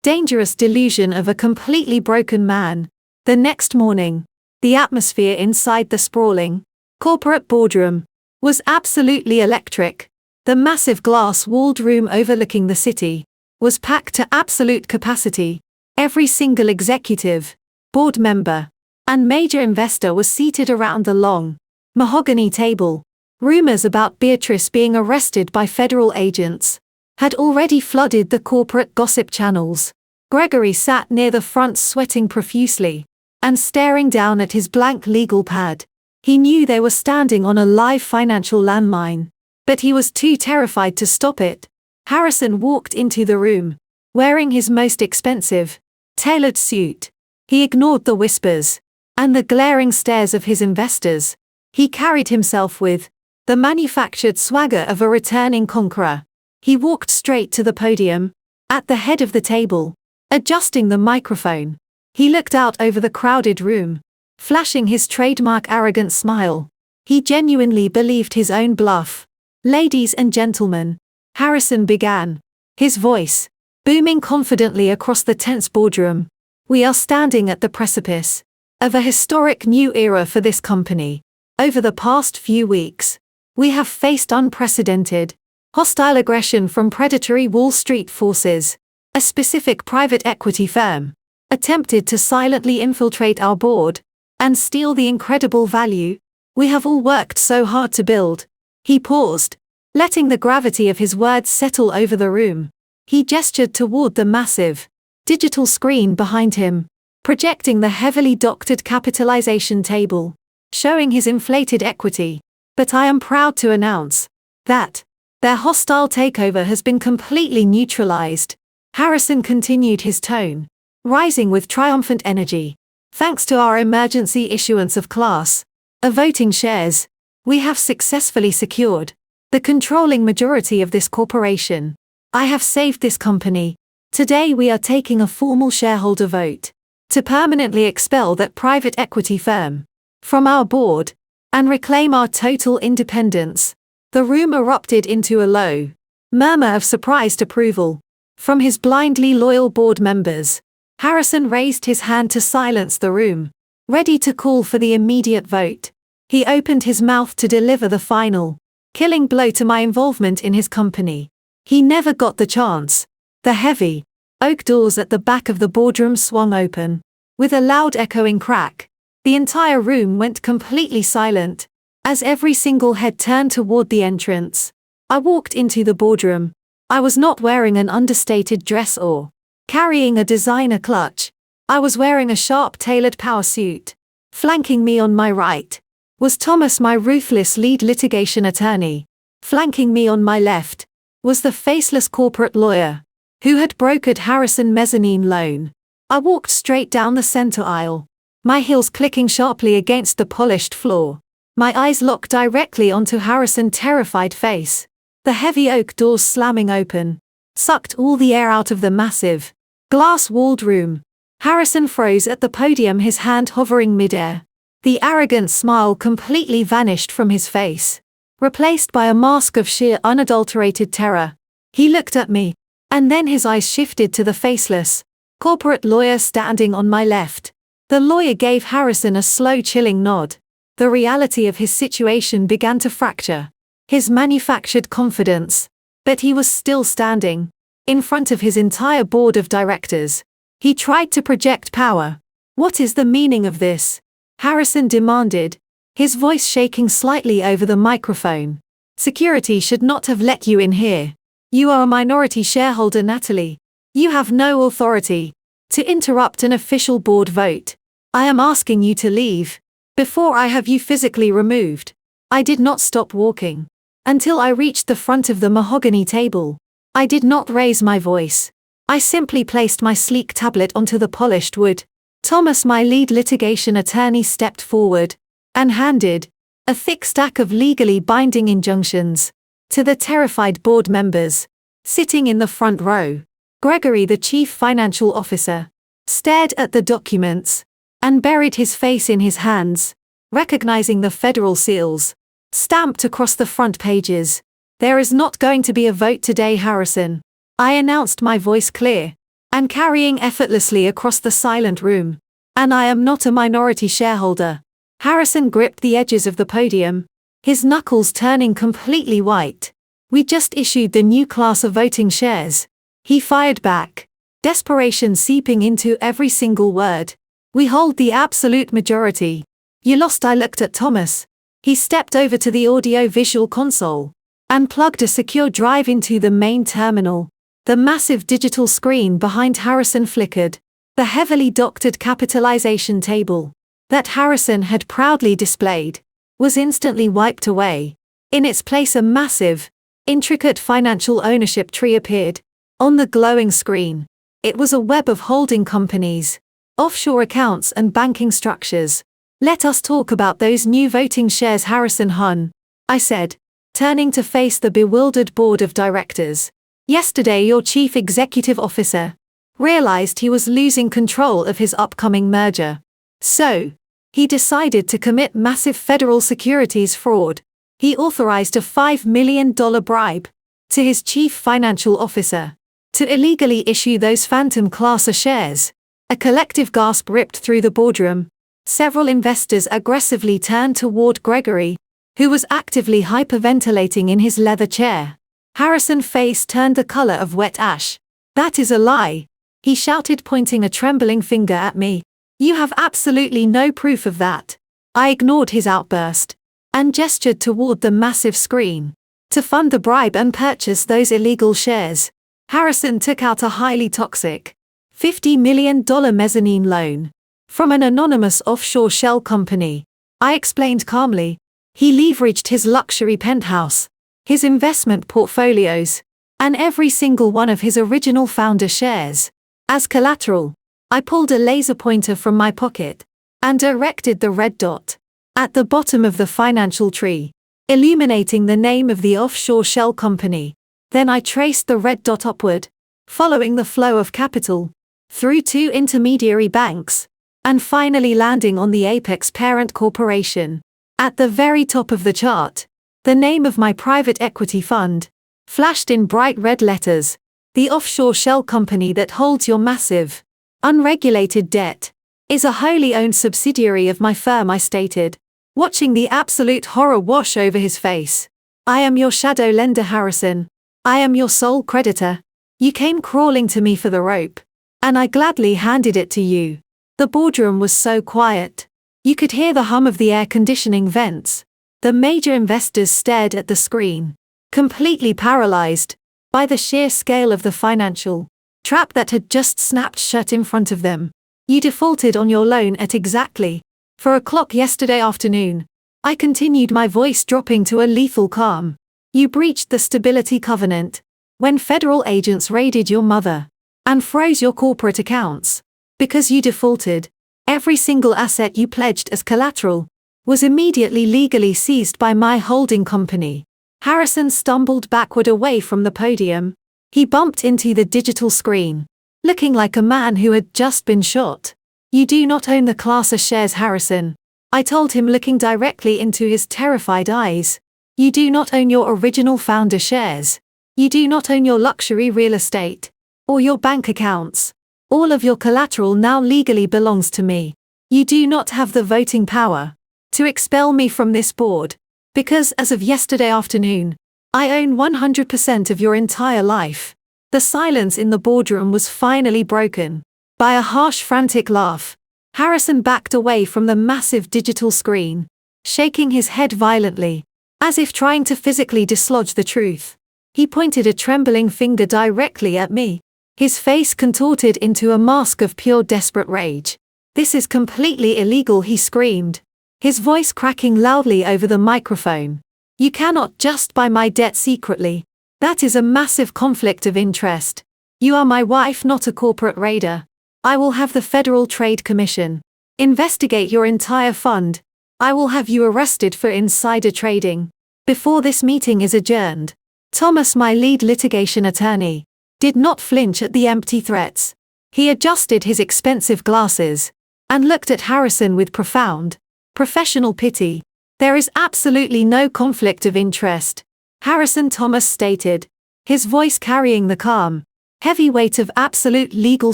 dangerous delusion of a completely broken man. The next morning, the atmosphere inside the sprawling corporate boardroom was absolutely electric. The massive glass-walled room overlooking the city was packed to absolute capacity. Every single executive, board member, and major investor was seated around the long mahogany table. Rumors about Beatrice being arrested by federal agents had already flooded the corporate gossip channels. Gregory sat near the front, sweating profusely and staring down at his blank legal pad. He knew they were standing on a live financial landmine, but he was too terrified to stop it. Harrison walked into the room, wearing his most expensive, tailored suit. He ignored the whispers and the glaring stares of his investors. He carried himself with the manufactured swagger of a returning conqueror. He walked straight to the podium, at the head of the table, adjusting the microphone. He looked out over the crowded room, flashing his trademark arrogant smile. He genuinely believed his own bluff. "Ladies and gentlemen," Harrison began, his voice booming confidently across the tense boardroom, "we are standing at the precipice of a historic new era for this company. Over the past few weeks, we have faced unprecedented, hostile aggression from predatory Wall Street forces. A specific private equity firm attempted to silently infiltrate our board and steal the incredible value we have all worked so hard to build." He paused, letting the gravity of his words settle over the room. He gestured toward the massive digital screen behind him, projecting the heavily doctored capitalization table, showing his inflated equity. "But I am proud to announce that their hostile takeover has been completely neutralized." Harrison continued, his tone rising with triumphant energy. Thanks to our emergency issuance of Class A voting shares, we have successfully secured the controlling majority of this corporation. I have saved this company. Today we are taking a formal shareholder vote to permanently expel that private equity firm from our board and reclaim our total independence. The room erupted into a low murmur of surprised approval from his blindly loyal board members. Harrison raised his hand to silence the room, ready to call for the immediate vote. He opened his mouth to deliver the final, killing blow to my involvement in his company. He never got the chance. The heavy oak doors at the back of the boardroom swung open. With a loud echoing crack, the entire room went completely silent, as every single head turned toward the entrance. I walked into the boardroom. I was not wearing an understated dress or carrying a designer clutch. I was wearing a sharp-tailored power suit. Flanking me on my right was Thomas, my ruthless lead litigation attorney. Flanking me on my left was the faceless corporate lawyer who had brokered Harrison mezzanine loan. I walked straight down the center aisle, my heels clicking sharply against the polished floor. My eyes locked directly onto Harrison's terrified face. The heavy oak doors slamming open sucked all the air out of the massive, glass-walled room. Harrison froze at the podium, his hand hovering midair. The arrogant smile completely vanished from his face, replaced by a mask of sheer unadulterated terror. He looked at me, and then his eyes shifted to the faceless corporate lawyer standing on my left. The lawyer gave Harrison a slow, chilling nod. The reality of his situation began to fracture his manufactured confidence, but he was still standing in front of his entire board of directors. He tried to project power. "What is the meaning of this?" Harrison demanded, his voice shaking slightly over the microphone. "Security should not have let you in here. You are a minority shareholder, Natalie. You have no authority to interrupt an official board vote. I am asking you to leave before I have you physically removed." I did not stop walking until I reached the front of the mahogany table. I did not raise my voice. I simply placed my sleek tablet onto the polished wood. Thomas, my lead litigation attorney, stepped forward and handed a thick stack of legally binding injunctions to the terrified board members sitting in the front row. Gregory, the chief financial officer, stared at the documents and buried his face in his hands, recognizing the federal seals stamped across the front pages. "There is not going to be a vote today, Harrison," I announced, my voice clear and carrying effortlessly across the silent room. "And I am not a minority shareholder." Harrison gripped the edges of the podium, his knuckles turning completely white. "We just issued the new class of voting shares," he fired back, desperation seeping into every single word. "We hold the absolute majority." "You lost." I looked at Thomas. He stepped over to the audio-visual console and plugged a secure drive into the main terminal. The massive digital screen behind Harrison flickered. The heavily doctored capitalization table that Harrison had proudly displayed was instantly wiped away. In its place, a massive, intricate financial ownership tree appeared on the glowing screen. It was a web of holding companies, offshore accounts, and banking structures. "Let us talk about those new voting shares, Harrison Hun," I said, turning to face the bewildered board of directors. "Yesterday your chief executive officer realized he was losing control of his upcoming merger. So, he decided to commit massive federal securities fraud. He authorized a $5 million bribe to his chief financial officer to illegally issue those phantom Class A shares." A collective gasp ripped through the boardroom. Several investors aggressively turned toward Gregory, who was actively hyperventilating in his leather chair. Harrison's face turned the color of wet ash. "That is a lie," he shouted, pointing a trembling finger at me. "You have absolutely no proof of that." I ignored his outburst and gestured toward the massive screen to fund the bribe and purchase those illegal shares. Harrison took out a highly toxic $50 million mezzanine loan from an anonymous offshore shell company. I explained calmly. He leveraged his luxury penthouse, his investment portfolios, and every single one of his original founder shares as collateral. I pulled a laser pointer from my pocket and directed the red dot at the bottom of the financial tree, illuminating the name of the offshore shell company. Then I traced the red dot upward, following the flow of capital through 2 intermediary banks, and finally landing on the apex parent corporation. At the very top of the chart, the name of my private equity fund flashed in bright red letters: the offshore shell company that holds your massive, unregulated debt is a wholly owned subsidiary of my firm, I stated, watching the absolute horror wash over his face. I am your shadow lender, Harrison. I am your sole creditor. You came crawling to me for the rope, and I gladly handed it to you. The boardroom was so quiet. You could hear the hum of the air conditioning vents. The major investors stared at the screen, completely paralyzed by the sheer scale of the financial trap that had just snapped shut in front of them. You defaulted on your loan at exactly 4 o'clock yesterday afternoon. I continued, my voice dropping to a lethal calm. You breached the stability covenant when federal agents raided your mother and froze your corporate accounts. Because you defaulted, every single asset you pledged as collateral was immediately legally seized by my holding company. Harrison stumbled backward away from the podium. He bumped into the digital screen, looking like a man who had just been shot. You do not own the Class A shares, Harrison, I told him, looking directly into his terrified eyes. You do not own your original founder shares. You do not own your luxury real estate or your bank accounts. All of your collateral now legally belongs to me. You do not have the voting power to expel me from this board, because as of yesterday afternoon, I own 100% of your entire life. The silence in the boardroom was finally broken by a harsh, frantic laugh. Harrison backed away from the massive digital screen, shaking his head violently, as if trying to physically dislodge the truth. He pointed a trembling finger directly at me, his face contorted into a mask of pure desperate rage. This is completely illegal, he screamed, his voice cracking loudly over the microphone. You cannot just buy my debt secretly. That is a massive conflict of interest. You are my wife, not a corporate raider. I will have the Federal Trade Commission investigate your entire fund. I will have you arrested for insider trading before this meeting is adjourned. Thomas, my lead litigation attorney, did not flinch at the empty threats. He adjusted his expensive glasses and looked at Harrison with profound, professional pity. There is absolutely no conflict of interest, Harrison Thomas stated, his voice carrying the calm, heavy weight of absolute legal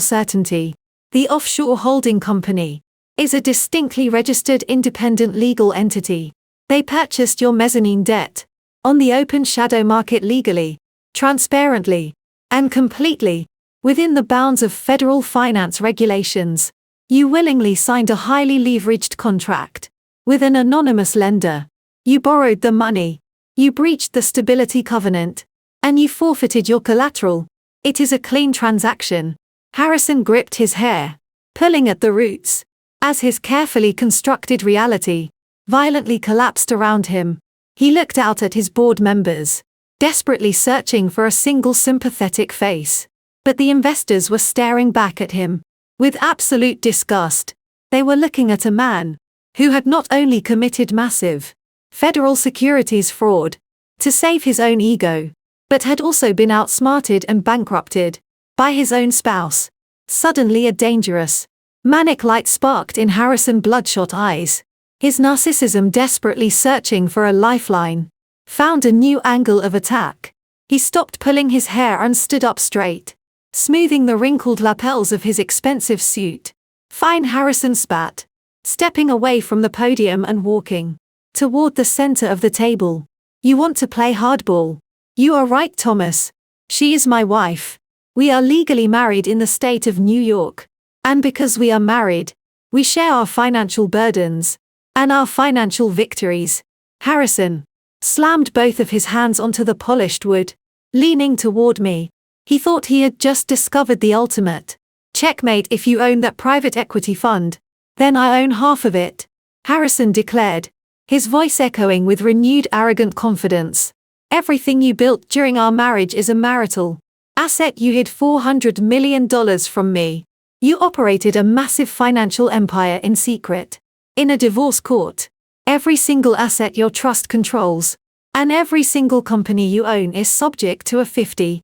certainty. The offshore holding company is a distinctly registered independent legal entity. They purchased your mezzanine debt on the open shadow market legally, transparently, and completely within the bounds of federal finance regulations. You willingly signed a highly leveraged contract with an anonymous lender. You borrowed the money. You breached the stability covenant, and you forfeited your collateral. It is a clean transaction. Harrison gripped his hair, pulling at the roots, as his carefully constructed reality violently collapsed around him. He looked out at his board members, desperately searching for a single sympathetic face. But the investors were staring back at him with absolute disgust. They were looking at a man who had not only committed massive federal securities fraud to save his own ego, but had also been outsmarted and bankrupted by his own spouse. Suddenly a dangerous, manic light sparked in Harrison's bloodshot eyes. His narcissism, desperately searching for a lifeline, found a new angle of attack. He stopped pulling his hair and stood up straight, smoothing the wrinkled lapels of his expensive suit. Fine, Harrison spat, stepping away from the podium and walking toward the center of the table. You want to play hardball? You are right, Thomas. She is my wife. We are legally married in the state of New York. And because we are married, we share our financial burdens and our financial victories. Harrison slammed both of his hands onto the polished wood, leaning toward me. He thought he had just discovered the ultimate checkmate. If you own that private equity fund, then I own half of it, Harrison declared, his voice echoing with renewed arrogant confidence. Everything you built during our marriage is a marital asset. You hid $400 million from me. You operated a massive financial empire in secret. In a divorce court, every single asset your trust controls, and every single company you own is subject to a 50-50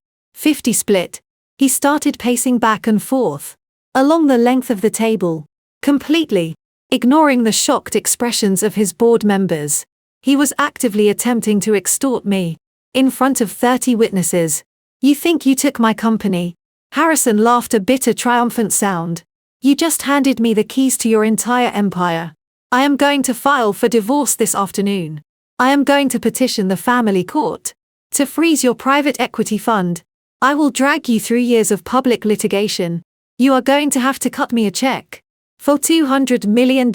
split. He started pacing back and forth, along the length of the table, completely ignoring the shocked expressions of his board members. He was actively attempting to extort me, in front of 30 witnesses. You think you took my company? Harrison laughed, a bitter, triumphant sound. You just handed me the keys to your entire empire. I am going to file for divorce this afternoon. I am going to petition the family court to freeze your private equity fund. I will drag you through years of public litigation. You are going to have to cut me a check for $200 million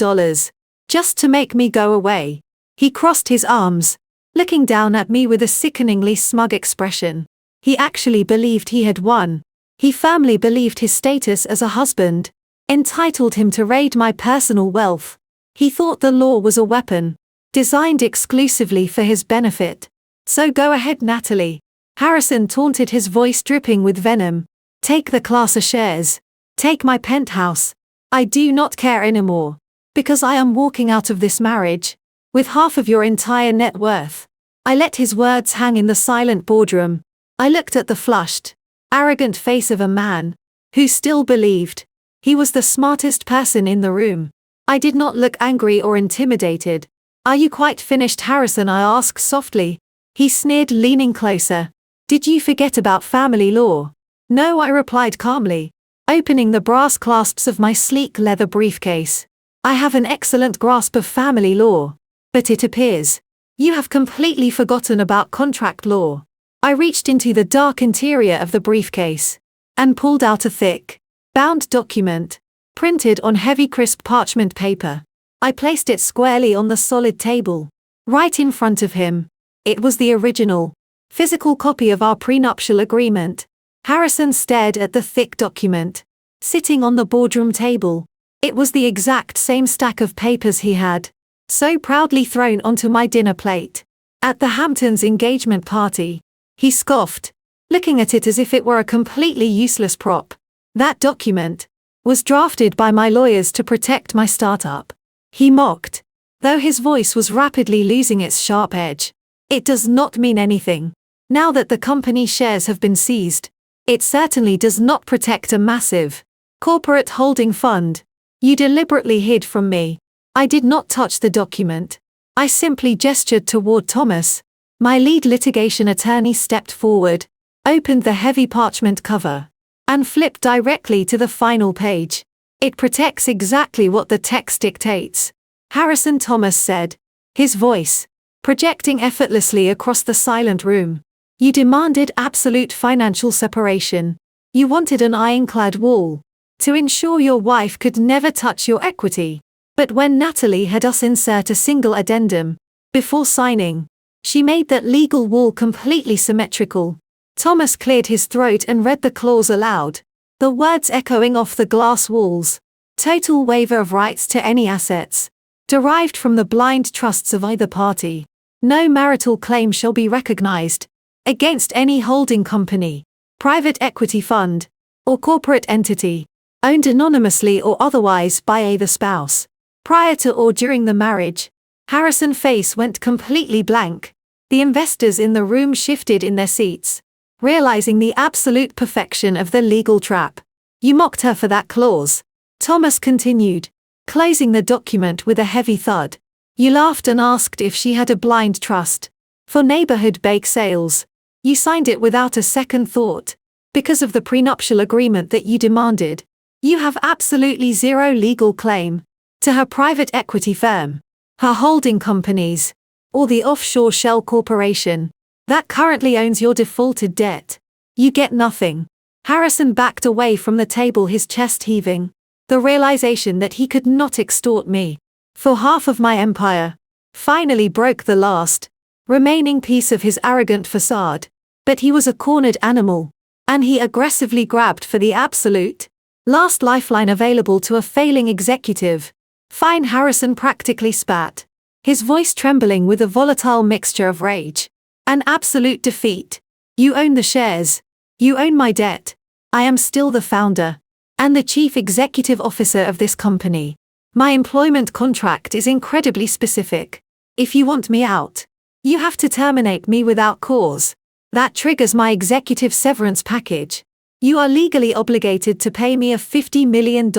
just to make me go away. He crossed his arms, looking down at me with a sickeningly smug expression. He actually believed he had won. He firmly believed his status as a husband entitled him to raid my personal wealth. He thought the law was a weapon, designed exclusively for his benefit. So go ahead, Natalie. Harrison taunted, his voice dripping with venom. Take the class A shares. Take my penthouse. I do not care anymore. Because I am walking out of this marriage with half of your entire net worth. I let his words hang in the silent boardroom. I looked at the flushed, arrogant face of a man who still believed he was the smartest person in the room. I did not look angry or intimidated. Are you quite finished, Harrison? I asked softly. He sneered, leaning closer. Did you forget about family law? No, I replied calmly, opening the brass clasps of my sleek leather briefcase. I have an excellent grasp of family law. But it appears you have completely forgotten about contract law. I reached into the dark interior of the briefcase and pulled out a thick, bound document, printed on heavy crisp parchment paper. I placed it squarely on the solid table, right in front of him. It was the original, physical copy of our prenuptial agreement. Harrison stared at the thick document, sitting on the boardroom table. It was the exact same stack of papers he had so proudly thrown onto my dinner plate at the Hamptons' engagement party. He scoffed, looking at it as if it were a completely useless prop. That document was drafted by my lawyers to protect my startup. He mocked, though his voice was rapidly losing its sharp edge. It does not mean anything. Now that the company's shares have been seized, it certainly does not protect a massive corporate holding fund. You deliberately hid from me. I did not touch the document. I simply gestured toward Thomas. My lead litigation attorney stepped forward, opened the heavy parchment cover, and flipped directly to the final page. It protects exactly what the text dictates, Harrison Thomas said, his voice projecting effortlessly across the silent room. You demanded absolute financial separation. You wanted an ironclad wall to ensure your wife could never touch your equity. But when Natalie had us insert a single addendum before signing, she made that legal wall completely symmetrical. Thomas cleared his throat and read the clause aloud, the words echoing off the glass walls. Total waiver of rights to any assets derived from the blind trusts of either party. No marital claim shall be recognized against any holding company, private equity fund, or corporate entity, owned anonymously or otherwise by either spouse, prior to or during the marriage. Harrison's face went completely blank. The investors in the room shifted in their seats, realizing the absolute perfection of the legal trap. You mocked her for that clause, Thomas continued, closing the document with a heavy thud. You laughed and asked if she had a blind trust for neighborhood bake sales. You signed it without a second thought. Because of the prenuptial agreement that you demanded, you have absolutely zero legal claim to her private equity firm, her holding companies, or the offshore shell corporation that currently owns your defaulted debt. You get nothing. Harrison backed away from the table, his chest heaving. The realization that he could not extort me for half of my empire finally broke the last remaining piece of his arrogant facade. But he was a cornered animal, and he aggressively grabbed for the absolute last lifeline available to a failing executive. Fine, Harrison practically spat, his voice trembling with a volatile mixture of rage and absolute defeat. You own the shares. You own my debt. I am still the founder. and the chief executive officer of this company. My employment contract is incredibly specific. If you want me out, you have to terminate me without cause. That triggers my executive severance package. You are legally obligated to pay me a $50 million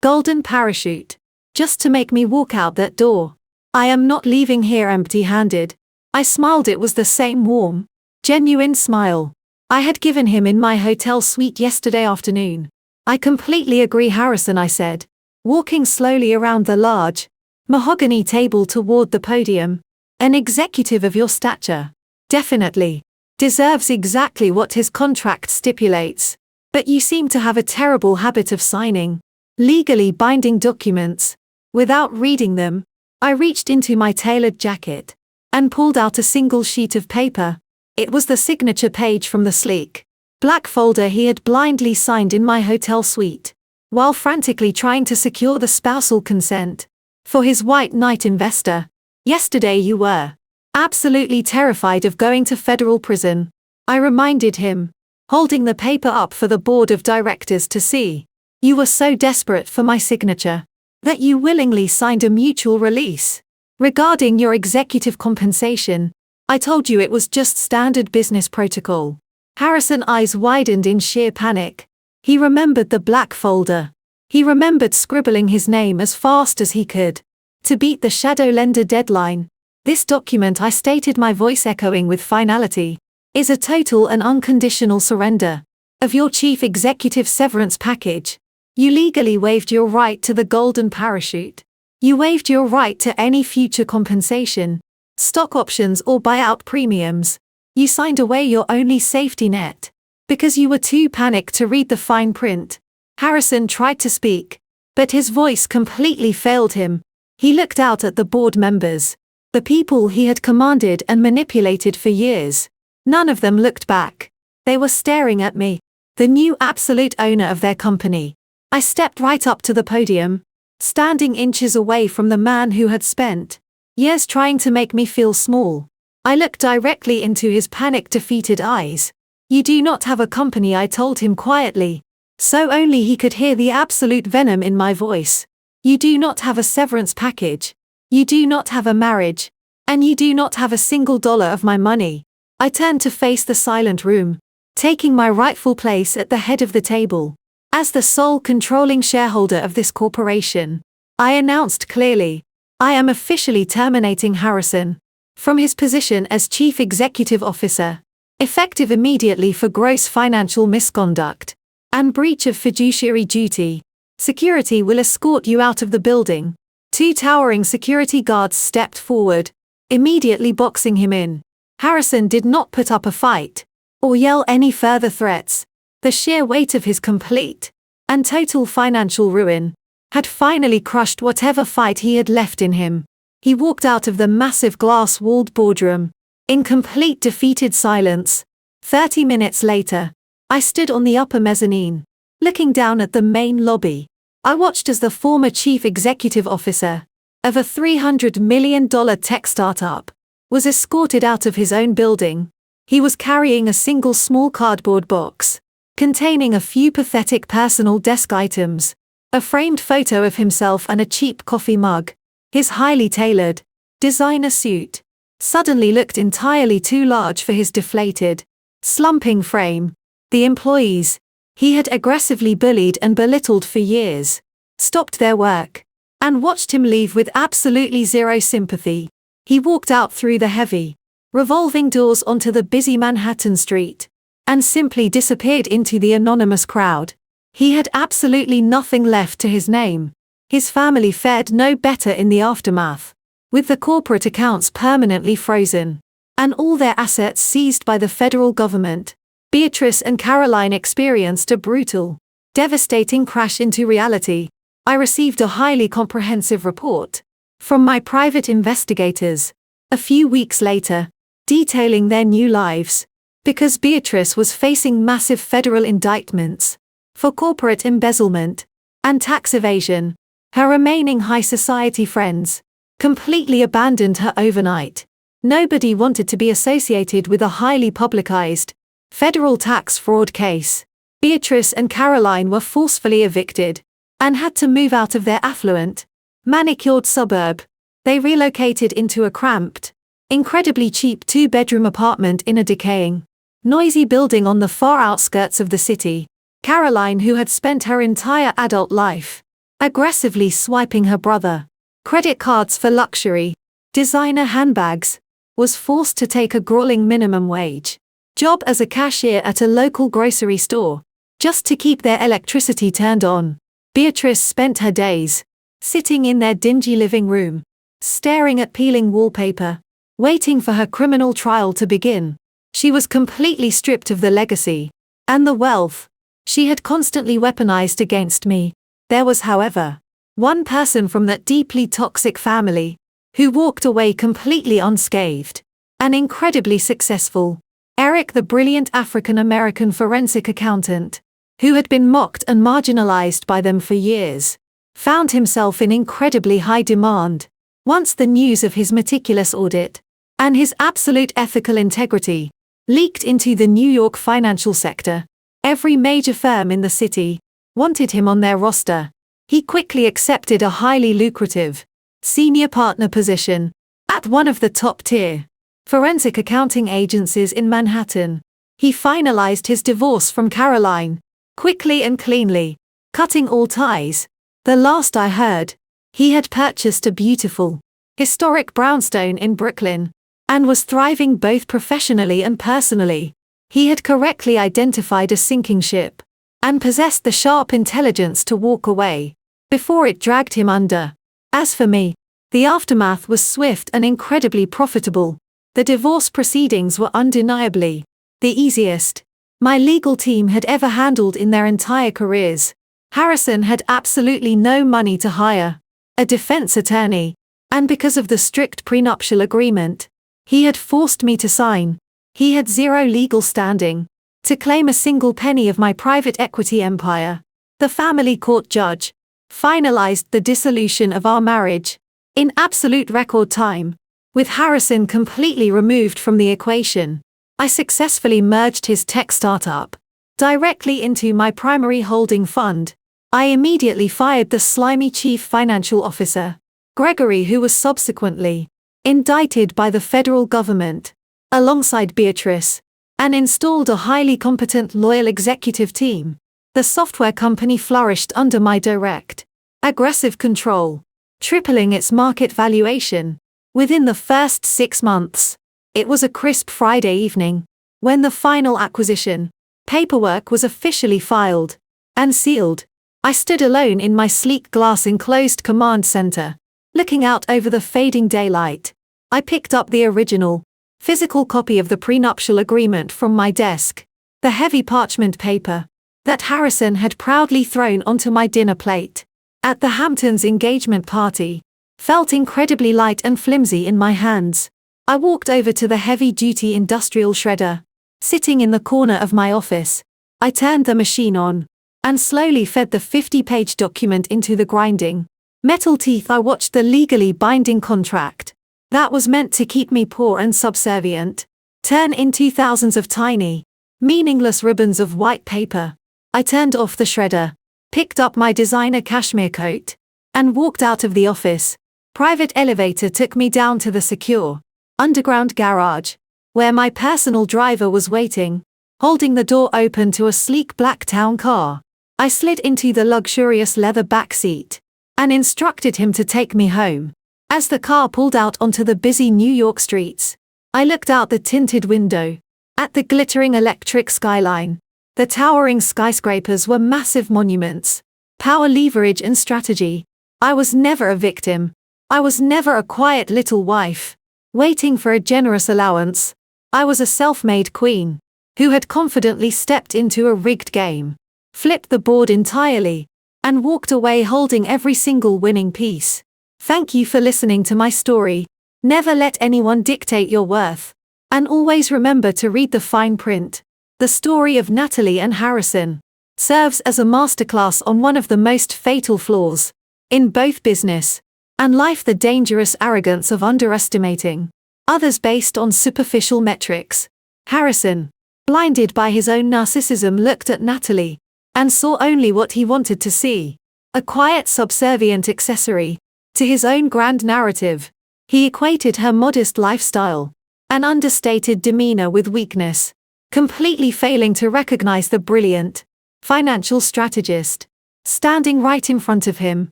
golden parachute just to make me walk out that door. I am not leaving here empty-handed. I smiled. It was the same warm, genuine smile I had given him in my hotel suite yesterday afternoon. I completely agree, Harrison, I said, walking slowly around the large, mahogany table toward the podium. An executive of your stature definitely deserves exactly what his contract stipulates, but you seem to have a terrible habit of signing legally binding documents without reading them. I reached into my tailored jacket and pulled out a single sheet of paper. It was the signature page from the sleek black folder he had blindly signed in my hotel suite, while frantically trying to secure the spousal consent for his white knight investor. Yesterday you were absolutely terrified of going to federal prison, I reminded him, holding the paper up for the board of directors to see. You were so desperate for my signature that you willingly signed a mutual release. Regarding your executive compensation, I told you it was just standard business protocol. Harrison's eyes widened in sheer panic. He remembered the black folder. He remembered scribbling his name as fast as he could to beat the shadow lender deadline. This document, I stated, my voice echoing with finality, is a total and unconditional surrender of your chief executive severance package. You legally waived your right to the golden parachute. You waived your right to any future compensation, stock options or buyout premiums. You signed away your only safety net because you were too panicked to read the fine print. Harrison tried to speak, but his voice completely failed him. He looked out at the board members, the people he had commanded and manipulated for years. None of them looked back. They were staring at me, the new absolute owner of their company. I stepped right up to the podium, standing inches away from the man who had spent years trying to make me feel small. I looked directly into his panic-defeated eyes. You do not have a company, I told him quietly, so only he could hear the absolute venom in my voice. You do not have a severance package. You do not have a marriage. And you do not have a single dollar of my money. I turned to face the silent room, taking my rightful place at the head of the table. As the sole controlling shareholder of this corporation, I announced clearly, I am officially terminating Harrison from his position as Chief Executive Officer, effective immediately for gross financial misconduct and breach of fiduciary duty. Security will escort you out of the building. 2 towering security guards stepped forward, immediately boxing him in. Harrison did not put up a fight or yell any further threats. The sheer weight of his complete and total financial ruin had finally crushed whatever fight he had left in him. He walked out of the massive glass-walled boardroom in complete defeated silence. 30 minutes later, I stood on the upper mezzanine, looking down at the main lobby. I watched as the former chief executive officer of a $300 million tech startup was escorted out of his own building. He was carrying a single small cardboard box containing a few pathetic personal desk items, a framed photo of himself and a cheap coffee mug. His highly tailored designer suit suddenly looked entirely too large for his deflated, slumping frame. The employees he had aggressively bullied and belittled for years stopped their work and watched him leave with absolutely zero sympathy. He walked out through the heavy, revolving doors onto the busy Manhattan street and simply disappeared into the anonymous crowd. He had absolutely nothing left to his name. His family fared no better in the aftermath, with the corporate accounts permanently frozen and all their assets seized by the federal government. Beatrice and Caroline experienced a brutal, devastating crash into reality. I received a highly comprehensive report from my private investigators a few weeks later, detailing their new lives, because Beatrice was facing massive federal indictments for corporate embezzlement and tax evasion. Her remaining high society friends completely abandoned her overnight. Nobody wanted to be associated with a highly publicized federal tax fraud case. Beatrice and Caroline were forcefully evicted and had to move out of their affluent, manicured suburb. They relocated into a cramped, incredibly cheap two-bedroom apartment in a decaying, noisy building on the far outskirts of the city. Caroline, who had spent her entire adult life aggressively swiping her brother credit cards for luxury, designer handbags, was forced to take a grueling minimum wage job as a cashier at a local grocery store, just to keep their electricity turned on. Beatrice spent her days sitting in their dingy living room, staring at peeling wallpaper, waiting for her criminal trial to begin. She was completely stripped of the legacy and the wealth she had constantly weaponized against me. There was, however, one person from that deeply toxic family who walked away completely unscathed. An incredibly successful Eric, the brilliant African-American forensic accountant, who had been mocked and marginalized by them for years, found himself in incredibly high demand once the news of his meticulous audit and his absolute ethical integrity leaked into the New York financial sector. Every major firm in the city wanted him on their roster. He quickly accepted a highly lucrative senior partner position at one of the top-tier forensic accounting agencies in Manhattan. He finalized his divorce from Caroline quickly and cleanly, cutting all ties. The last I heard, he had purchased a beautiful, historic brownstone in Brooklyn and was thriving both professionally and personally. He had correctly identified a sinking ship and possessed the sharp intelligence to walk away before it dragged him under. As for me, the aftermath was swift and incredibly profitable. The divorce proceedings were undeniably the easiest my legal team had ever handled in their entire careers. Harrison had absolutely no money to hire a defense attorney, and because of the strict prenuptial agreement he had forced me to sign, he had zero legal standing to claim a single penny of my private equity empire. The family court judge finalized the dissolution of our marriage in absolute record time. With Harrison completely removed from the equation, I successfully merged his tech startup directly into my primary holding fund. I immediately fired the slimy chief financial officer, Gregory, who was subsequently indicted by the federal government, alongside Beatrice, and installed a highly competent, loyal executive team. The software company flourished under my direct, aggressive control, tripling its market valuation within the first 6 months. It was a crisp Friday evening when the final acquisition paperwork was officially filed and sealed. I stood alone in my sleek glass-enclosed command center, looking out over the fading daylight. I picked up the original, physical copy of the prenuptial agreement from my desk, the heavy parchment paper that Harrison had proudly thrown onto my dinner plate at the Hamptons engagement party felt incredibly light and flimsy in my hands. I walked over to the heavy-duty industrial shredder, sitting in the corner of my office. I turned the machine on and slowly fed the 50-page document into the grinding metal teeth. I watched the legally binding contract that was meant to keep me poor and subservient turn into thousands of tiny, meaningless ribbons of white paper. I turned off the shredder, picked up my designer cashmere coat, and walked out of the office. Private elevator took me down to the secure underground garage, where my personal driver was waiting, holding the door open to a sleek black town car. I slid into the luxurious leather back seat and instructed him to take me home. As the car pulled out onto the busy New York streets, I looked out the tinted window at the glittering electric skyline. The towering skyscrapers were massive monuments, power, leverage, and strategy. I was never a victim. I was never a quiet little wife waiting for a generous allowance. I was a self-made queen who had confidently stepped into a rigged game, flipped the board entirely, and walked away holding every single winning piece. Thank you for listening to my story. Never let anyone dictate your worth, and always remember to read the fine print. The story of Natalie and Harrison serves as a masterclass on one of the most fatal flaws in both business and life: the dangerous arrogance of underestimating others based on superficial metrics. Harrison blinded by his own narcissism, looked at Natalie and saw only what he wanted to see, a quiet, subservient accessory to his own grand narrative. He equated her modest lifestyle and understated demeanor with weakness, completely failing to recognize the brilliant financial strategist standing right in front of him.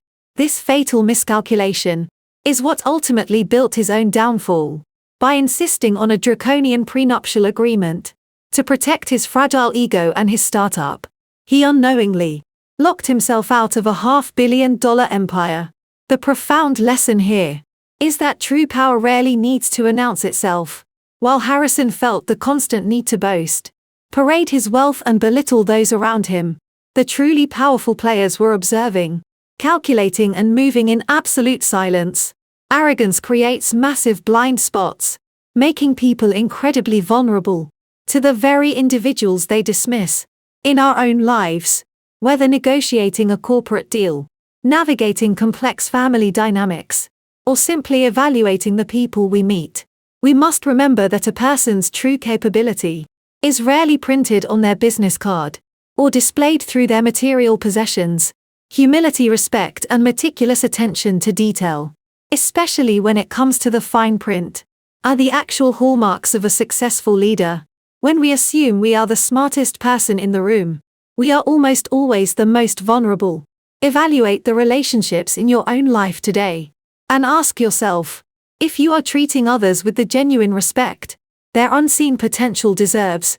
This fatal miscalculation is what ultimately built his own downfall. By insisting on a draconian prenuptial agreement to protect his fragile ego and his startup, he unknowingly locked himself out of a $500 million empire. The profound lesson here is that true power rarely needs to announce itself. While Harrison felt the constant need to boast, parade his wealth and belittle those around him, the truly powerful players were observing, calculating and moving in absolute silence. Arrogance creates massive blind spots, making people incredibly vulnerable to the very individuals they dismiss. In our own lives, whether negotiating a corporate deal, navigating complex family dynamics, or simply evaluating the people we meet, we must remember that a person's true capability is rarely printed on their business card or displayed through their material possessions. Humility, respect, and meticulous attention to detail, especially when it comes to the fine print, are the actual hallmarks of a successful leader. When we assume we are the smartest person in the room, we are almost always the most vulnerable. Evaluate the relationships in your own life today and ask yourself if you are treating others with the genuine respect their unseen potential deserves.